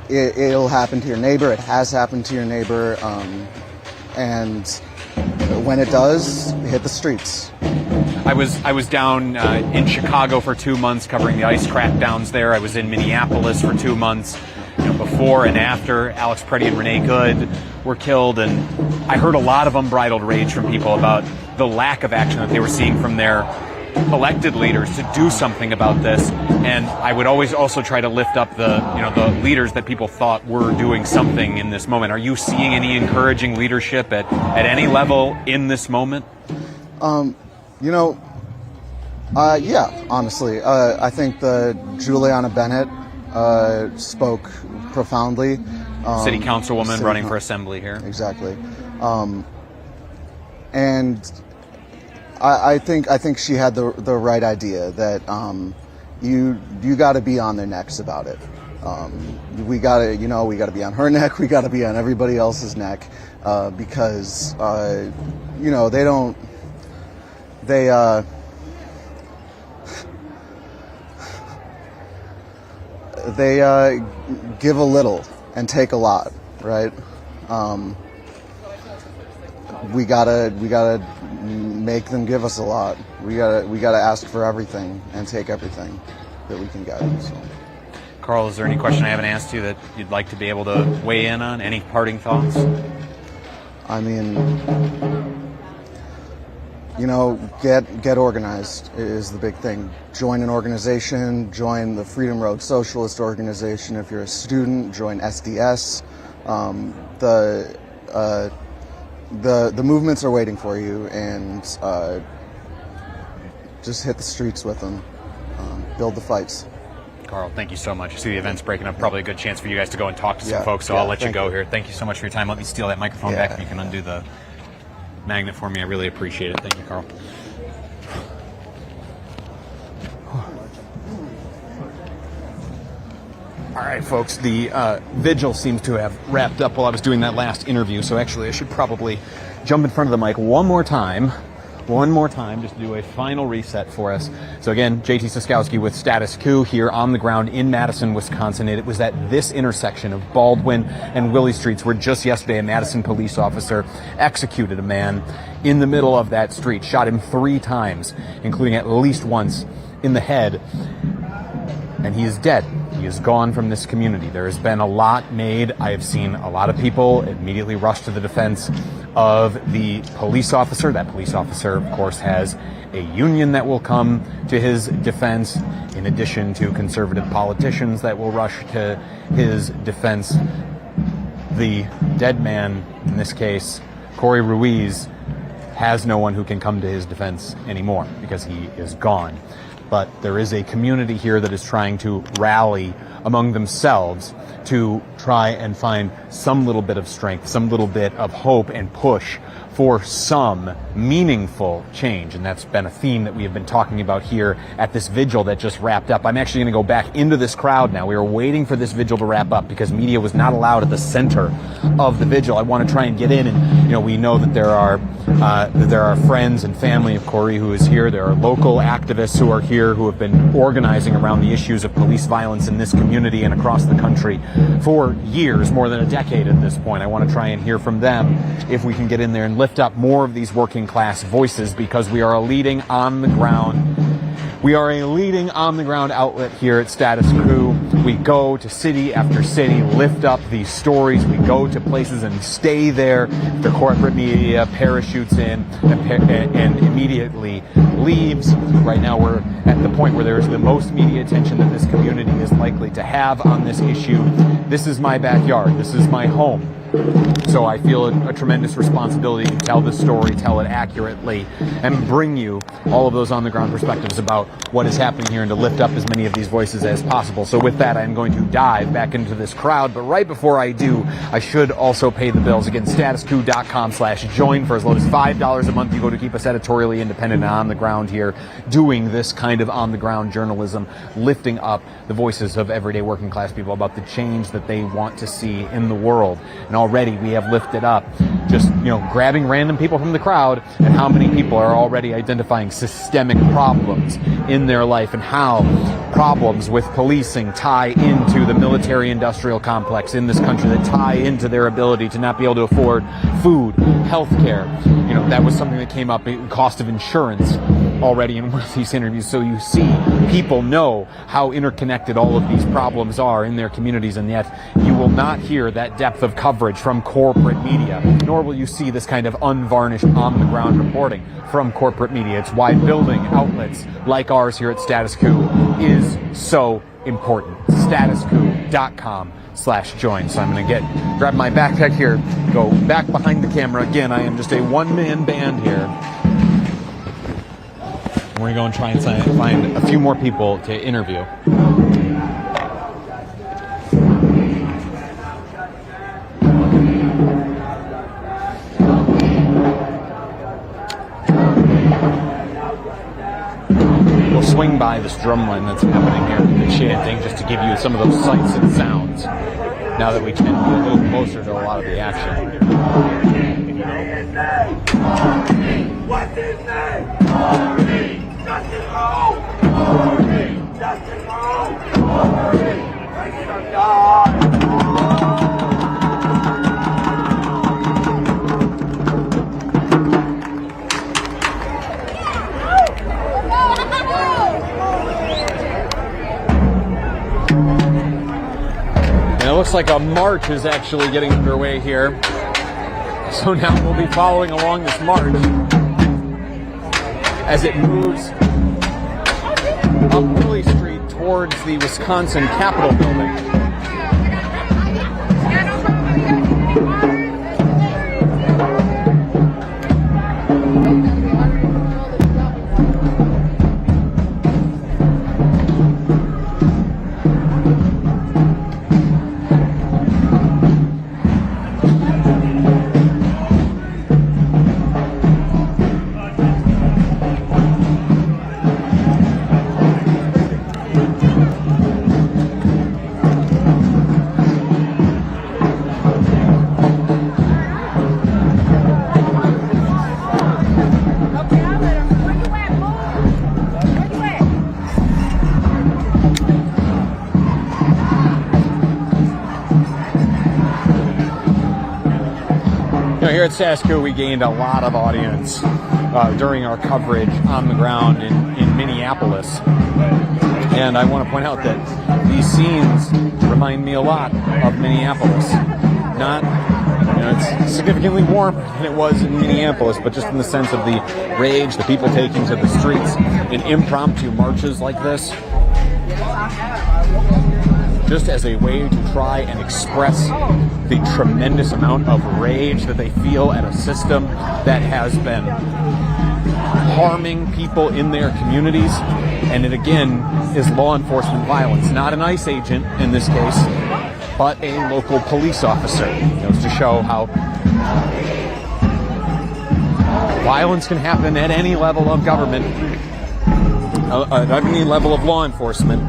It'll happen to your neighbor. It has happened to your neighbor, and when it does, hit the streets. I was down in Chicago for 2 months covering the ICE crackdowns there. I was in Minneapolis for 2 months, you know, before and after Alex Preddy and Renee Good were killed, and I heard a lot of unbridled rage from people about the lack of action that they were seeing from their elected leaders to do something about this. And I would always also try to lift up the leaders that people thought were doing something in this moment. Are you seeing any encouraging leadership at any level in this moment? Yeah, honestly. I think Juliana Bennett spoke profoundly. City councilwoman running for assembly here. Exactly. And I think she had the right idea that you got to be on their necks about it. We got to be on her neck. We got to be on everybody else's neck, because they give a little and take a lot, right? We gotta make them give us a lot. We gotta ask for everything and take everything that we can get. So. Carl, is there any question I haven't asked you that you'd like to be able to weigh in on? Any parting thoughts? I mean, get organized is the big thing. Join an organization. Join the Freedom Road Socialist Organization. If you're a student, join SDS. The movements are waiting for you, and just hit the streets with them. Build the fights. Carl, thank you so much. I see the event's breaking up. Probably a good chance for you guys to go and talk to some folks, so I'll let you go here. Thank you so much for your time. Let me steal that microphone back if you can undo the magnet for me. I really appreciate it. Thank you, Carl. All right, folks, the vigil seems to have wrapped up while I was doing that last interview, so actually I should probably jump in front of the mic one more time, just to do a final reset for us. So again, JT Cestkowski with Status Coup here on the ground in Madison, Wisconsin. It was at this intersection of Baldwin and Willie Streets where just yesterday a Madison police officer executed a man in the middle of that street, shot him 3 times, including at least once in the head, and he is dead. He is gone from this community. There has been a lot made. I have seen a lot of people immediately rush to the defense of the police officer. That police officer, of course, has a union that will come to his defense, in addition to conservative politicians that will rush to his defense. The dead man, in this case, Corey Ruiz, has no one who can come to his defense anymore because he is gone. but there is a community here that is trying to rally among themselves to try and find some little bit of strength, some little bit of hope and push for some meaningful change. And that's been a theme that we have been talking about here at this vigil that just wrapped up. I'm actually going to go back into this crowd now. We were waiting for this vigil to wrap up because media was not allowed at the center of the vigil. I want to try and get in, and we know that there are friends and family of Corey who is here. There are local activists who are here who have been organizing around the issues of police violence in this community and across the country for years, more than a decade at this point. I want to try and hear from them if we can get in there and lift up more of these working class voices, because we are a leading on the ground outlet here at Status Coup. We go to city after city, lift up these stories. We go to places and stay there. The corporate media parachutes in and immediately leaves. Right now we're at the point where there's the most media attention that this community is likely to have on this issue. This is my backyard. This is my home. So I feel a tremendous responsibility to tell this story, tell it accurately, and bring you all of those on-the-ground perspectives about what is happening here and to lift up as many of these voices as possible. So with that, I'm going to dive back into this crowd. But right before I do, I should also pay the bills. Again, statuscoup.com/join. For as low as $5 a month, you go to keep us editorially independent and on the ground here, doing this kind of on-the-ground journalism, lifting up the voices of everyday working class people about the change that they want to see in the world. And already we have lifted up just, grabbing random people from the crowd, and how many people are already identifying systemic problems in their life and how problems with policing tie into the military-industrial complex in this country, that tie into their ability to not be able to afford food, health care. That was something that came up, cost of insurance, already in one of these interviews. So you see, people know how interconnected all of these problems are in their communities, and yet you will not hear that depth of coverage from corporate media, nor will you see this kind of unvarnished on-the-ground reporting from corporate media. It's why building outlets like ours here at Status Coup is so important. statuscoup.com/join. So I'm going to grab my backpack here, go back behind the camera. Again, I am just a one-man band here. We're going to go and try and find a few more people to interview. We'll swing by this drum line that's happening here, the chanting, just to give you some of those sights and sounds, now that we can be a little closer to a lot of the action. What's his name? Corey! Justice Rowe! Corey! Justice Rowe! Corey! Bring it on, God! And it looks like a march is actually getting underway here. So now we'll be following along this march as it moves up Willie Street towards the Wisconsin Capitol building. Here at Status Coup, we gained a lot of audience during our coverage on the ground in Minneapolis. And I want to point out that these scenes remind me a lot of Minneapolis. Not, it's significantly warmer than it was in Minneapolis, but just in the sense of the rage, the people taking to the streets in impromptu marches like this, just as a way to try and express the tremendous amount of rage that they feel at a system that has been harming people in their communities. And it again is law enforcement violence, not an ICE agent in this case, but a local police officer. It goes to show how violence can happen at any level of government, at any level of law enforcement.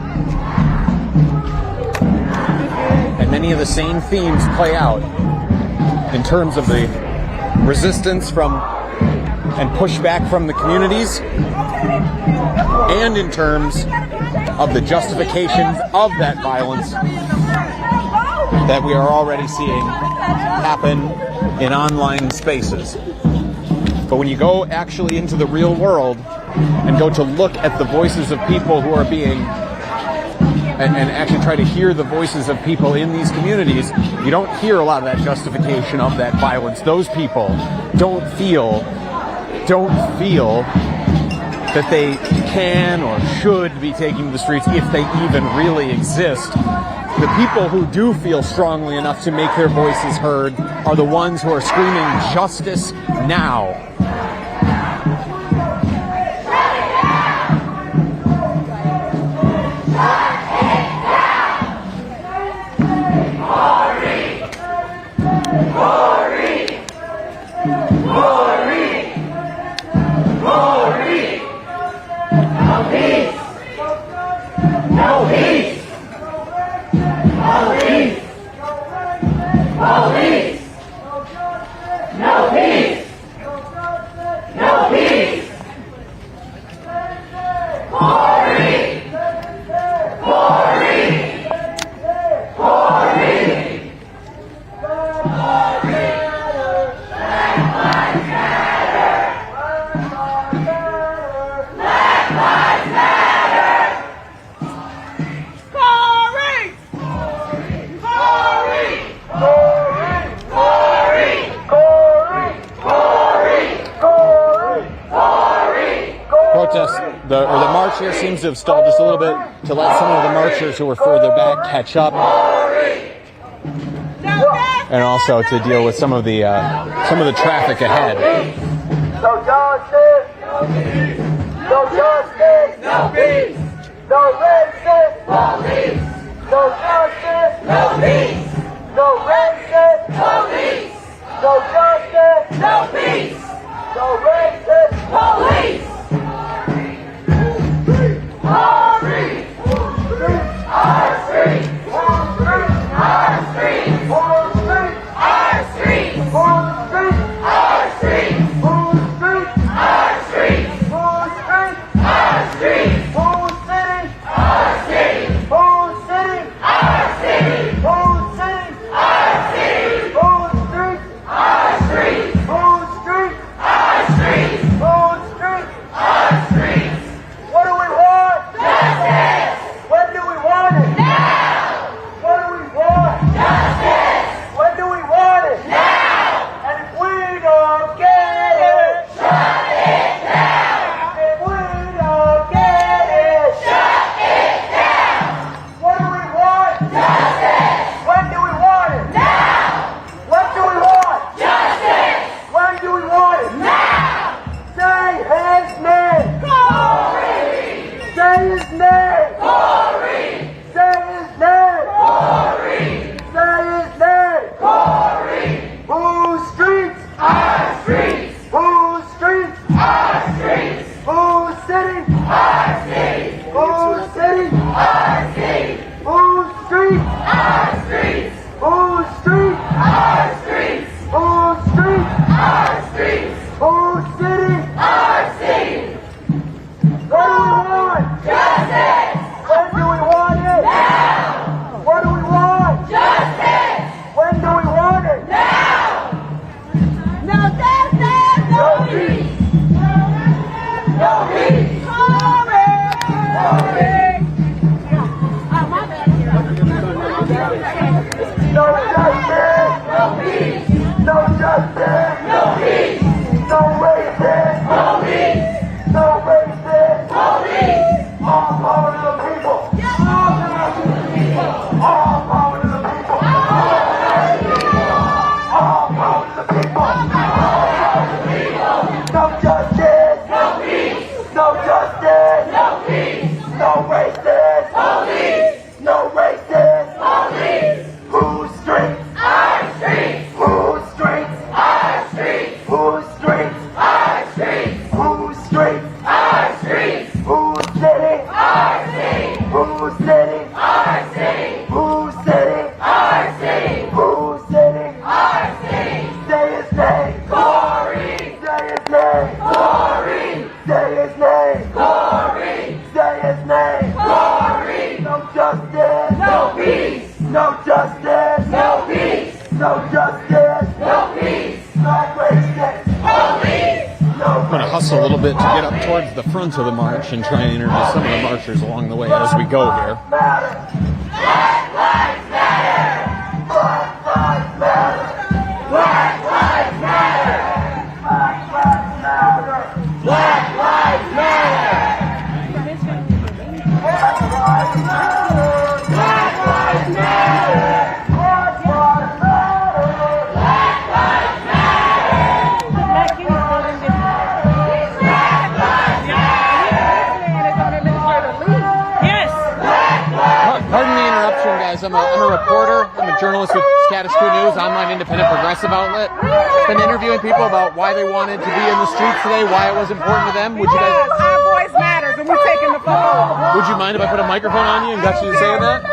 And many of the same themes play out in terms of the resistance from and pushback from the communities, and in terms of the justifications of that violence that we are already seeing happen in online spaces. But when you go actually into the real world and go to look at the voices of people who are being, and actually try to hear the voices of people in these communities, you don't hear a lot of that justification of that violence. Those people don't feel that they can or should be taking to the streets, if they even really exist. The people who do feel strongly enough to make their voices heard are the ones who are screaming justice now. The march here seems to have stalled just a little bit to let some of the marchers who were further back catch up, and also to deal with some of the traffic ahead. No justice, no peace. No justice, no peace. No racist police. No justice, no peace. No racist police. No justice, no peace. No racist police. Our streets! Our streets! Our streets! Our streets! Our streets! Our streets! Our streets! Our streets! Our streets! Our streets! Our city! Our city! Our city! Our city! Our city! Our city! Our streets! Our streets! Our streets! Our streets! Our streets! Our streets! What do we want? Justice! When do we want it? Now! What do we want? Justice! When do we want it? Now! And if we don't get it, shut it down! If we don't get it, shut it down! What do we want? Justice! When do we want it? Now! What do we want? Justice! When do we want it? Now! Say his name! Say his name! Corey! Say his name! Corey! Say his name! Corey! Whose streets? Our streets! Whose streets? Our streets! Whose city? Our city! Whose city? Our city! Whose streets? Our streets! Whose streets? Our streets! Whose streets? Our streets! Whose city? Our city! What do we want? Justice! When do we want it? Now! What do we want? Justice! When do we want it? Now! No justice! No peace! No peace! Corey! No justice! No peace! No justice! No peace! No racist! name. Corey. Say his name. Corey. Say his name. Corey. No justice. No peace. No justice. No peace. No justice. No peace. No greatness. Police. I'm going to hustle a little bit to get up towards the front of the march and try and introduce some of the marchers along the way as we go here. Black lives matter. Black lives matter. Black lives matter. Black lives matter. Black lives matter. Black lives matter. Black lives matter. Black lives matter. Black lives Pardon the interruption, guys. I'm a reporter. I'm a journalist with Status Coup News, online independent progressive outlet. Been interviewing people about why they wanted to be in the streets today, why it was important to them. Would you guys? Our voice matters, and we're taking the phone. Would you mind if I put a microphone on you and got you to say that?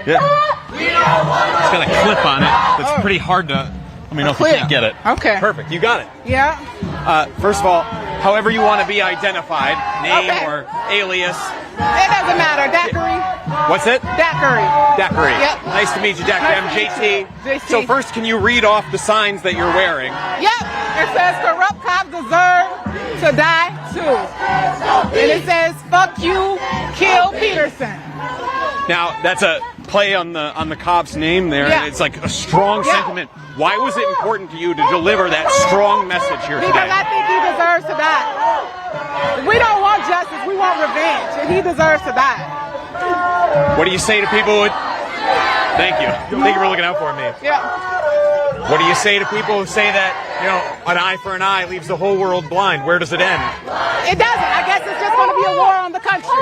Yeah. It's got a clip on it. That's pretty hard to. Let me know if you can't get it. Okay. Perfect. You got it. Yeah. First of all, however you want to be identified, name or alias. It doesn't matter. Daiquiri. What's it? Daiquiri. Daiquiri. Yep. Nice to meet you, Daiquiri. I'm JT. So first, can you read off the signs that you're wearing? Yep. It says corrupt cops deserve to die too. And it says fuck you, kill Peterson. Now, that's a play on the cop's name there. Yeah. It's like a strong sentiment. Why was it important to you to deliver that strong message here Because today? I think he deserves to die. We don't want justice, we want revenge, and he deserves to die. What do you say to people who... Thank you. Thank you for looking out for me. Yeah. What do you say to people who say that, you know, an eye for an eye leaves the whole world blind? Where does it end? It doesn't. I guess it's just going to be a war on the country.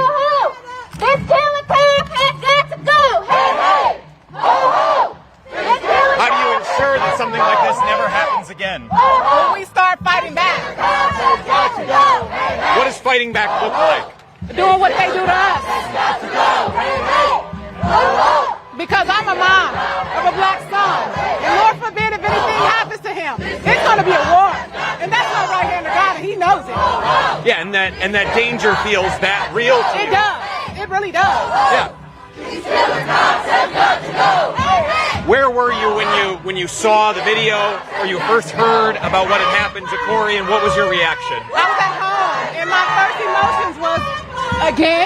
This killing crime has got to go. Hey, hey. Ho, ho. How do you ensure that something like this never happens again? When we start fighting back. What does fighting back look like? Doing what they do to us. Because I'm a mom of a black son. And Lord forbid if anything happens to him, it's going to be a war. And that's not right hand to God, and he knows it. Yeah, and that danger feels that real to you. It does. It really does. Yeah. Where were you when you saw the video or you first heard about what had happened to Corey, and what was your reaction? I was at home, and my first emotions was again.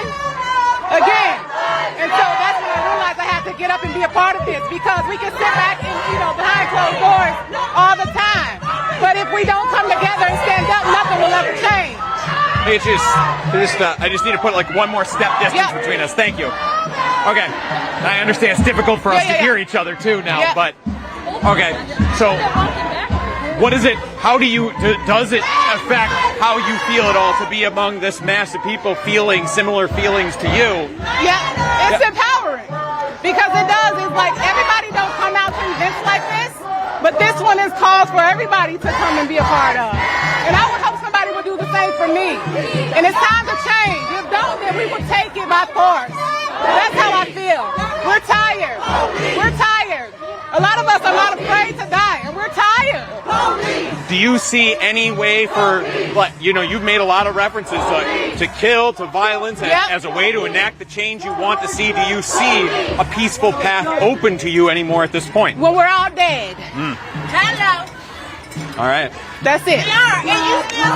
And so that's when I realized I had to get up and be a part of this, because we can sit back and, behind closed doors all the time. But if we don't come together and stand up, nothing will ever change. I just need to put like one more step distance between us. Thank you. Okay, I understand it's difficult for us to hear each other too now, but okay. So, what is it? How does it affect how you feel at all to be among this mass of people feeling similar feelings to you? Yeah, it's empowering, because it does. It's like everybody don't come out to events like this, but this one is cause for everybody to come and be a part of. And I would hope somebody would do the same for me. And it's time to change. If don't, then we will take it by force. That's how I feel. We're tired. We're tired. A lot of us are not afraid to die, and we're tired. Do you see any way for, you've made a lot of references to kill, to violence, as a way to enact the change you want to see? Do you see a peaceful path open to you anymore at this point? When we're all dead. Hello. All right. That's it. We are, and you still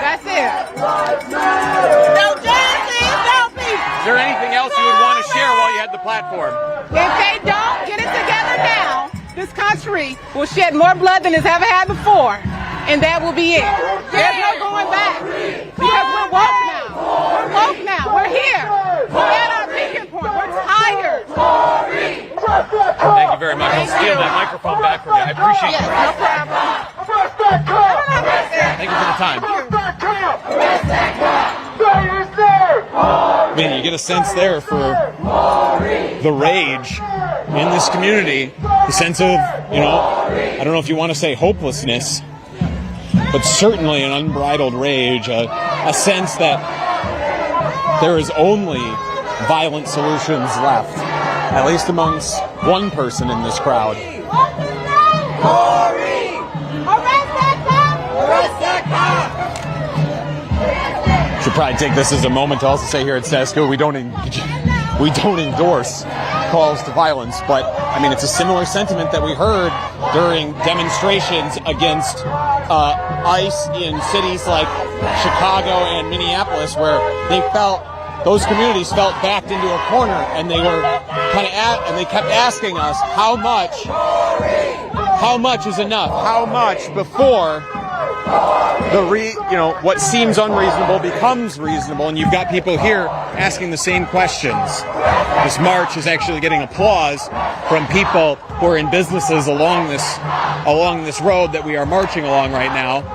That's it. No justice, no peace. Is there anything else you would want to share while you had the platform? If they don't get it together now, this country will shed more blood than it's ever had before. And that will be it. There's no going back. Because we're woke now. We're woke now. We're here. We're at our peaking point. We're tired. Thank you very much. I'll steal that microphone back from you. I appreciate you. No problem. Thank you for the time. I mean, you get a sense there for the rage in this community, the sense of, I don't know if you want to say hopelessness, but certainly an unbridled rage, a sense that there is only violent solutions left, at least amongst one person in this crowd. Corey! Arrest that cop! Arrest that cop! Should probably take this as a moment to also say here at Cestkowski, we don't endorse calls to violence, but I mean it's a similar sentiment that we heard during demonstrations against ICE in cities like Chicago and Minneapolis, where those communities felt backed into a corner, and they were and they kept asking us how much is enough, how much before what seems unreasonable becomes reasonable, and you've got people here asking the same questions. This march is actually getting applause from people who are in businesses along this road that we are marching along right now.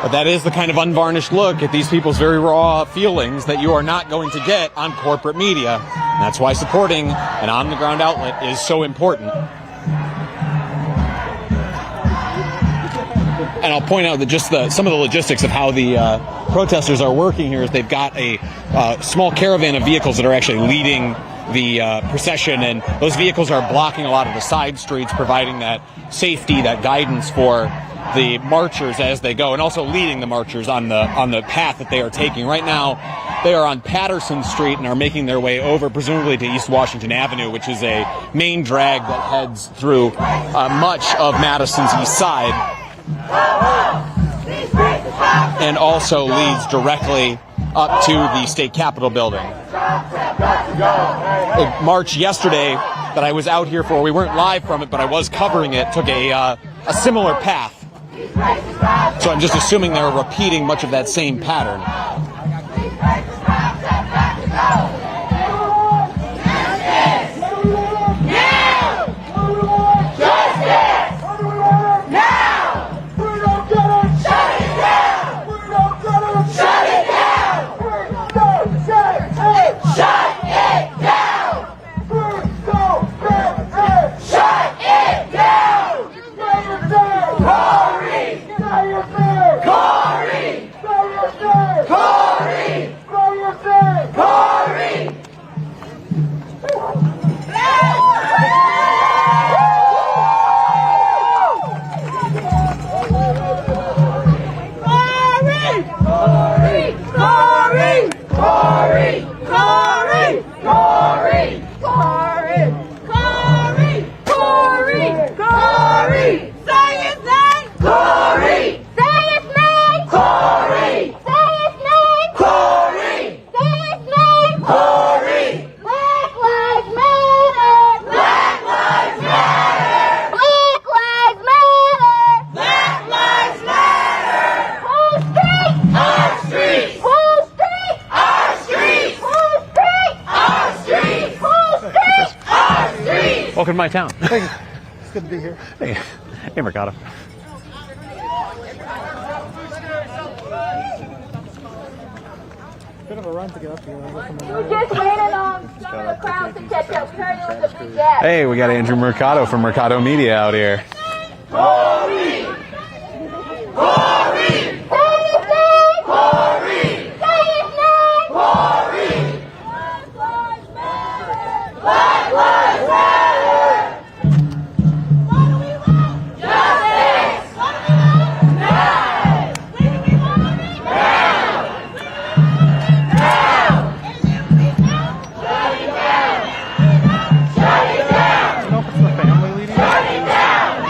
But that is the kind of unvarnished look at these people's very raw feelings that you are not going to get on corporate media. And that's why supporting an on-the-ground outlet is so important. And I'll point out that just some of the logistics of how the protesters are working here is they've got a small caravan of vehicles that are actually leading the procession, and those vehicles are blocking a lot of the side streets, providing that safety, that guidance for the marchers as they go, and also leading the marchers on the path that they are taking. Right now, they are on Patterson Street and are making their way over, presumably to East Washington Avenue, which is a main drag that heads through much of Madison's east side, and also leads directly up to the state capitol building. A march yesterday that I was out here for, we weren't live from it, but I was covering it, took a similar path. So I'm just assuming they're repeating much of that same pattern. Welcome to my town. Thank you. It's good to be here. Hey, Mercado. Bit of a run to get up here. You just waited on some of the crowd to catch up. We heard it was a big gap. Hey, we got Andrew Mercado from Mercado Media out here. Corey! Corey! Say his name! Corey! Say his name! Corey! Black Lives Matter! Black Lives Matter! What do we want? Justice! What do we want? Now! When do we want it? Now! Now! Shut it down! Shut it down! I don't know if it's the family leading. Shut it down!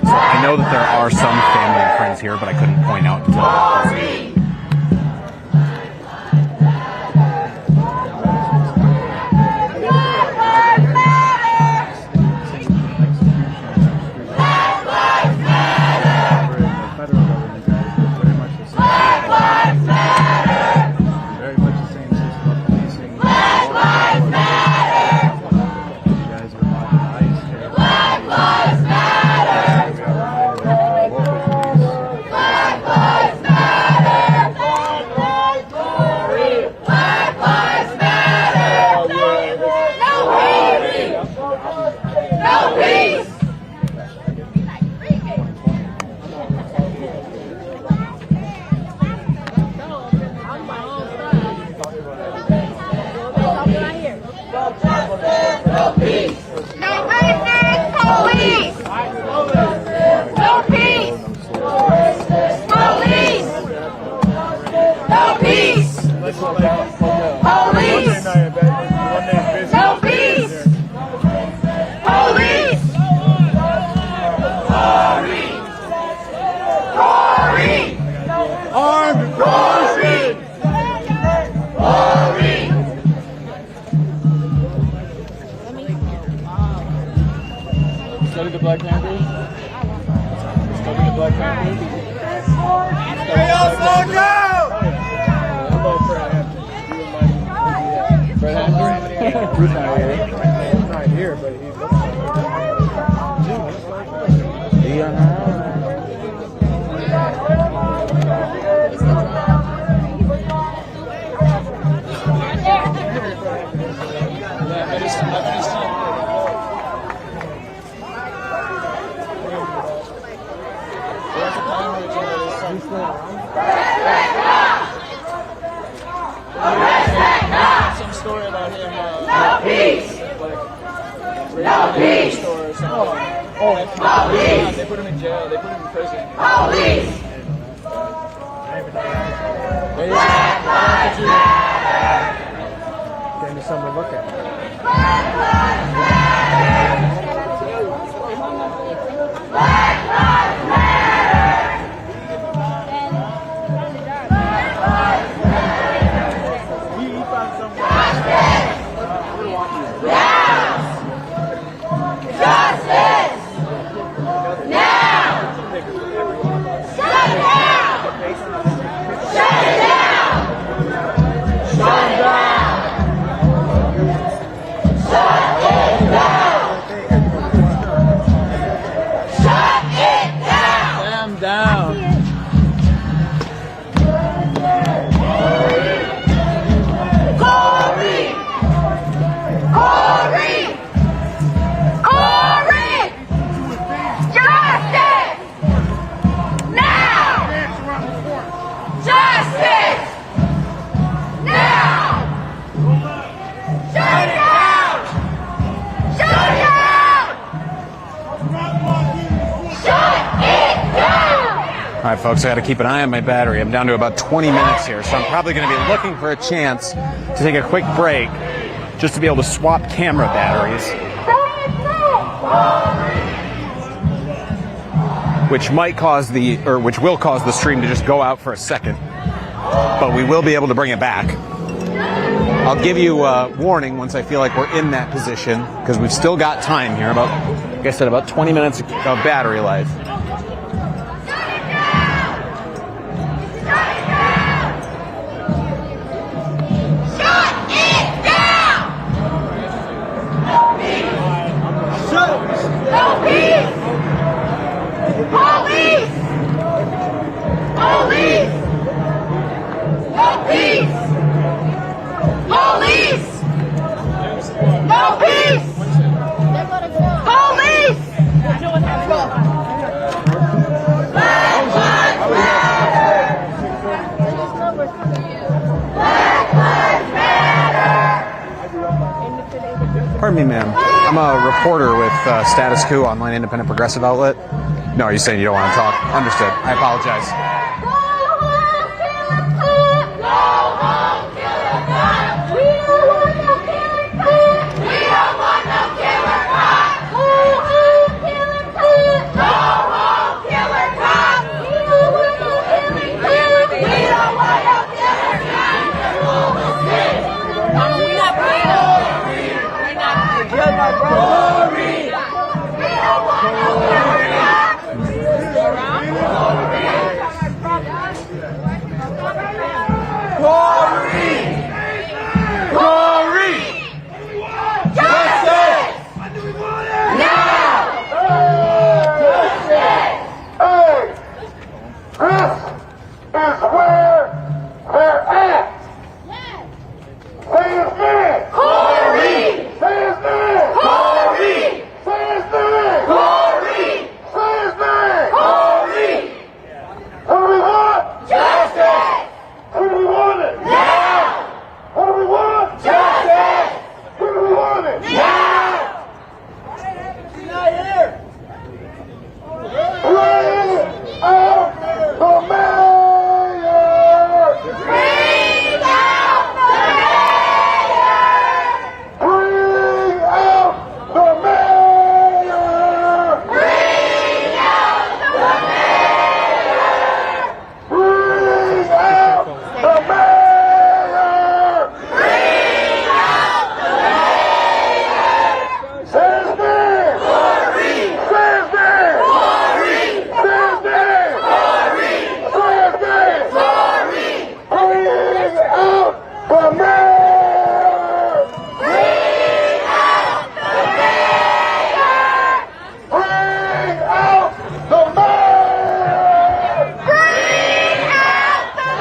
I know that there are some family and friends here, but I couldn't point out until Black Lives Matter! No peace. Police. No peace. Police. Corey. Armed Corey. Corey. Study the Black Panthers. Study the Black Panthers. Hey, yo, slow down! How about Fred Hampton? You and my Fred Hampton? He's not here. He's not here, but he's some story about him. No peace. No peace. Police. They put him in jail. They put him in prison. Police. Gave me something to look at. All right, folks, I got to keep an eye on my battery. I'm down to about 20 minutes here, so I'm probably going to be looking for a chance to take a quick break just to be able to swap camera batteries, which might cause which will cause the stream to just go out for a second, but we will be able to bring it back. I'll give you a warning once I feel like we're in that position, because we've still got time here, like I said, about 20 minutes of battery life. Pardon me, ma'am. I'm a reporter with Status Coup, online independent progressive outlet. No, are you saying you don't want to talk? Understood. I apologize. Justice! Who do we want it? Now! out the mayor! Bring out the mayor! Bring out the mayor! Bring out the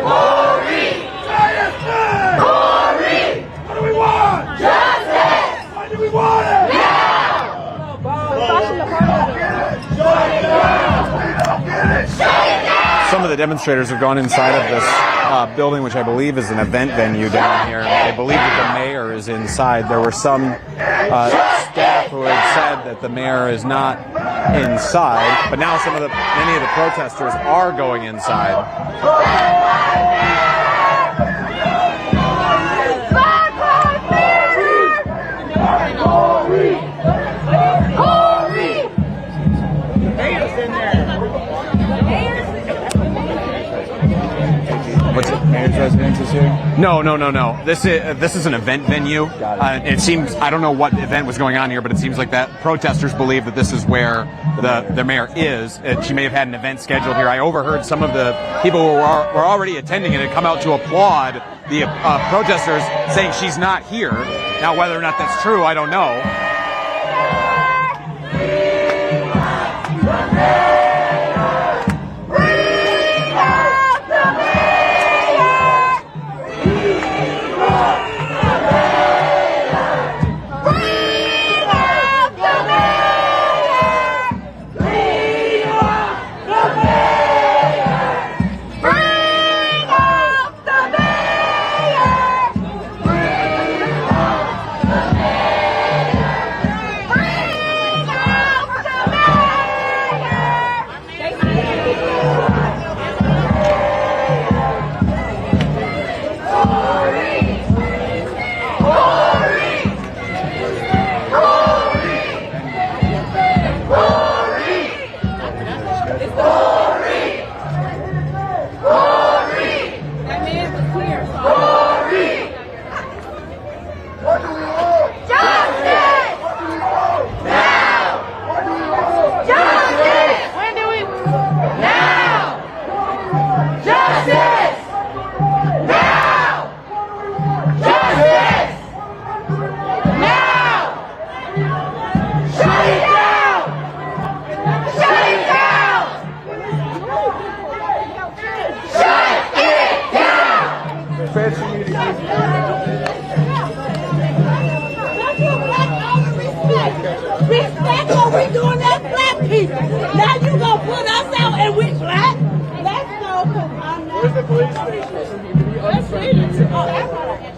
Corey! Corey! What do we want? Justice! When do we want it? Now! Some of the demonstrators have gone inside of this building, which I believe is an event venue down here. They believe that the mayor is inside. There were some staff who had said that the mayor is not inside, but now many of the protesters are going inside. What's it? Mayor's residence is here? No. This is an event venue. It seems, I don't know what event was going on here, but it seems like that protesters believe that this is where the mayor is. She may have had an event scheduled here. I overheard some of the people who were already attending it had come out to applaud the protesters, saying she's not here. Now, whether or not that's true, I don't know. Respect what we doing as black people. Now you gonna put us out and we black? Let's go, cause I'm not. Where's the police station? Let's see it. Oh, that's all right.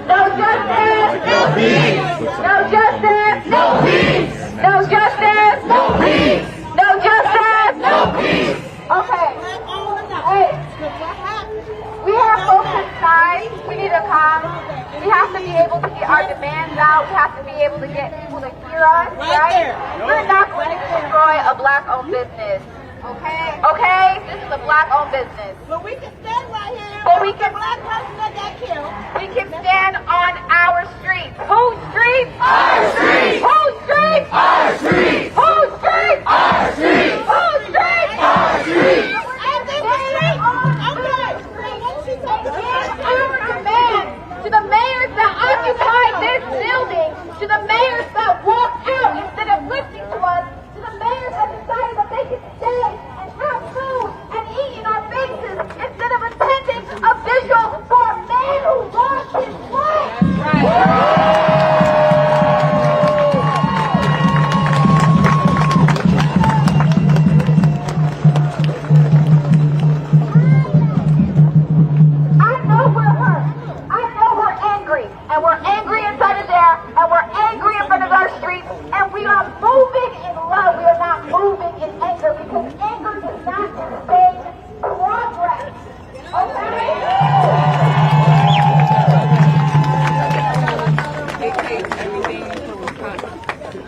No justice, no peace. No justice, no peace. No justice, no peace. No justice, no peace. Okay. Hey, we have folks inside. We need to come. We have to be able to get our demands out. We have to be able to get people to hear us, right? We're not going to destroy a black-owned business. Okay? Okay? This is a black-owned business. But we can stand right here. But we can, black person that got killed. we can stand on our streets. Whose streets? Our streets. Whose streets? Our streets. Whose streets? Our streets. Whose streets? Our streets. Our demand to the mayors that occupy this building, to the mayors that walk out instead of listening to us, to the mayors that decided that they could stay and have food and eat in our faces instead of attending a vigil for a man who lost his life. And we're angry inside of there, and we're angry in front of our streets, and we are moving in love. We are not moving in anger, because anger does not sustain progress. Okay?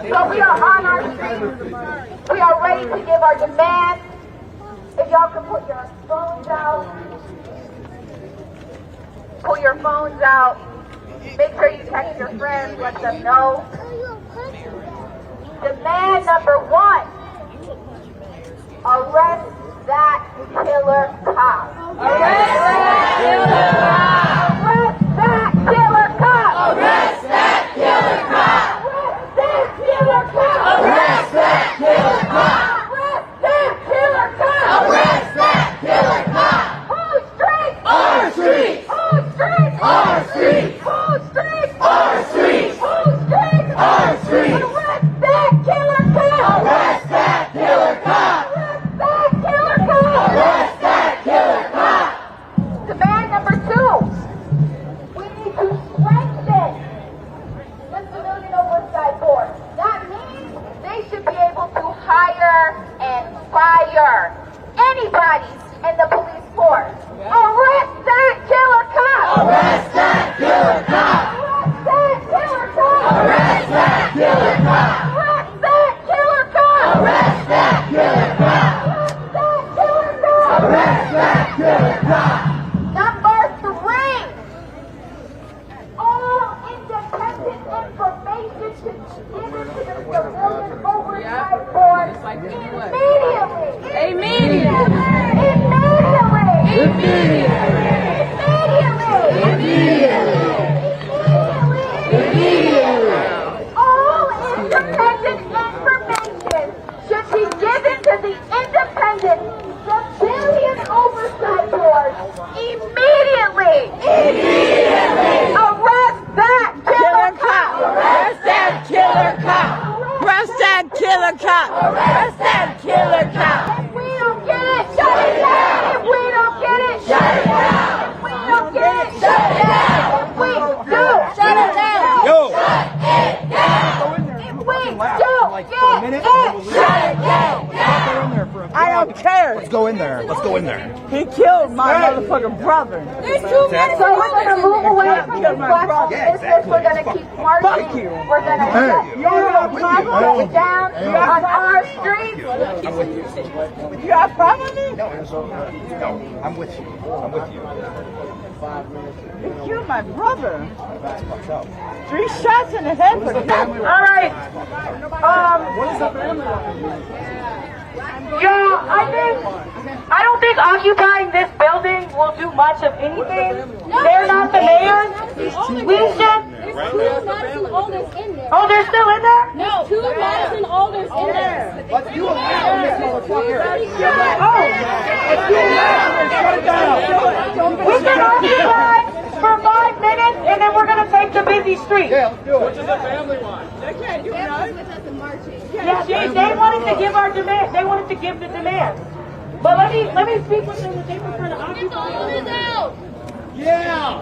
So we are on our streets. We are ready to give our demands. If y'all can put your phones out. Pull your phones out. Make sure you text your friends, let them know. Demand number 1, arrest that killer cop. Arrest that killer cop. Arrest that killer cop. Arrest that killer cop. Arrest that killer cop. Arrest that killer cop. Arrest that killer cop. Whose street? Our street. Whose street? Our street. Whose street? Our street. Whose street? Our street. Arrest that killer cop. Arrest that killer cop. Arrest that killer cop. Arrest that killer cop. Demand number 2. We need to strengthen the civilian oversight board. That means they should be able to hire and fire anybody in the police force. Arrest that killer cop! Arrest that killer cop! Arrest that killer cop! Arrest that killer cop! Arrest that killer cop! Arrest that killer cop! Arrest that killer cop! Number 3. All independent information should be given to the civilian oversight board immediately. All independent information should be given to the independent civilian oversight board immediately. Arrest that killer cop. Arrest that killer cop. Arrest that killer cop. Arrest that killer cop. If we don't get it, shut it down. If we don't get it, shut it down. If we don't get it, shut it down. If we do, shut it down. Yo. Shut it down. If we do get it, shut it down. I don't care. Let's go in there. Let's go in there. He killed my motherfucking brother. There's too many. So we're going to move away from this platform. We're going to keep marching. We're going to shut it down on our streets. You got a problem with me? No, I'm with you. I'm with you. He killed my brother. 3 shots in the head for that. All right. What is the family like? Yeah, I don't think occupying this building will do much of anything. They're not the mayor. We should. Oh, they're still in there? No, 2 Madison Alders in there. Let's do a round, this motherfucker. We can occupy for 5 minutes and then we're going to take the busy street. Yeah, let's do it. Which is a family one. They can't do nothing. Yeah, they wanted to give our demand. They wanted to give the demand. But let me speak with them. They prefer to occupy. Yeah.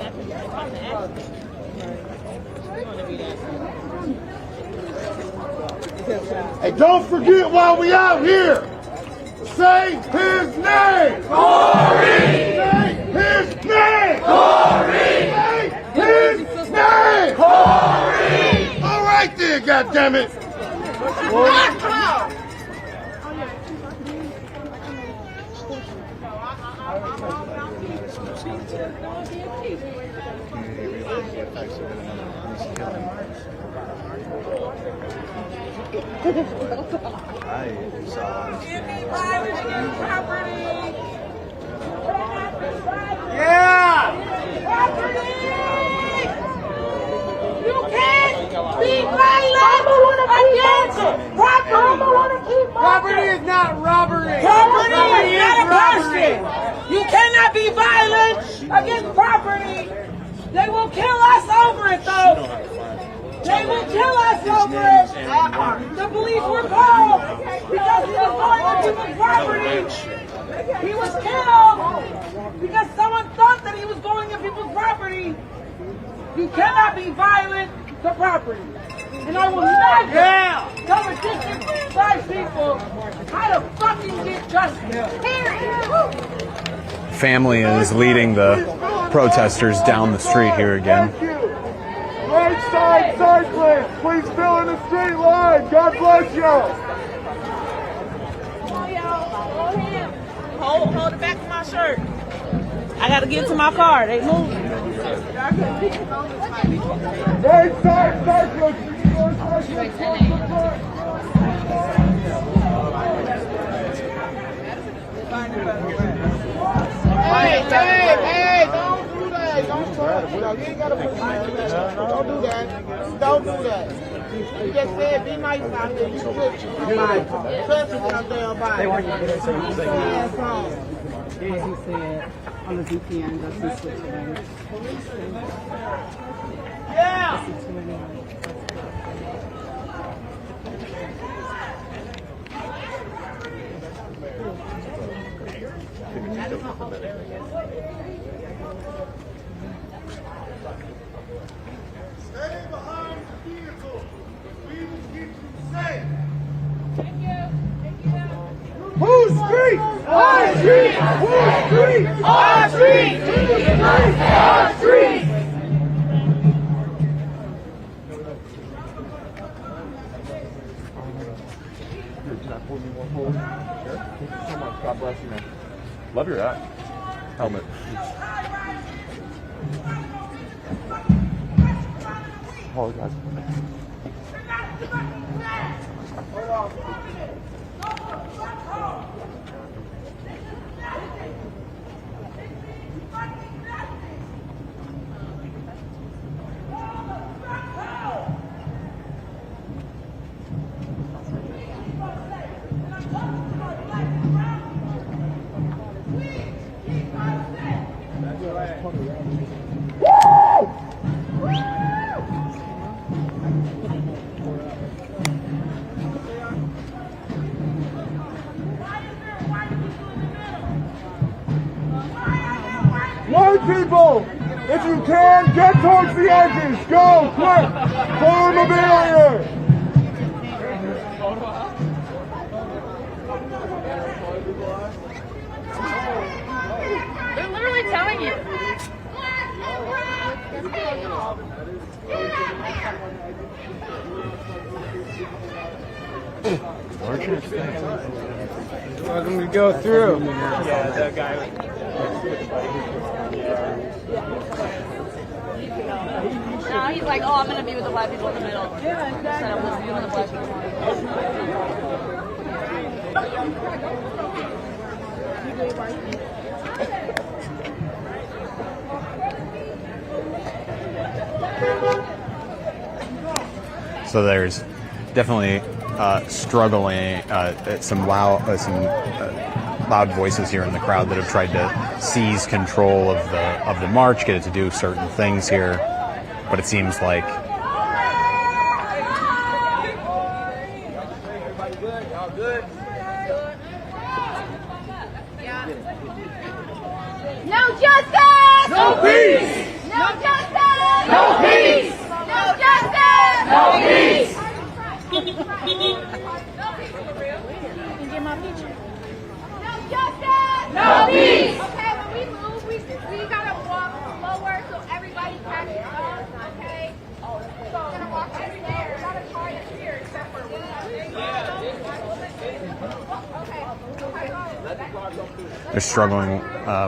Hey, don't forget while we out here, say his name. Corey. Say his name. Corey. Say his name. Corey. All right then, goddammit. Yeah! You can't be violent against property. Property is not robbery. Property is not a person. You cannot be violent against property. They will kill us over it, though. They will kill us over it. The police were called because he was going on people's property. He was killed because someone thought that he was going on people's property. You cannot be violent to property. And I will never tell a district size people how to fucking get justice. Family is leading the protesters down the street here again. Right side cyclist, please fill in the straight line. God bless y'all. Hold the back of my shirt. I gotta get to my car. They moving. Right side circle. Hey, don't do that. Don't touch. You ain't gotta put your hands in that. Don't do that. Don't do that. You just said be nice out there. You touch somebody. Touch your body. They want you to say As he said, on the VPN, that's the switch away. Yeah! Stay behind the vehicle. We will keep you safe. Thank you. Who's street? Our street! Who's street? Our street! Our street! Can I pull you one forward? Sure. Thank you so much. God bless you, man. Love your hat. Helmet. Apologize. White people, if you can, get towards the edges. Go, quick. Form a barrier. They're literally telling you. Welcome to go through. Yeah, that guy. Now he's like, oh, I'm going to be with the black people in the middle. Yeah, instead of listening to the black people. So there's definitely struggling, some loud voices here in the crowd that have tried to seize control of the march, get it to do certain things here, but it seems like No justice! No peace! No justice! No peace! No justice! No peace! No justice! No peace! Okay, when we move, we gotta walk slower so everybody catches up, okay? So we're gonna walk every day. We're not a car that's here except for one. they're struggling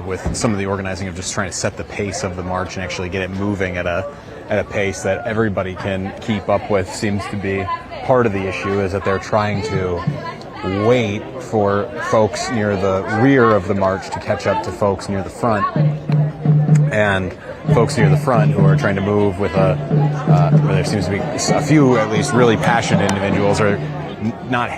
with some of the organizing of just trying to set the pace of the march and actually get it moving at a pace that everybody can keep up with. Seems to be part of the issue, is that they're trying to wait for folks near the rear of the march to catch up to folks near the front, and folks near the front who are trying to move with where there seems to be a few at least really passionate individuals are not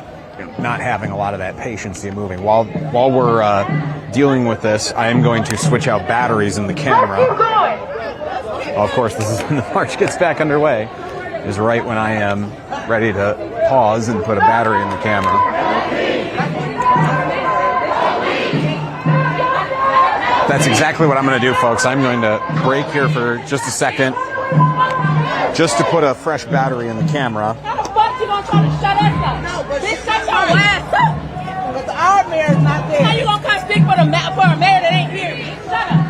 having a lot of that patience in moving. While we're dealing with this, I am going to switch out batteries in the camera. Of course, this is when the march gets back underway, is right when I am ready to pause and put a battery in the camera. That's exactly what I'm going to do, folks. I'm going to break here for just a second, just to put a fresh battery in the camera. How the fuck you gonna try to shut us up? No, but bitch, shut your ass up! Because our mayor's not there. How you gonna come speak for a mayor that ain't here? Shut up!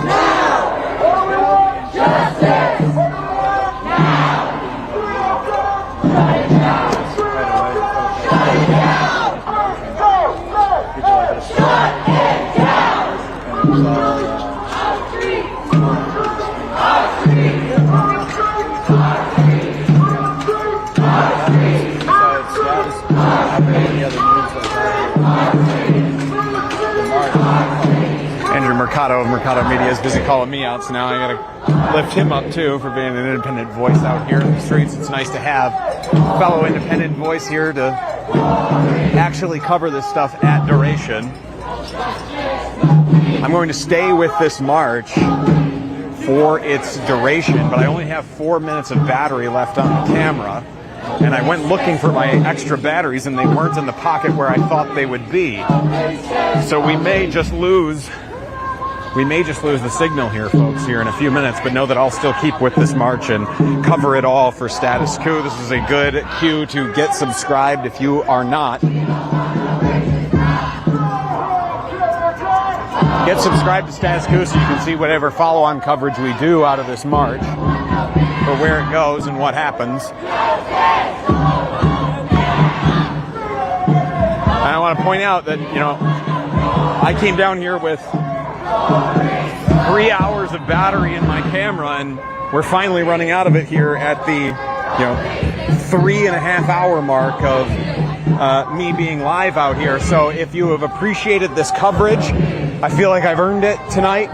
Now! What do we want? Mercado. Mercado Media is busy calling me out, so now I gotta lift him up too for being an independent voice out here in the streets. It's nice to have a fellow independent voice here to actually cover this stuff at duration. I'm going to stay with this march for its duration, but I only have 4 minutes of battery left on the camera. And I went looking for my extra batteries, and they weren't in the pocket where I thought they would be. So we may just lose the signal here, folks, here in a few minutes, but know that I'll still keep with this march and cover it all for Status Coup. This is a good cue to get subscribed if you are not. Get subscribed to Status Coup so you can see whatever follow-on coverage we do out of this march, or where it goes and what happens. And I want to point out that, you know, I came down here with 3 hours of battery in my camera, and we're finally running out of it here at the, 3.5 hour mark of me being live out here. So if you have appreciated this coverage, I feel like I've earned it tonight.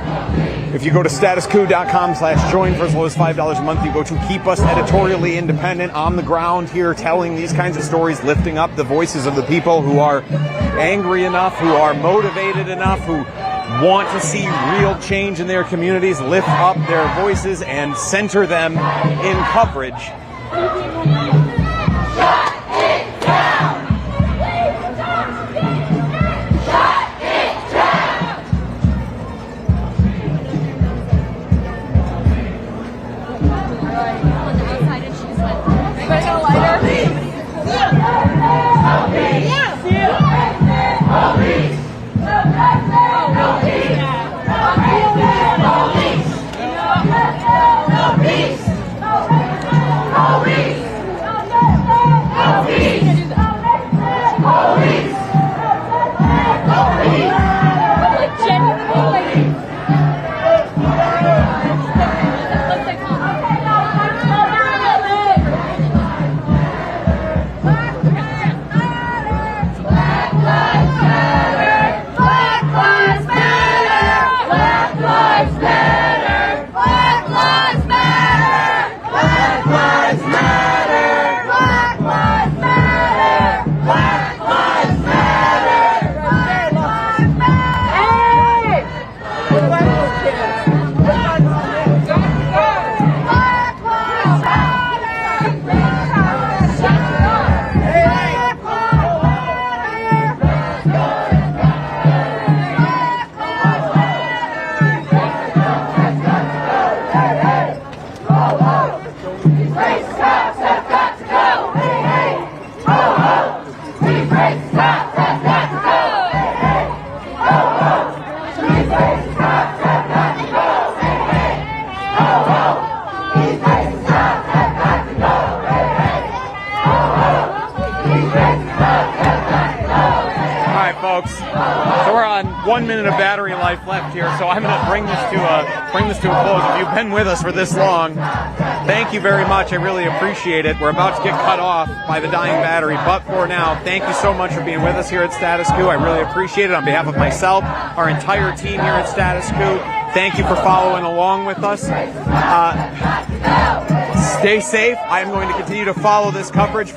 If you go to statuscoup.com/join for as low as $5 a month, you go to keep us editorially independent on the ground here, telling these kinds of stories, lifting up the voices of the people who are angry enough, who are motivated enough, who want to see real change in their communities, lift up their voices and center them in coverage. So we're on 1 minute of battery life left here, so I'm going to bring this to a close. If you've been with us for this long, thank you very much. I really appreciate it. We're about to get cut off by the dying battery, but for now, thank you so much for being with us here at Status Coup. I really appreciate it on behalf of myself, our entire team here at Status Coup. Thank you for following along with us. Stay safe. I am going to continue to follow this coverage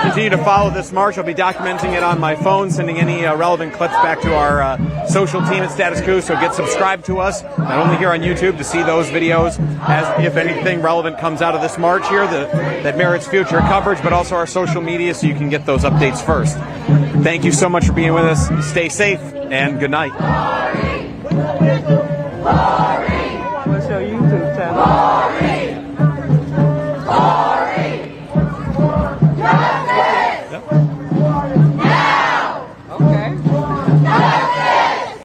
continue to follow this march. I'll be documenting it on my phone, sending any relevant clips back to our social team at Status Coup. So get subscribed to us, not only here on YouTube to see those videos, as if anything relevant comes out of this march here that merits future coverage, but also our social media so you can get those updates first. Thank you so much for being with us. Stay safe and good night.